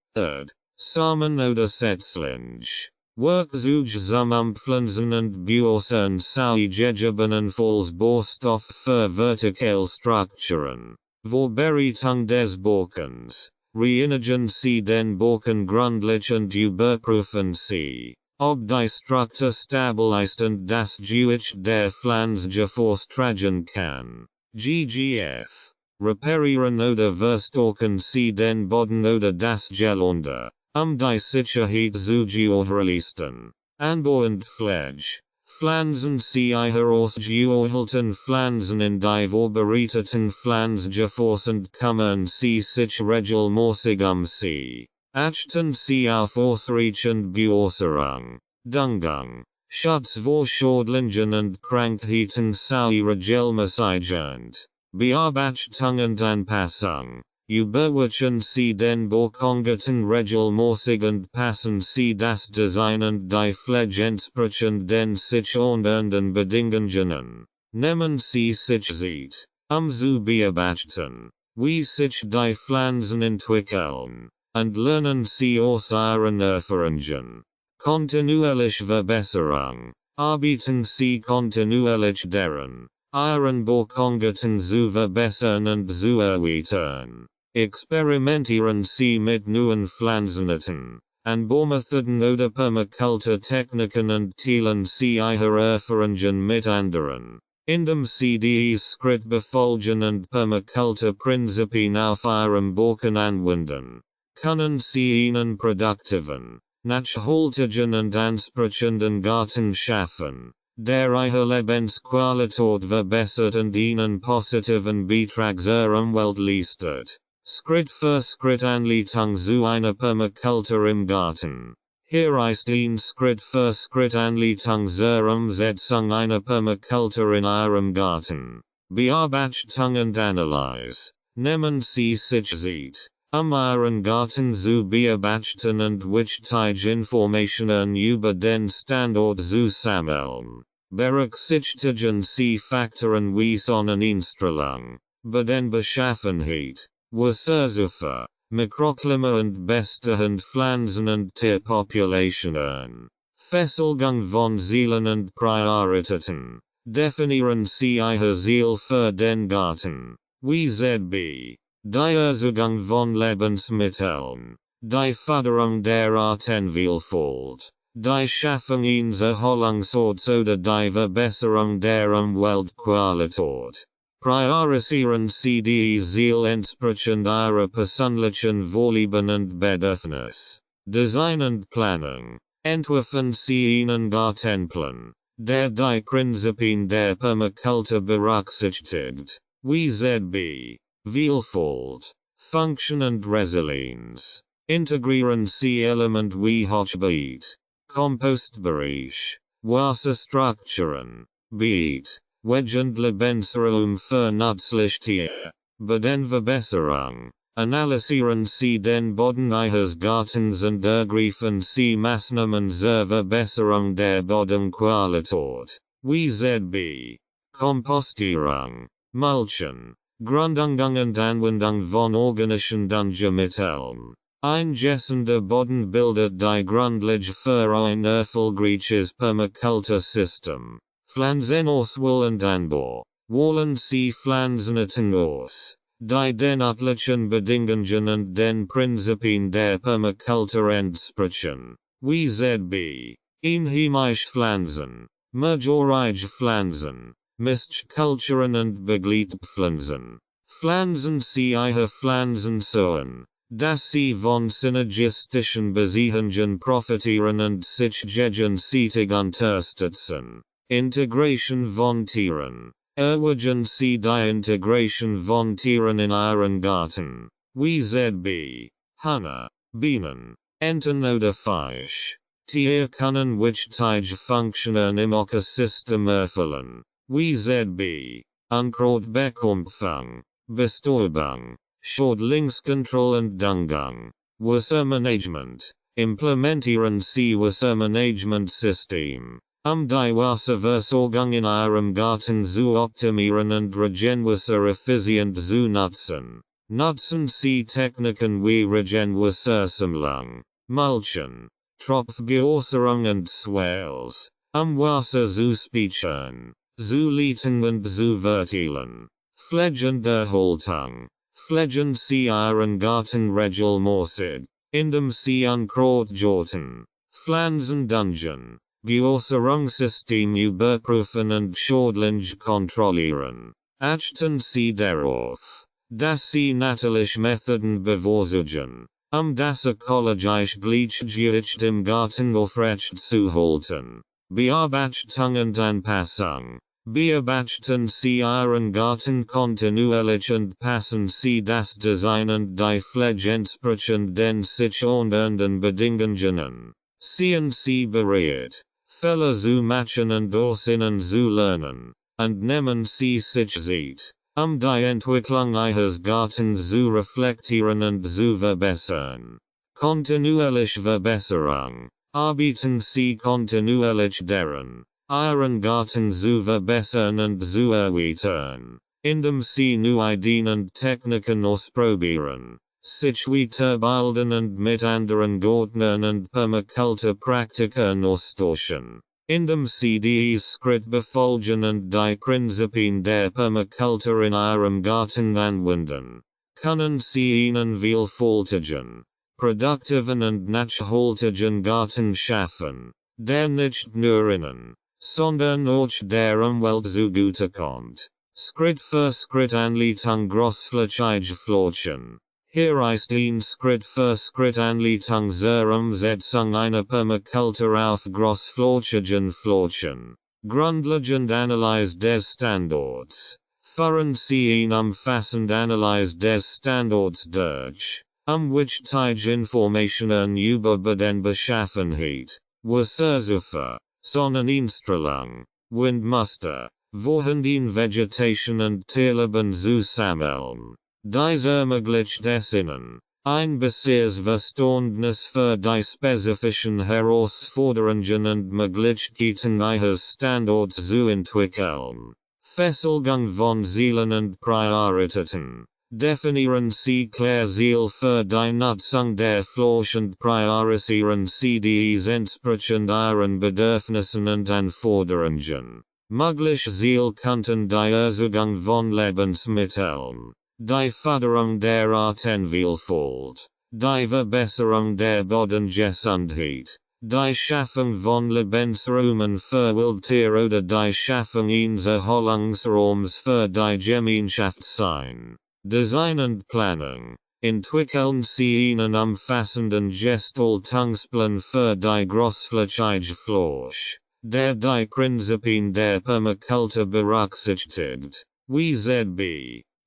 Samen oder Setzlinge. Werkzeuge zum Umpflanzen und Bewässern sowie gegebenenfalls Baustoff für Vertikalstrukturen. Vorbereitung des Balkens. Reinigen Sie den Balken gründlich und überprüfen Sie, ob die Struktur stabil ist und das Gewicht der pflanzliche Force tragen kann. GGF. Reparieren oder verstärken Sie den Boden oder das Gelände, die Sicherheit zu gewährleisten. Anbau und Pflege. Pflanzen Sie Ihre ausgewohlten Pflanzen in die vorbereiteten pflanzliche Force und kümmern Sie sich regelmäßig sie. Achten Sie auf ausreichend Bewässerung, Düngung, Schutz vor Schädlingen und Krankheiten sowie regelmäßig Beobachtung und Anpassung. Überwischen sie den Bockongeten regelmäßig und passen sie das Design und die Pflege entsprechend den sich ändernden Bedingungen an. Nehmen sie sich Zeit, zu beobachten, wie sich die Pflanzen entwickeln, und lernen sie aus ihren Erfahrungen. Kontinuierliche Verbesserung, arbeiten sie kontinuierlich daran, ihren Bockongeten zu verbessern und zu erweitern. Experimentieren sie mit neuen Pflanzenarten, Anbaumethoden oder Permakultur-Techniken und teilen sie ihre Erfahrungen mit anderen. Indem sie die Schritt befolgen und Permakultur-Prinzipien auf ihrem Bocken anwenden, können sie einen produktiven, nachhaltigen und ansprechenden Garten schaffen, der ihre Lebensqualität verbessert und ihnen positiven Beitrag zur Umwelt leistet. Schritt für Schritt Anleitung zu einer Permakultur im Garten. Hier ist ein Schritt für Schritt Anleitung zur Umsetzung einer Permakultur in Ihrem Garten. Beobachtung und Analyse. Nehmen Sie sich Zeit, Ihren Garten zu beobachten und wichtige Informationen über den Standort zu sammeln. Berücksichtigen Sie Faktoren wie Sonneneinstrahlung, Bodenbeschaffenheit, Wasserzufuhr, Mikroklima und bestehend Pflanzen- und Tierpopulationen. Fesselung von Zielen und Prioritäten. Definieren Sie Ihr Ziel für den Garten. Wie ZB. Die Erzeugung von Lebensmitteln. Die Förderung der Artenvielfalt. Die Schaffung eines Erholungsorts oder die Verbesserung der Umweltqualität. Priorisieren Sie die Ziel entsprechend Ihrer persönlichen Vorlieben und Bedürfnis. Design und Planung. Entwerfen Sie einen Gartenplan, der die Prinzipien der Permakultur berücksichtigt, wie ZB, Vielfalt, Function und Resilienz. Integrieren Sie Element wie Hochbeet, Kompostbereich, Wasserstrukturen, Beet, und Lebensraum für Nützlichtiere. Bodenverbesserung. Analysieren Sie den Boden Ihres Gartens und ergreifen Sie Maßnahmen zur Verbesserung der Bodenqualität. Wie ZB. Kompostierung, Mulchen, Grunddüngung und Anwendung von organischen Düngemitteln. Ein gesunder Boden bildet die Grundlage für ein erfolgreiches Permakultursystem. Pflanzenauswahl und Anbau. Wählen Sie Pflanzenarten aus, die den örtlichen Bedingungen und den Prinzipien der Permakultur entsprechen. Wie ZB. Einheimische Pflanzen, majorige Pflanzen, Mischkulturen und Begleitpflanzen. Pflanzen Sie Ihre Pflanzen so an, dass sie von synergistischen Beziehungen profitieren und sich gegenseitig unterstützen. Integration von Tieren. Erwägen Sie die Integration von Tieren in Ihren Garten. Wie ZB. Hühner, Bienen, Enten oder Fisch. Tiere können wichtige Funktionen im Ökosystem erfüllen. Wie ZB. Unkrautbekämpfung, Bestäubung, Schädlingskontrolle und Düngung. Wassermanagement. Implementieren Sie Wassermanagementsystem, die Wasserversorgung in Ihrem Garten zu optimieren und Regenwasser effizient zu nutzen. Nutzen Sie Techniken wie Regenwassersammlung, Mulchen, Tropfbeäußerung und Swales, Wasser zu speichern, zu leiten und zu verteilen. Pflege und Erhaltung. Pflegen Sie Ihren Garten regelmäßig, indem Sie Unkrautjagden, Pflanzendüngung, Bewässerungssystem überprüfen und Schädlinge kontrollieren. Achten Sie darauf, dass Sie natürliche Methoden bevorzugen, das ökologische Gleichgewicht im Garten aufrecht zu halten. Beobachtung und Anpassung. Beobachten Sie Ihren Garten kontinuierlich und passen Sie das Design und die Pflege entsprechend den sich ändernden Bedingungen an. Seien Sie bereit, Fehler zu machen und aus ihnen zu lernen, und nehmen Sie sich Zeit, Die Entwicklung eines Gartens zu reflektieren und zu verbessern. Kontinuierliche Verbesserung. Arbeiten Sie kontinuierlich daran, Ihren Garten zu verbessern und zu erweitern, indem Sie neue Ideen und Techniken ausprobieren, sich weiterbilden und mit anderen Gärtnern und Permakulturpraktikern austauschen. Indem Sie die Schritt befolgen und die Prinzipien der Permakultur in Ihrem Garten anwenden, können Sie einen vielfältigen, produktiven und nachhaltigen Garten schaffen, der nicht nur Ihnen, sondern auch der Umwelt zugutekommt. Schritt für Schritt Anleitung großflächige Flächen. Hier ist Schritt für Schritt Anleitung zur Umsetzung einer Permakultur auf großflächigen Flächen. Grundlegend Analyse des Standorts. Führen Sie umfassende Analyse des Standorts durch, wichtige Informationen über den Beschaffenheit, Wasserzufuhr, Sonneneinstrahlung, Windmuster, vorhandene Vegetation und Tierleben zu sammeln. Dies ermöglicht es Ihnen, ein besseres Verständnis für die spezifischen Herausforderungen und Möglichkeiten Ihres Standorts zu entwickeln. Festlegung von Zielen und Prioritäten. Definieren Sie klar Ziel für die Nutzung der Fläche und priorisieren Sie dies entsprechend Ihren Bedürfnissen und Anforderungen. Mögliche Ziel könnten die Erzeugung von Lebensmitteln, die Förderung der Artenvielfalt, die Verbesserung der Bodengesundheit, die Schaffung von Lebensräumen für Wildtiere oder die Schaffung eines Erholungsraums für die Gemeinschaft sein. Design und Planung. Entwickeln Sie einen umfassenden Gestaltungsplan für die großflächige Fläche, der die Prinzipien der Permakultur berücksichtigt, wie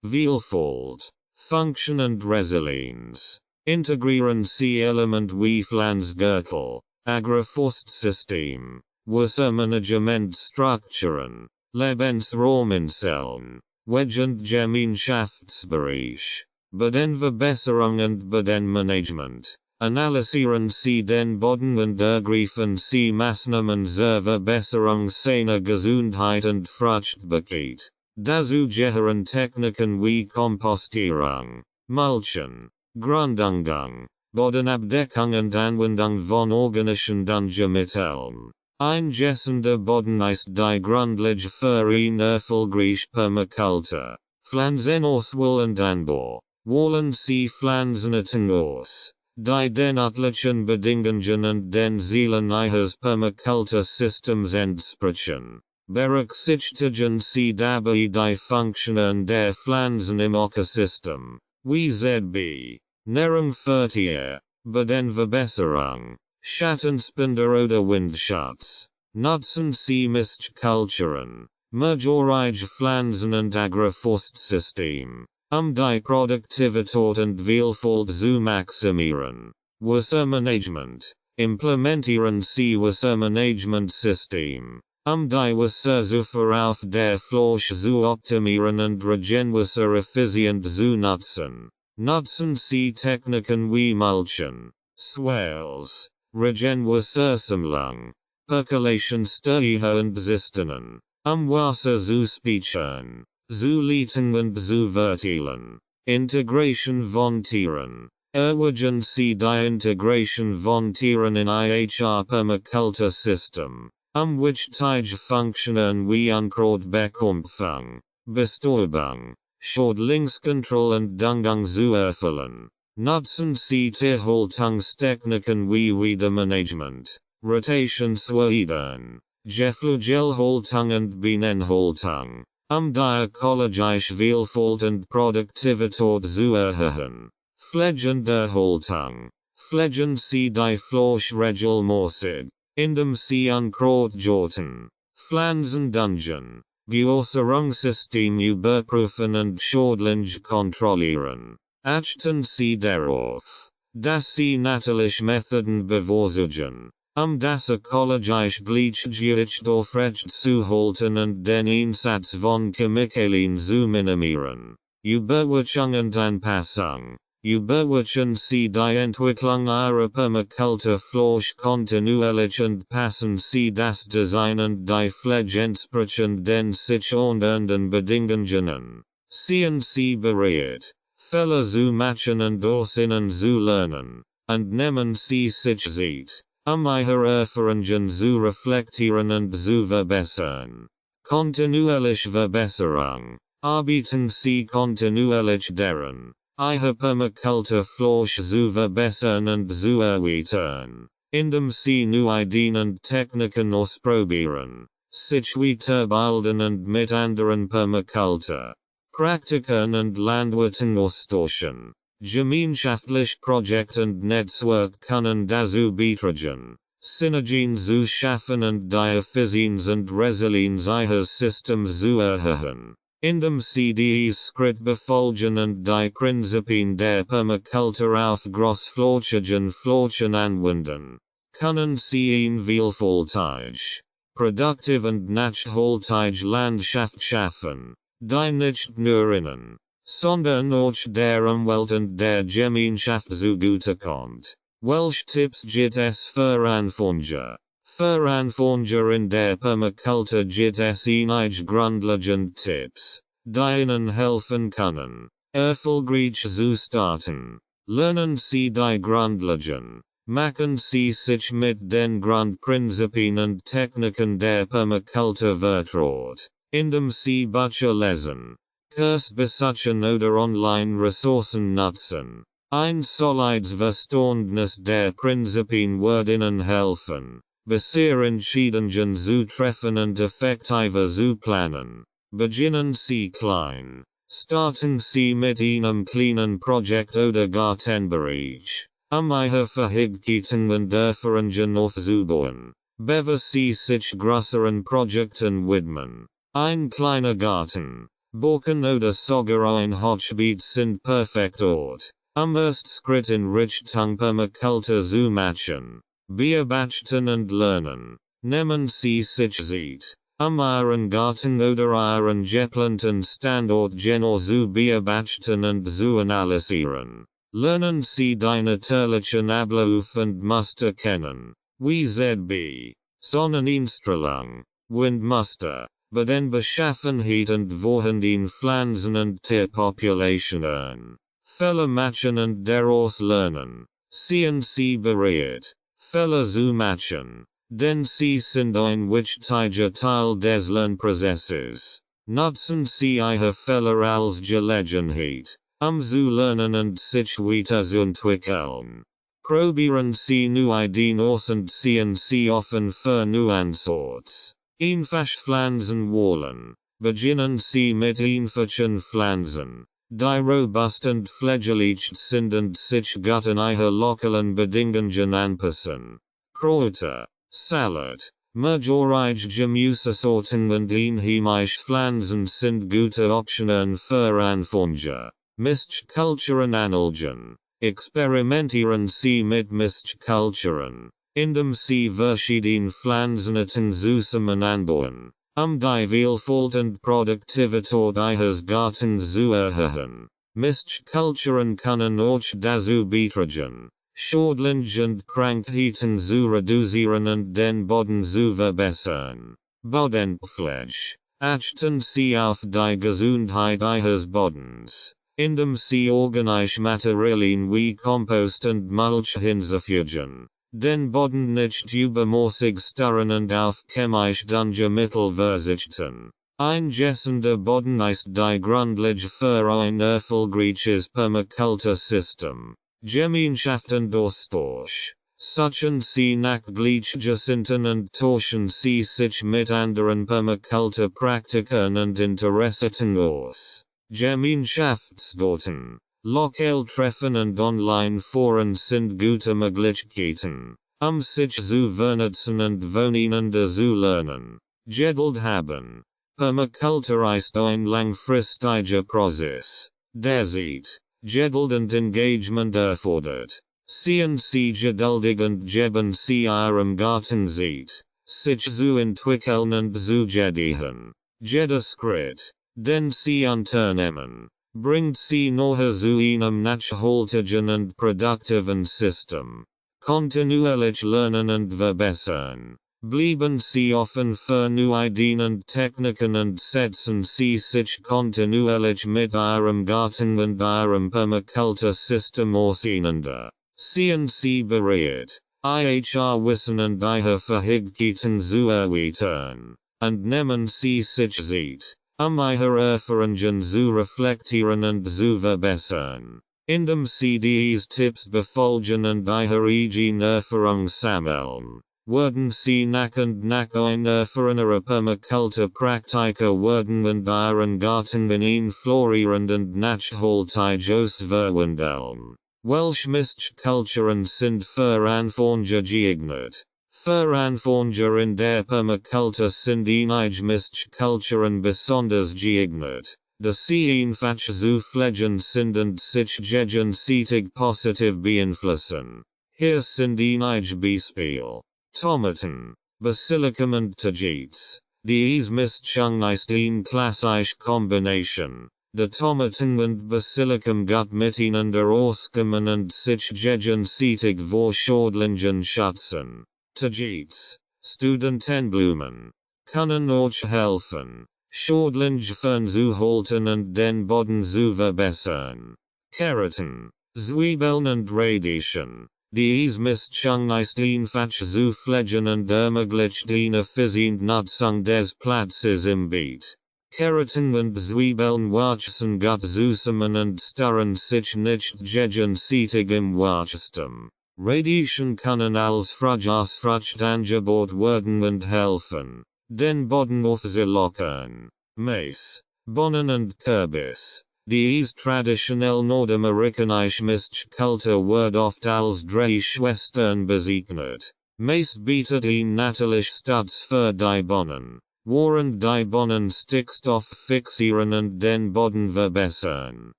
Vielfalt, Function und Resilienz. Integrieren Sie Element wie Pflanzgürtel, Agroforstsystem, Wassermanagementstrukturen, Lebensrauminseln, und Gemeinschaftsbereich, Bodenverbesserung und Bodenmanagement. Analysieren Sie den Boden und ergreifen Sie Maßnahmen zur Verbesserung seiner Gesundheit und Fruchtbarkeit. Dazu gehören Techniken wie Kompostierung, Mulchen, Grunddüngung, Bodenabdeckung und Anwendung von organischen Düngemitteln. Ein gesunder Boden ist die Grundlage für eine erfolgreiche Permakultur. Pflanzenauswahl und Anbau. Wählen Sie Pflanzenarten aus, die den örtlichen Bedingungen und den Zielen Ihres Permakultursystems entsprechen. Berücksichtigen Sie dabei die Funktionen der Pflanzen im Ökosystem, wie Nährungsverkehr, Bodenverbesserung, Schattenspender oder Windschutz. Nutzen Sie Mischkulturen, majorige Pflanzen und Agroforstsystem, die Produktivität und Vielfalt zu maximieren. Wassermanagement. Implementieren Sie Wassermanagementsystem, die Wasserzufuhr auf der Fläche zu optimieren und Regenwasser effizient zu nutzen. Nutzen Sie Techniken wie Mulchen, Swales, Regenwassersammlung, Percolationssteuer und Zisternen, Wasser zu speichern, zu leiten und zu verteilen. Integration von Tieren. Erwägen Sie die Integration von Tieren in Ihr Permakultursystem, wichtige Funktionen wie Unkrautbekämpfung, Bestäubung, Schädlingskontrolle und Düngung zu erfüllen. Nutzen Sie Tierhaltungstechniken wie Wiedermanagement, Rotation Sweden, Geflügelhaltung und Bienenhaltung, die ökologische Vielfalt und Produktivität zu erhöhen. Pflegeunterhaltung. Pflegen Sie die Fläche regelmäßig, indem Sie Unkrautjagden, Pflanzendüngen, Bewässerungssystem überprüfen und Schädlinge kontrollieren. Achten Sie darauf, dass Sie natürliche Methoden bevorzugen, Das ökologisch gleichgewicht aufrechtzuhalten und den Einsatz von Chemikalien zu minimieren. Überwachung und Anpassung. Überwachen Sie die Entwicklung Ihrer Permakulturfläche kontinuierlich und passen Sie das Design und die Pflege entsprechend den sich ändernden Bedingungen an. Seien Sie bereit, Fehler zu machen und aus ihnen zu lernen, und nehmen Sie sich Zeit, Ihre Erfahrungen zu reflektieren und zu verbessern. Kontinuierliche Verbesserung. Arbeiten Sie kontinuierlich daran, Ihre Permakulturfläche zu verbessern und zu erweitern, indem Sie neue Ideen und Techniken ausprobieren, sich weiterbilden und mit anderen Permakultur Praktikern und Landwirten austauschen. Gemeinschaftlich Projekt und Netzwerk können dazu beitragen, Synergien zu schaffen und die Effizienz und Resilienz Ihres Systems zu erhöhen. Indem Sie die Schritt befolgen und die Prinzipien der Permakultur auf großflächigen Flächen anwenden, können Sie ein vielfältig, produktiv und nachhaltig Landschaft schaffen, die nicht nur Ihnen, sondern auch der Umwelt und der Gemeinschaft zugutekommt. Welche Tipps gibt es für Anfänger? Für Anfänger in der Permakultur gibt es einige grundlegende Tipps, die Ihnen helfen können, erfolgreich zu starten. Lernen Sie die Grundlagen. Machen Sie sich mit den Grundprinzipien und Techniken der Permakultur vertraut, indem Sie Bücher lesen, Kurs besuchen oder Online-Ressourcen nutzen. Ein solides Verständnis der Prinzipien wird Ihnen helfen, besser Entscheidungen zu treffen und effektiver zu planen. Beginnen Sie klein. Starten Sie mit einem kleinen Projekt oder Gartenbereich, Ihre Fähigkeiten und Erfahrungen aufzubauen. Bevor Sie sich größeren Projekten widmen. Ein kleiner Garten, Balkon oder sogar ein Hochbeet sind perfekt Ort, erst Schritt in Richtung Permakultur zu machen. Beobachten und lernen. Nehmen Sie sich Zeit, Ihren Garten oder Ihren geplanten Standort genau zu beobachten und zu analysieren. Lernen Sie die natürlichen Ablauf und Muster kennen, wie ZB, Sonneneinstrahlung, Windmuster, den Beschaffenheit und vorhandenen Pflanzen und Tierpopulationen. Fehler machen und daraus lernen. Seien Sie bereit, Fehler zu machen, denn sie sind ein wichtiger Teil des Lernprozesses. Nutzen Sie Ihre Fehler als Gelegenheit, zu lernen und sich weiterzuentwickeln. Probieren Sie neue Ideen aus und seien Sie offen für neue Ansätze. Einfach pflanzen wollen. Beginnen Sie mit einfachen Pflanzen, die robust und pflegeleicht sind und sich gut an Ihre lokalen Bedingungen anpassen. Kräuter, Salat, majorige Gemüsesorten und einheimische Pflanzen sind gute Optionen für Anfänger. Mischkulturen anlegen. Experimentieren Sie mit Mischkulturen, indem Sie verschiedene Pflanzenarten zusammen anbauen, die Vielfalt und Produktivität Ihres Gartens zu erhöhen. Mischkulturen können auch dazu beitragen, Schädlinge und Krankheiten zu reduzieren und den Boden zu verbessern. Bodenpflege. Achten Sie auf die Gesundheit Ihres Bodens, indem Sie organische Materialien wie Kompost und Mulch hinzufügen, den Boden nicht übermäßig starren und auf chemische Düngemittel verzichten. Ein gesunder Boden ist die Grundlage für ein erfolgreiches Permakultursystem. Gemeinschaft und Austausch. Suchen Sie nach Gleichgesinnten und tauschen Sie sich mit anderen Permakulturpraktikern und Interessenten aus. Gemeinschaftsgarten. Lokaltreffen und Online-Foren sind gute Möglichkeiten, sich zu vernetzen und voneinander zu lernen. Geduld haben. Permakultur ist ein langfristiger Prozess, der Zeit, Geduld und Engagement erfordert. Sie geduldigend geben sie ihrem Garten sieht, sich zu entwickeln und zu gediehen. Jedes Schritt, den sie unternehmen, bringt sie nahe zu einem nachhaltigen und produktiven System. Kontinuierlich lernen und verbessern. Bleiben sie offen für neue Ideen und Techniken und setzen sie sich kontinuierlich mit ihrem Garten und ihrem Permakultur-System auseinander. Seien sie bereit, ihr Wissen und ihre Fähigkeiten zu erweitern, und nehmen sie sich Zeit, ihre Erfahrungen zu reflektieren und zu verbessern. Indem sie diese Tipps befolgen und ihre eigene Erfahrung sammeln, werden sie nach und nach ein erfahrener Permakultur-Praktiker werden und ihren Garten in ein florierend nachhaltiges verwandeln. Welche Mischkulturen sind für Anfänger geeignet? Für Anfänger in der Permakultur sind einige Mischkulturen besonders geeignet, da sie einfach zu pflegen sind und sich gegenseitig positiv beeinflussen. Hier sind einige Beispiele. Tomaten, Basilikum und Tagetes. Diese Mischung ist eine klassische Kombination. Die Tomaten und Basilikum gut miteinander auskommen und sich gegenseitig vor Schädlingen schützen. Tagetes, Studentenblumen, können euch helfen, Schädlinge fernzuhalten und den Boden zu verbessern. Karotten, Zwiebeln und Radieschen. Diese Mischung ist einfach zu pflegen und ermöglicht eine effiziente Nutzung des Platzes im Beet. Karotten und Zwiebeln wachsen gut zusammen und stören sich nicht gegenseitig im Wachstum. Radieschen können als Frucht angebaut werden und helfen, den Boden aufzulockern. Mais, Bohnen und Kürbis. Diese traditionell nordamerikanische Mischkultur wird oft als drei Schwestern bezeichnet. Mais bietet ein natürliches Stutz für die Bohnen, während die Bohnen Stickstoff fixieren und den Boden verbessern.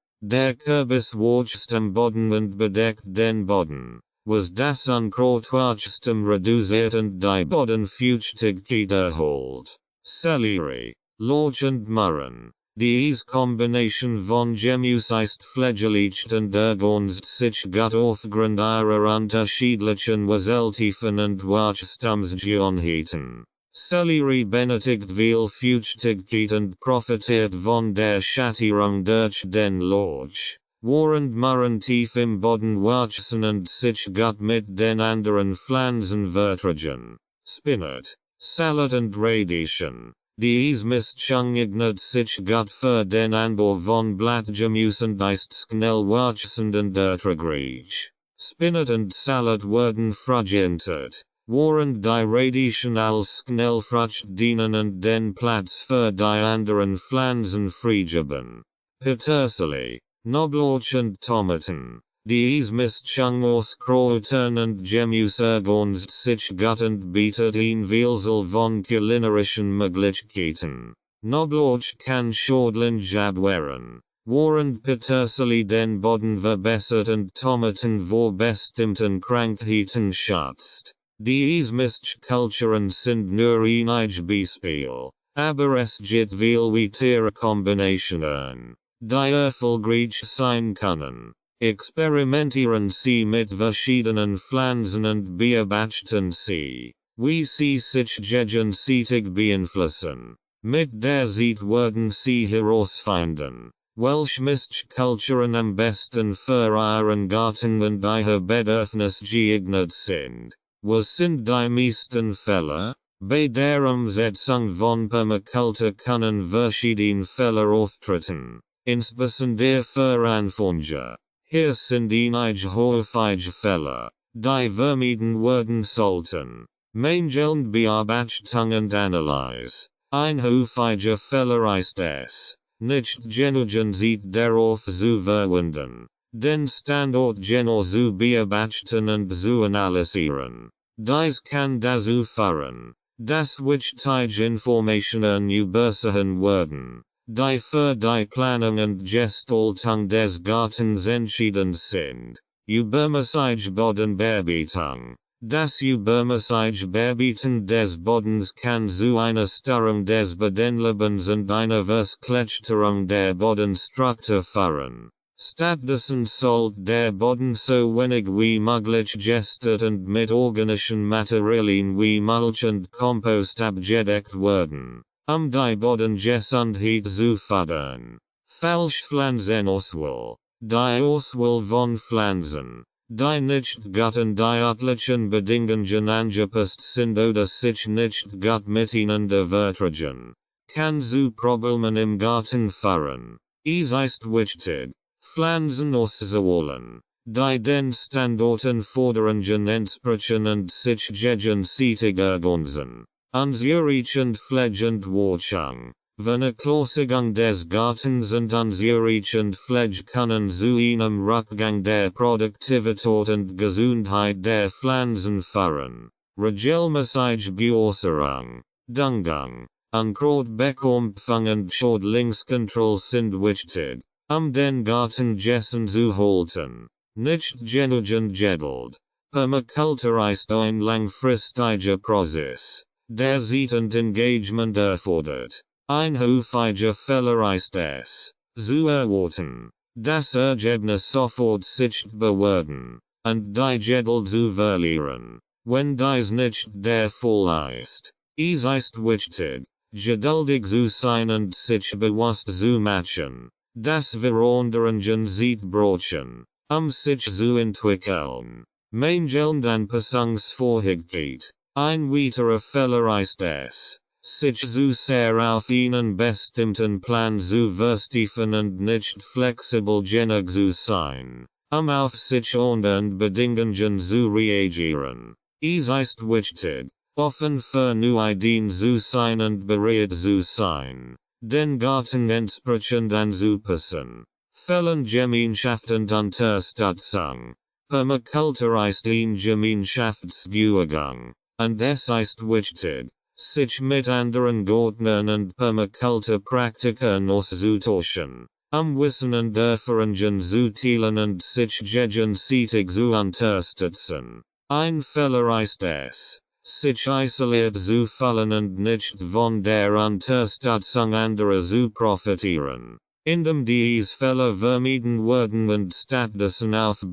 Der Kürbis wächst am Boden und bedeckt den Boden, was das Unkrautwachstum reduziert und die Bodenfeuchtigkeit erholt. Sellerie, Lauch und Möhren. Diese Kombination von Gemüse ist pflegeleicht und ergänzt sich gut aufgrund ihrer unterschiedlichen Wurzeltiefen und Wachstumsgewohnheiten. Sellerie benötigt viel Feuchtigkeit und profitiert von der Schattierung durch den Lauch, während Möhren tief im Boden wachsen und sich gut mit den anderen Pflanzen vertragen. Spinat, Salad und Radieschen. Diese Mischung eignet sich gut für den Anbau von Blattgemüse und ist schnell wachsend und erträglich. Spinat und Salad werden fragmentiert, während die Radieschen als Schnellfrucht dienen und den Platz für die anderen Pflanzen freigeben. Petersilie, Knoblauch und Tomaten. Diese Mischung aus Kräutern und Gemüse ergänzt sich gut und bietet ein Vielzahl von kulinarischen Möglichkeiten. Knoblauch kann Schädlinge abwehren, während Petersilie den Boden verbessert und Tomaten vor bestimmten Krankheiten schützt. Diese Mischkulturen sind nur einige Beispiele, aber es gibt viel weitere Kombinationen, die erfolgreich sein können. Experimentieren Sie mit verschiedenen Pflanzen und beobachten Sie, wie sie sich gegenseitig beeinflussen. Mit der Zeit werden Sie herausfinden, welche Mischkulturen am besten für Ihren Garten und Ihr Bedürfnis geeignet sind. Was sind die meisten Fälle? Bei der Umsetzung von Permakultur können verschiedene Fälle auftreten, insbesondere für Anfänger. Hier sind einige häufige Fälle, die vermieden werden sollten. Mangelnde Beobachtung und Analyse. Ein häufiger Fehler ist es, nicht genügend Zeit darauf zu verwenden, den Standort genau zu beobachten und zu analysieren. Dies kann dazu führen, dass wichtige Informationen übersehen werden, die für die Planung und Gestaltung des Gartens entscheidend sind. über sich Boden Bearbeitung. Das über sich Bearbeiten des Bodens kann zu einer Störung des Bodenlebens und einer Verschlechterung der Bodenstruktur führen. Stattdessen sollte der Boden so wenig wie möglich gestört und mit organischen Materialien wie Mulch und Kompost abgedeckt werden, die Bodengesundheit zu fördern. Falschpflanzenauswahl. Die Auswahl von Pflanzen, die nicht gut an die örtlichen Bedingungen angepasst sind oder sich nicht gut miteinander vertragen, kann zu Problemen im Garten führen. Es ist wichtig, Pflanzen auszuwählen, die den Standortanforderungen entsprechen und sich gegenseitig ergänzen. Ausreichend Pflege und Wartung. Vernachlässigung des Gartens und ausreichend Pflege können zu einem Rückgang der Produktivität und Gesundheit der Pflanzen führen. Regelmäßige Bewässerung, Düngung, Unkrautbekämpfung und Schädlingskontrolle sind wichtig, den Garten gesund zu halten. Nicht genügend Geduld. Permakultur ist ein langfristiger Prozess, der Zeit und Engagement erfordert. Ein häufiger Fehler ist es, zu erwarten, das Ergebnis sofort sichtbar werden, und die Geduld zu verlieren, wenn dies nicht der Fall ist. Es ist wichtig, geduldig zu sein und sich bewusst zu machen, dass wir anderen Zeit brauchen, sich zu entwickeln. Mangelnde Anpassungsfähigkeit. Ein weiterer Fehler ist es, sich zu sehr auf einen bestimmten Plan zu verstiefen und nicht flexibel genug zu sein, auf sich und Bedingungen zu reagieren. Es ist wichtig, offen für neue Ideen zu sein und bereit zu sein, den Garten entsprechend anzupassen. Fällen Gemeinschaft und Unterstützung. Permakultur ist ein Gemeinschaftsbewegung, und es ist wichtig, sich mit anderen Gärtnern und Permakulturpraktikern auszutauschen, Wissen und Erfahrungen zu teilen und sich gegenseitig zu unterstützen. Ein Fehler ist es, sich isoliert zu fühlen und nicht von der Unterstützung anderer zu profitieren. Indem dies Fehler vermieden werden und stattdessen auf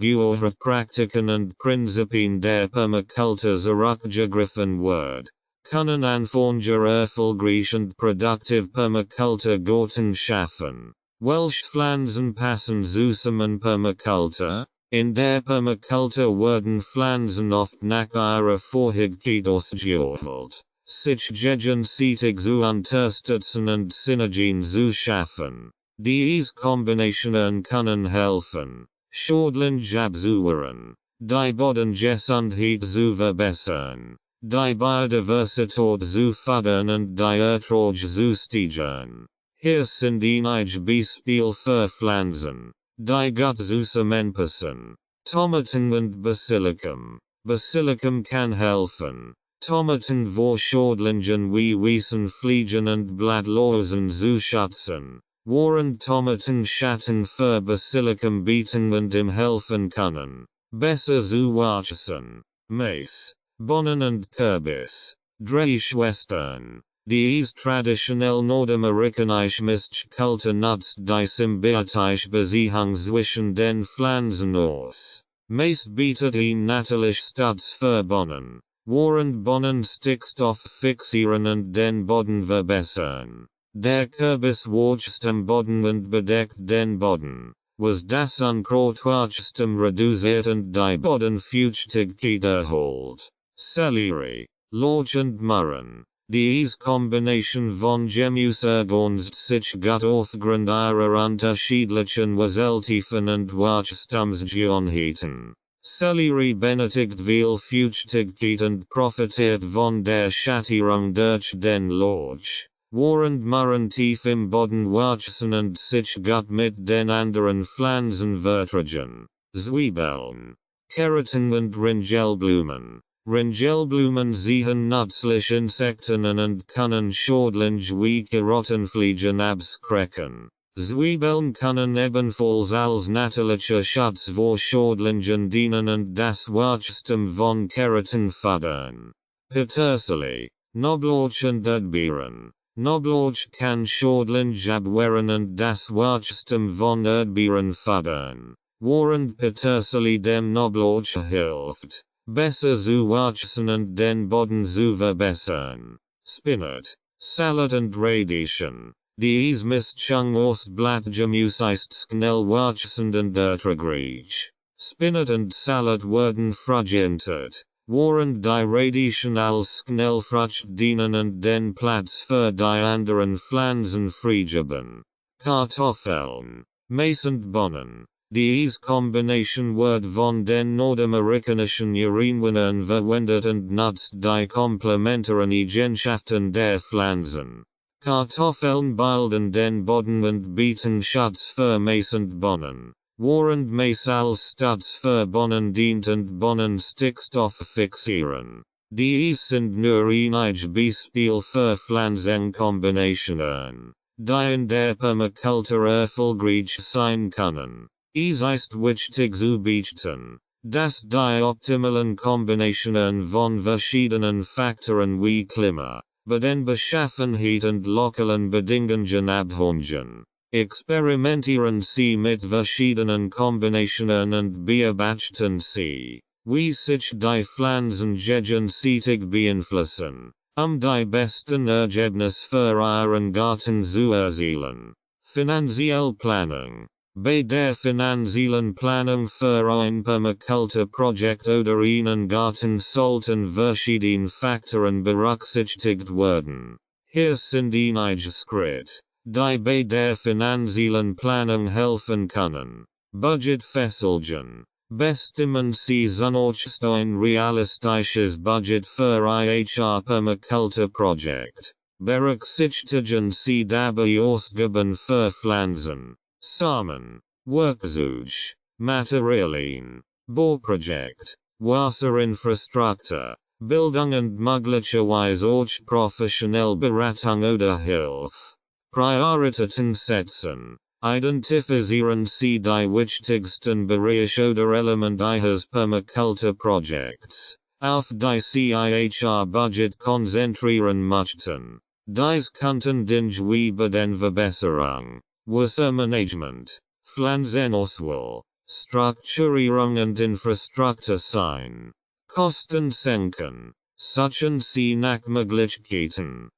Praktiken und Prinzipien der Permakultur zurückgegriffen wird, können Anfänger erfolgreich und produktiv Permakulturgärten schaffen. Welche Pflanzen passen zusammen Permakultur? In der Permakultur werden Pflanzen oft nach ihrer Fähigkeit ausgewählt, sich gegenseitig zu unterstützen und Synergien zu schaffen. Diese Kombinationen können helfen, Schädlinge abzuwehren, die Bodengesundheit zu verbessern, die Biodiversität zu fördern und die Ertrag zu steigern. Hier sind einige Beispiele für Pflanzen, die gut zusammenpassen. Tomaten und Basilikum. Basilikum kann helfen, Tomaten vor Schädlingen wie Wiesenfliegen und Blattläusen zu schützen, während Tomaten Schatten für Basilikum bieten und ihm helfen können, besser zu wachsen. Mais, Bohnen und Kürbis. Drei Schwestern. Dies traditionell nordamerikanische Mischkultur nutzt die symbiotische Beziehung zwischen den Pflanzen aus. Mais bietet ein natürliches Stutz für Bohnen, während Bohnen Stickstoff fixieren und den Boden verbessern. Der Kürbis wächst am Boden und bedeckt den Boden, was das Unkrautwachstum reduziert und die Bodenfeuchtigkeit erholt. Sellerie, Lauch und Möhren. Diese Kombination von Gemüse ergänzt sich gut aufgrund ihrer unterschiedlichen Wurzeltiefen und Wachstumsgewohnheiten. Sellerie benötigt viel Feuchtigkeit und profitiert von der Schattierung durch den Lauch, während Möhren tief im Boden wachsen und sich gut mit den anderen Pflanzen vertragen. Zwiebeln, Karotten und Ringelblumen. Ringelblumen sehen nützlich Insekten an und können Schädlinge wie Karottenfliegen abschrecken. Zwiebeln können ebenfalls als natürlicher Schutz vor Schädlingen dienen und das Wachstum von Keratin fördern. Petersilie, Knoblauch und Erdbeeren. Knoblauch kann Schädlinge abwehren und das Wachstum von Erdbeeren fördern, während Petersilie dem Knoblauch hilft, besser zu wachsen und den Boden zu verbessern. Spinat, Salat und Radieschen. Die Mischung aus Blattgemüse ist schnell wachsend und erträglich. Spinat und Salat werden vergentet, während die Radieschen als Schnellfrucht dienen und den Platz für die anderen Pflanzen freigeben. Kartoffeln, Mais und Bohnen. Die Kombination wird von den nordamerikanischen Ureinwohnern verwendet und nutzt die komplementären Eigenschaften der Pflanzen. Kartoffeln bilden den Boden und bieten Schutz für Mais und Bohnen, während Mais als Stütz für Bohnen dient und Bohnen Stickstoff fixieren. Dies sind nur einige Beispiele für Pflanzenkombinationen, die in der Permakultur erfolgreich sein können. Es ist wichtig zu beachten, dass die optimalen Kombinationen von verschiedenen Faktoren wie Klima, Bodenbeschaffenheit und lokalen Bedingungen abhängen. Experimentieren Sie mit verschiedenen Kombinationen und beobachten Sie, wie sich die Pflanzen gegenseitig beeinflussen, die besten Ergebnisse für Ihren Garten zu erzielen. Finanzielle Planung. Bei der finanziellen Planung für ein Permakulturprojekt oder einen Garten sollten verschiedene Faktoren berücksichtigt werden. Hier sind einige Schritte, die bei der finanziellen Planung helfen können. Budget festlegen. Bestimmen Sie zunächst ein realistisches Budget für Ihr Permakulturprojekt. Berücksichtigen Sie dabei Ausgaben für Pflanzen, Samen, Werkzeug, Materialien, Bauprojekt, Wasserinfrastruktur, Bildung und möglicherweise auch professionelle Beratung oder Hilfe. Prioritäten setzen. Identifizieren Sie die wichtigsten Bereiche oder Elemente Ihres Permakulturprojekts, auf die Sie Ihr Budget konzentrieren möchten. Dies könnten Dinge wie Bodenverbesserung, Wassermanagement, Pflanzenauswahl, Strukturierung und Infrastruktur sein. Kosten senken. Suchen Sie nach Möglichkeiten,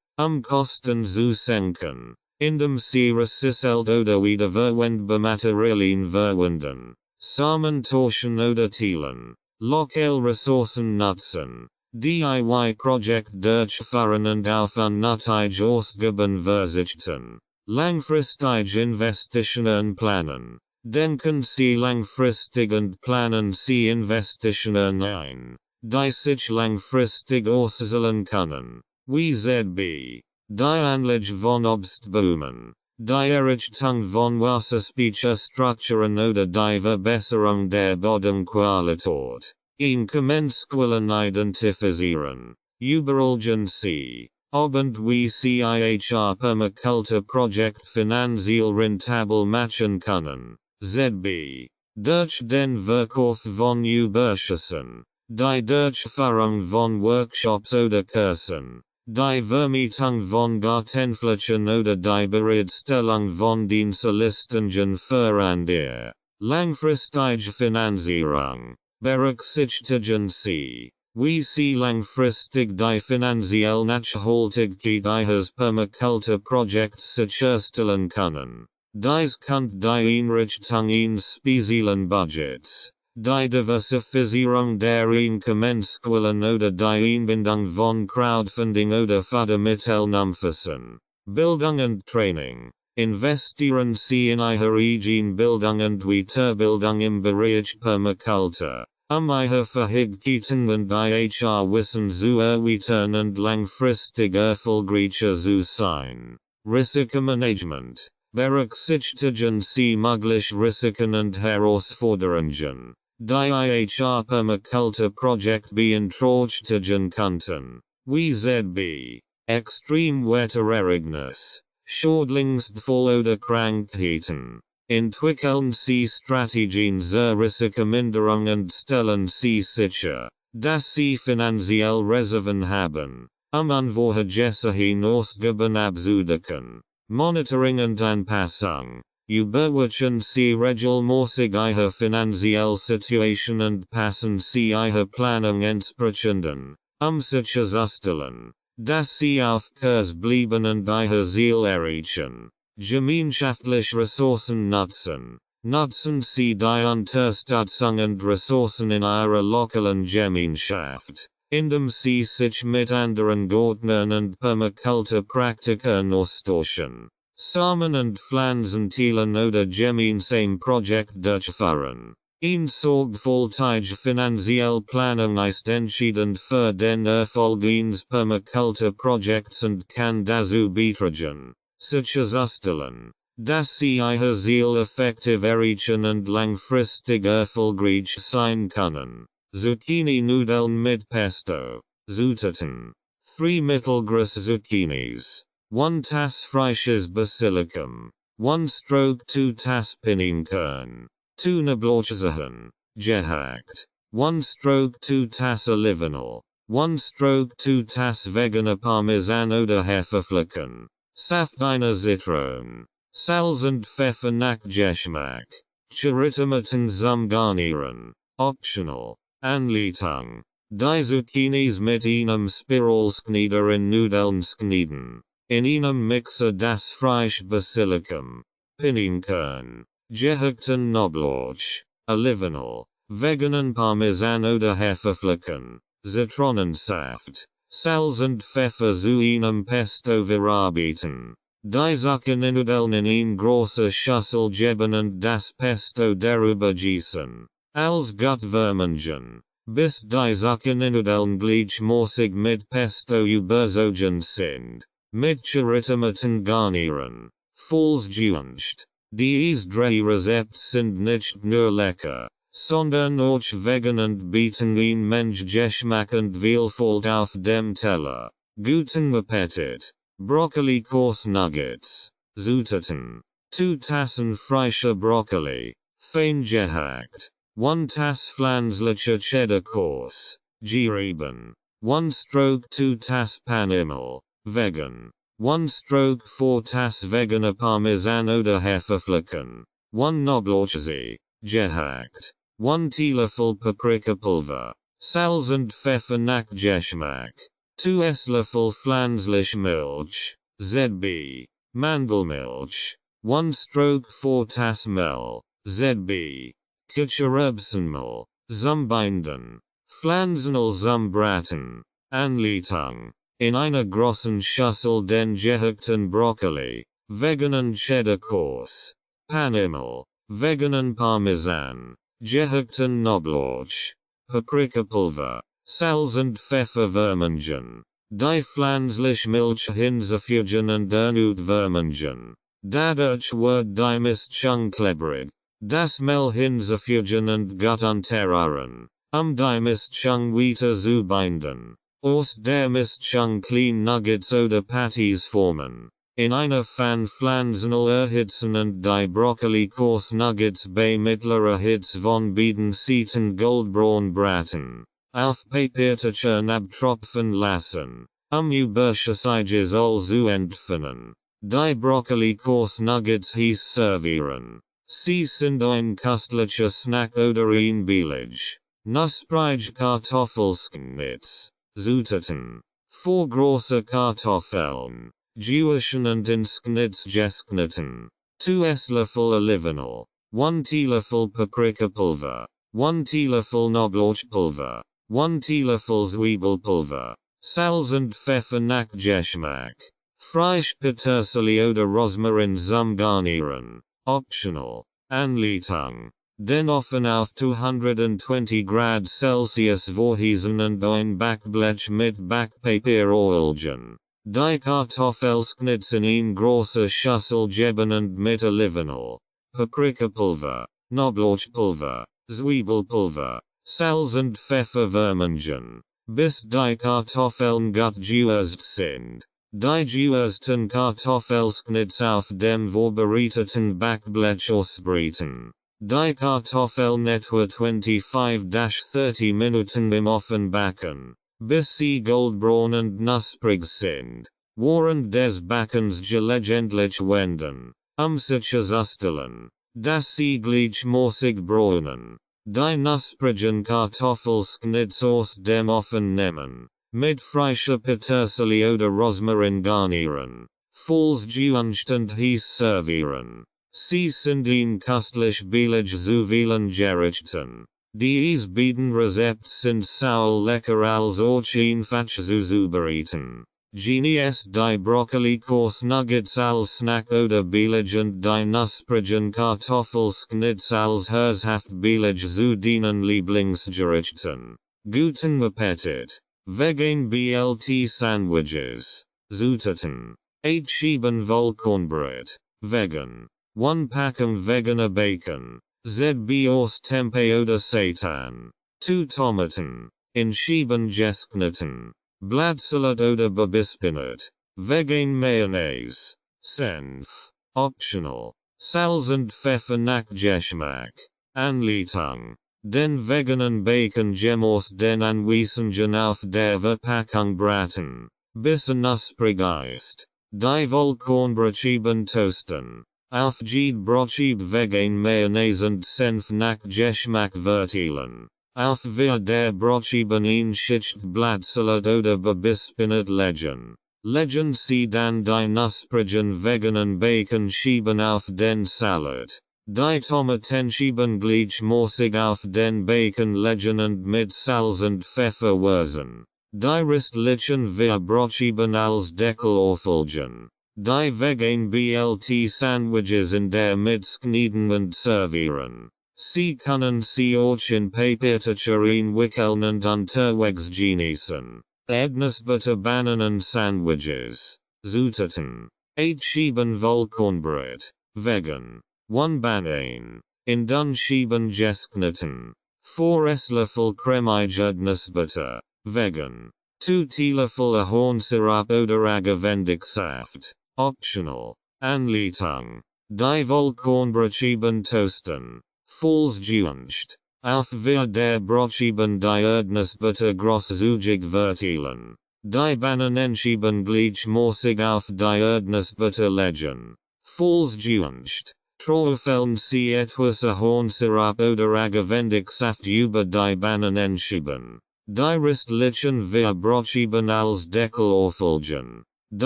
Kosten zu senken, indem Sie recycelt oder wiederverwendbare Materialien verwenden, Samen tauschen oder teilen, lokale Ressourcen nutzen, DIY-Projekt durchführen und auf unnötige Ausgaben verzichten. Langfristige Investitionen planen. Denken Sie langfristig und planen Sie Investitionen ein, die sich langfristig auszahlen können. Wie ZB. Die Anlage von Obstbäumen. Die Errichtung von Wasserspeicherstrukturen oder die Verbesserung der Bodenqualität. Inkommensquellen identifizieren. Überlegen Sie, ob und wie Sie Ihr Permakulturprojekt finanziell rentabel machen können. ZB. Durch den Verkauf von Überschüssen. Die Durchführung von Workshops oder Kursen. Die Vermietung von Gartenflächen oder die Bereitstellung von Dienstleistungen für andere. Langfristige Finanzierung. Berücksichtigen Sie, wie Sie langfristig die finanzielle Nachhaltigkeit Ihres Permakulturprojekts sicherstellen können. Dies könnte die Einrichtung eines speziellen Budgets, die Diversifizierung der Einkommensquellen oder die Einbindung von Crowdfunding oder Fördermitteln umfassen. Bildung und Training. Investieren Sie in Ihre eigene Bildung und Weiterbildung im Bereich Permakultur, Ihre Fähigkeiten und Ihr Wissen zu erweitern und langfristig erfolgreicher zu sein. Risikomanagement. Berücksichtigen Sie mögliche Risiken und Herausforderungen, die Ihr Permakulturprojekt beeinträchtigen könnten. Wie ZB. Extremwetterereignis. Schordlingstvoll oder Krankheiten. Entwickeln Sie Strategien zur Risikominderung und stellen Sie sicher, dass Sie finanziell Reserven haben, Unvorhergesehene Hinausgaben abzudecken. Monitoring und Anpassung. Überwachen Sie regelmäßig Ihre finanzielle Situation und passen Sie Ihre Planung entsprechend sicherzustellen, dass Sie auf Kurs bleiben und Ihr Ziel erreichen. Gemeinschaftliche Ressourcen nutzen. Nutzen Sie die Unterstützung und Ressourcen in Ihrer lokalen Gemeinschaft, indem Sie sich mit anderen Gärtnern und Permakulturpraktikern austauschen. Samen und Pflanzen teilen oder gemeinsam Projekt durchführen. Eine sorgfältige finanzielle Planung ist entscheidend für den Erfolg eines Permakulturprojekts und kann dazu beitragen, sicherzustellen, dass Sie Ihr Ziel effektiv erreichen und langfristig erfolgreich sein können. Zucchini-Nudeln mit Pesto. Zutaten: 3 mittelgroße Zucchinis, 1 Tass frisches Basilicum, 1 Stroke 2 Tass Pinienkern, 2 Knoblauchzehen, gehackt, 1 Stroke 2 Tass Olivenöl, 1 Stroke 2 Tass veganer Parmesan oder Heferflocken, Saft einer Zitrone, Salz und Pfeffer nach Geschmack, Charitomaten zum Garnieren, optional, Anleitung, die Zucchinis mit einem Spiralschneider in Nudeln schneiden. In einem Mixer das frische Basilicum, Pinienkern, gehackten Knoblauch, Olivenöl, veganen Parmesan oder Heferflocken, Zitronensaft, Salz und Pfeffer zu einem Pesto verarbeiten. Die Zucchini-Nudeln in eine große Schüssel geben und das Pesto darüber gießen. Als gut vermengen, bis die Zucchini-Nudeln gleichmäßig mit Pesto überzogen sind. Mit Charitomaten garnieren. Falls gewünscht. Diese 3 Rezepte sind nicht nur lecker, sondern auch vegan und bieten ein Mensch Geschmack und Vielfalt auf dem Teller. Guten Appetit. Broccoli Course Nuggets. Zutaten: 2 Tassen frischer Broccoli, fein gehackt. 1 Tass pflanzlicher Cheddar Course, gerieben. 1 Stroke 2 Tass Panimel, vegan. 1 Stroke 4 Tass veganer Parmesan oder Heferflocken. 1 Knoblauchzeh, gehackt. 1 Teelöffel Paprikapulver. Salz und Pfeffer nach Geschmack. 2 Esslöffel pflanzliche Milch, ZB. Mandelmilch. 1 Stroke 4 Tass Mehl, ZB. Kichererbsenmehl, zum Binden. Pflanzenöl zum Braten. Anleitung: in einer großen Schüssel den gehackten Brokkoli, veganen Cheddar Course, Panimel, veganen Parmesan, gehackten Knoblauch, Paprikapulver, Salz und Pfeffer vermengen. Die pflanzliche Milch hinzufügen und erneut vermengen. Dadurch wird die Mischung klebrig. Das Mehl hinzufügen und gut unterrühren, die Mischung weiter zu binden. Aus der Mischung kleine Nuggets oder Patties formen. In einer Pfanne Pflanzenöl erhitzen und die Brokkoli-Course Nuggets bei mittlerer Hitze von beiden Seiten goldbraun braten. Auf Papiertüchern abtropfen lassen, überschüssiges Öl zu entfernen. Die Brokkoli-Course Nuggets heiß servieren. Sie sind ein köstlicher Snack oder ein billig, nusspreige Kartoffelsknitz. Zutaten: 4 große Kartoffeln, gewaschen und in Sknitz geschnitten. 2 Esslöffel Olivenöl, 1 Teelöffel Paprikapulver, 1 Teelöffel Knoblauchpulver, 1 Teelöffel Zwiebelpulver, Salz und Pfeffer nach Geschmack. Frisch Petersilie oder Rosmarin zum Garnieren. Optional. Anleitung: den Ofen auf 220 Grad Celsius vorheizen und ein Backblech mit Backpapier oilgen. Die Kartoffelsknitz in eine große Schüssel geben und mit Olivenöl, Paprikapulver, Knoblauchpulver, Zwiebelpulver, Salz und Pfeffer vermengen, bis die Kartoffeln gut gewürzt sind. Die Gewürzten Kartoffelsknits auf dem vorbereiteten Backblech ausbreten. Die Kartoffeln etwa 25-30 Minuten im Ofen backen, bis sie goldbraun und knusprig sind. Während des Backens gelegentlich wenden, sich zustellen, dass sie gleichmäßig bräunen. Die knusprigen Kartoffelsknits aus dem Ofen nehmen, mit frischer Petersilie oder Rosmarin garnieren, falls gewünscht und heiß servieren. Sie sind ein köstlich billig zuweilen Gerichten. Dies bieten Rezept sind sau lecker als auch einfach zuzubereiten. Genies die Brokkoli-Kurs Nuggets als Snack oder billig und die knusprigen Kartoffelsknits als herzhaft billig zu dienen Lieblingsgerichten. Guten Appetit! Vegan BLT Sandwiches. Zutaten. 8 Scheiben Vollkornbrot. Vegan. 1 Packung veganer Bacon. ZB aus Tempeh oder Seitan. 2 Tomaten. In Scheiben geschnitten. Blattsalat oder bebispinat. Vegan Mayonnaise. Senf. Optional. Salz und Pfeffer nach Geschmack. Anleitung. Den veganen Bacon aus den Anweisungen auf der Verpackung braten, bis knusprig ist. Die Vollkornbrotscheiben toasten. Auf jede Brotscheibe vegan Mayonnaise und Senf nach Geschmack verteilen. Auf der Brotscheiben ein Schicht Blattsalat oder bebispinat legen. Legen Sie dann die knusprigen veganen Baconscheiben auf den Salat. Die Tomatenscheiben gleichmäßig auf den Bacon legen und mit Salz und Pfeffer würzen. Die restlichen vier Brotscheiben als Deckel auflegen. Die vegan BLT Sandwiches in der Mitte knieden und servieren. Sie können sie auch in Papiertücher wickeln und unterwegs genießen. Erdnussbutter Bananen Sandwiches. Zutaten. 8 Scheiben Vollkornbrot. Vegan. 1 Banan. In dünn Scheiben geschnitten. 4 Esslöffel cremige Erdnussbutter. Vegan. 2 Teelöffel Ahornsirup oder Agavendicksaft. Optional. Anleitung. Die Vollkornbrotscheiben toasten. Falls gewünscht. Auf der Brotscheiben die Erdnussbutter großzügig verteilen. Die Bananenscheiben gleichmäßig auf die Erdnussbutter legen. Falls gewünscht. Träufeln Sie etwas Ahornsirup oder Agavendicksaft über die Bananenscheiben. Die restlichen vier Brotscheiben als Deckel auflegen. Die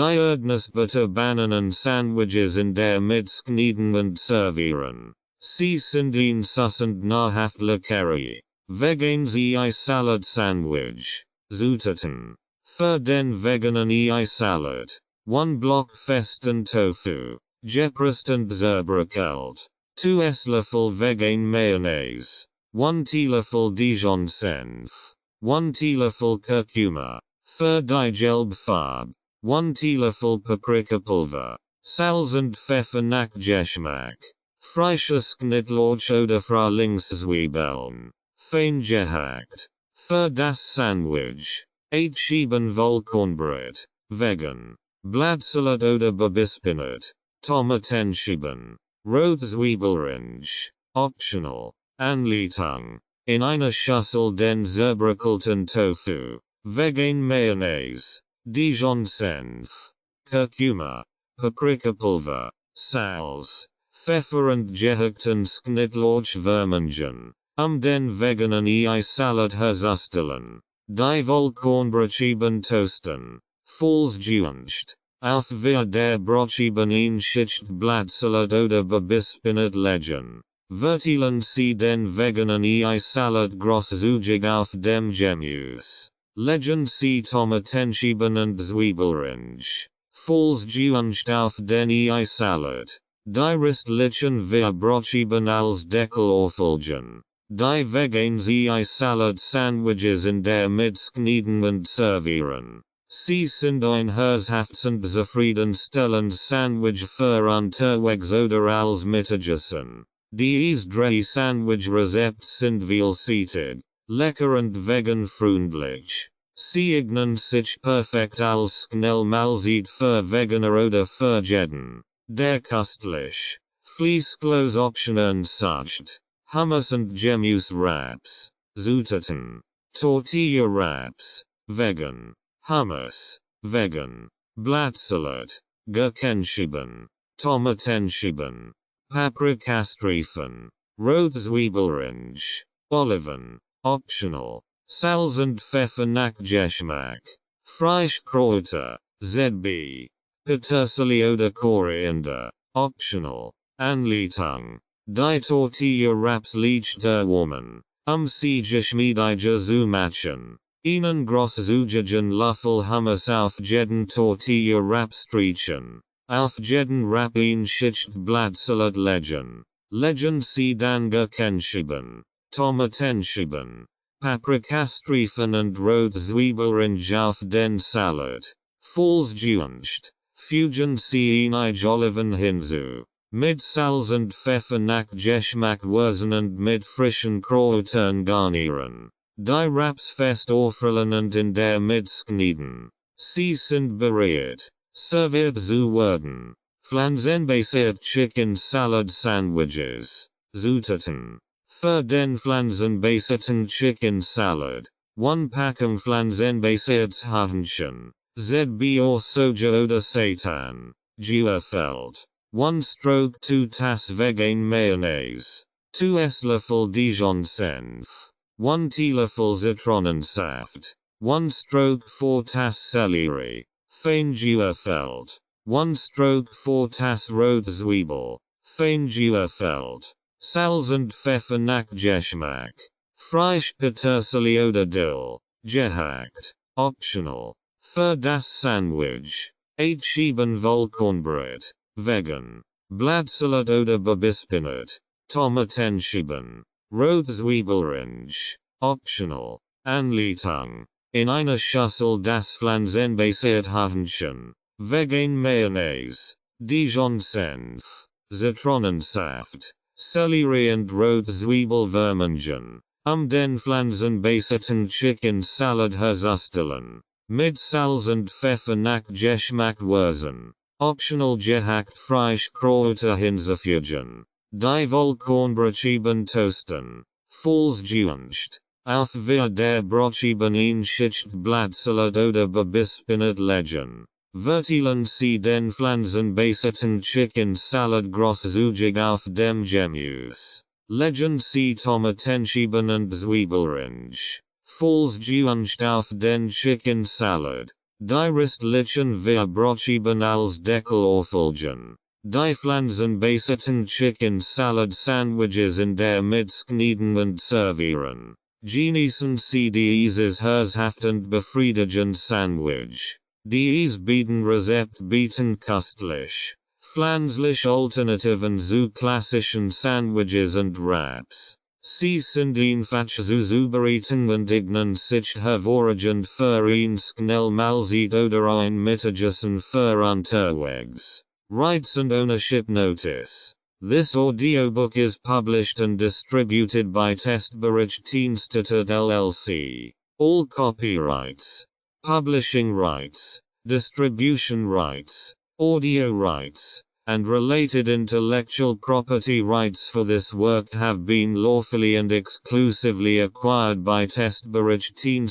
Erdnussbutter Bananen Sandwiches in der Mitte knieden und servieren. Sie sind ein sussend nahrhaft leckerie. Vegan Ei Salad Sandwich. Zutaten. Für den veganen Ei Salad. 1 Block festen Tofu. Gepresst zerbröckelt. 2 Esslöffel vegan Mayonnaise. 1 Teelöffel Dijon Senf. 1 Teelöffel Kurkuma. Für die Gelbfarbe. 1 Teelöffel Paprikapulver. Salz und Pfeffer nach Geschmack. Frisches Knittlauch oder Frühlingszwiebeln. Fein gehackt. Für das Sandwich. 8 Scheiben Vollkornbrot. Vegan. Blattsalat oder bebispinat. Tomatenscheiben. Rotzwiebelringe. Optional. Anleitung. In einer Schüssel den zerbröckelten Tofu. Vegan Mayonnaise. Dijon Senf. Kurkuma. Paprikapulver. Salz. Pfeffer und gehackten Knittlauch vermengen. Den veganen Ei Salad herzustellen. Die Vollkornbrotscheiben toasten. Falls gewünscht. Auf der Brotscheiben ein Schicht Blattsalat oder bebispinat legen. Verteilen Sie den veganen Ei Salad großzügig auf dem Gemüse. Legen Sie Tomatenscheiben und Zwiebelringe. Falls gewünscht auf den Ei Salad. Die restlichen vier Brotscheiben als Deckel auflegen. Die vegan Ei Salad Sandwiches in der Mitte knieden und servieren. Sie sind ein herzhaftes und zufriedenstellendes Sandwich für unterwegs oder als Mittagessen. Dies 3 Sandwich Rezepte sind vielseitig, lecker und vegan freundlich. Siegnen sich perfekt als schnell malzit für Veganer oder für Jeden. Der köstlich. Fließklos Optionen sucht. Hummus und Gemüse Wraps. Zutaten. Tortilla Wraps. Vegan. Hummus. Vegan. Blattsalat. Gurkenschieben. Tomatenschieben. Paprikastreifen. Rotzwiebelrange. Oliven. Optional. Salz und Pfeffer nach Geschmack. Frischkräuter. ZB. Petersilie oder Koriander. Optional. Anleitung. Die Tortilla Wraps leichter Woman. Sie geschmiedige zu machen. Ihnen großzügigen Löffel Hummus auf jeden Tortilla Wrap streichen. Auf jeden Wrap ein Schicht Blattsalat legen. Legen Sie dann Gurkenschieben. Tomatenschieben. Paprikastreifen und Rotzwiebelrange auf den Salat. Vollständig. Fügen Sie einige Oliven hinzu. Mit Salz und Pfeffer nach Geschmack würzen und mit frischen Kräutern garnieren. Die Wraps fest aufrollen und in der Mitte knieten. Sie sind bereit. Serviert zu werden. Pflanzenbasiert Chicken Salad Sandwiches. Zutaten. Für den pflanzenbasierten Chicken Salad. 1 Packung pflanzenbasiertes Hähnchen. ZB or Soja oder Seitan. Gefällt. 1 stroke 2 Tass vegan Mayonnaise. 2 Esslöffel Dijon Senf. 1 Teelöffel Zitronensaft. 1 stroke 4 Tass Celery. Fein gefällt. 1 stroke 4 Tass Rotzwiebel. Fein gefällt. Salz und Pfeffer nach Geschmack. Frisch Petersilie oder Dill. Gehackt. Optional. Für das Sandwich. 8 Scheiben Vollkornbrot. Vegan. Blattsalat oder Babispinat. Tomatenschieben. Rotzwiebelrange. Optional. Anleitung. In einer Schüssel das pflanzenbasierte Hähnchen. Vegan Mayonnaise. Dijon Senf. Zitronensaft. Celery und Rotzwiebel vermengen. Den pflanzenbasierten Chicken Salad herzustellen. Mit Salz und Pfeffer nach Geschmack würzen. Optional gehackt Frischkräuter hinzufügen. Die Vollkornbrotscheiben toasten. Vollständig. Auf der Brotscheiben ein Schicht Blattsalat oder Babispinat legen. Verteilen Sie den pflanzenbasierten Chicken Salad großzügig auf dem Gemüse. Legen Sie Tomatenschieben und Zwiebelrange. Vollständig auf den Chicken Salad. Die restlichen wir Brotscheiben als Deckel auflegen. Die pflanzenbasierten Chicken Salad Sandwiches in der Mitte knieten und servieren. Genießen Sie dieses herzhaft befriedigend Sandwich. Dies bieten Rezept bieten köstlich. Pflanzlich Alternativen zu klassischen Sandwiches und Wraps. Sie sind einfach zu zubereiten und eignen sich hervorragend für ein schnell Mahlzeit oder ein Mittagessen für unterwegs. Rights and Ownership Notice. This audiobook is published and distributed by Bildungszwecken LLC. All copyrights, publishing rights, distribution rights, audio rights, and related intellectual property rights for this work have been lawfully and exclusively acquired by Bildungszwecken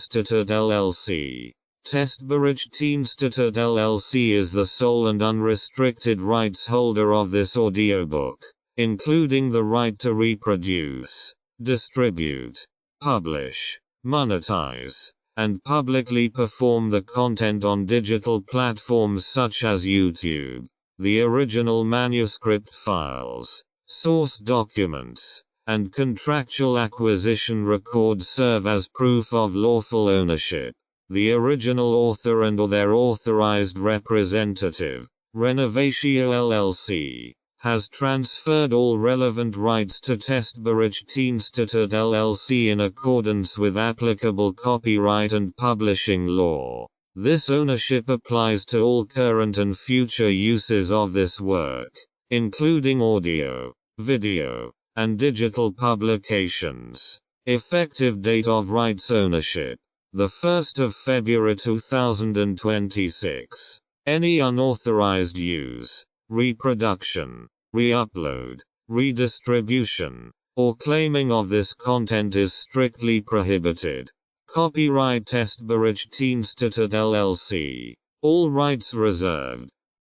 LLC. Bildungszwecken LLC is the sole and unrestricted rights holder of this audiobook, including the right to reproduce, distribute, publish, monetize, and publicly perform the content on digital platforms such as YouTube. The original manuscript files, source documents, and contractual acquisition records serve as proof of lawful ownership. The original author and or their authorized representative, Renovatio LLC, has transferred all relevant rights to Bildungszwecken LLC in accordance with applicable copyright and publishing law. This ownership applies to all current and future uses of this work, including audio, video, and digital publications. Effective date of rights ownership. the 1st of February 2026. Any unauthorized use, reproduction, re-upload, redistribution, or claiming of this content is strictly prohibited. Copyright Testbericht Institut LLC. All rights reserved.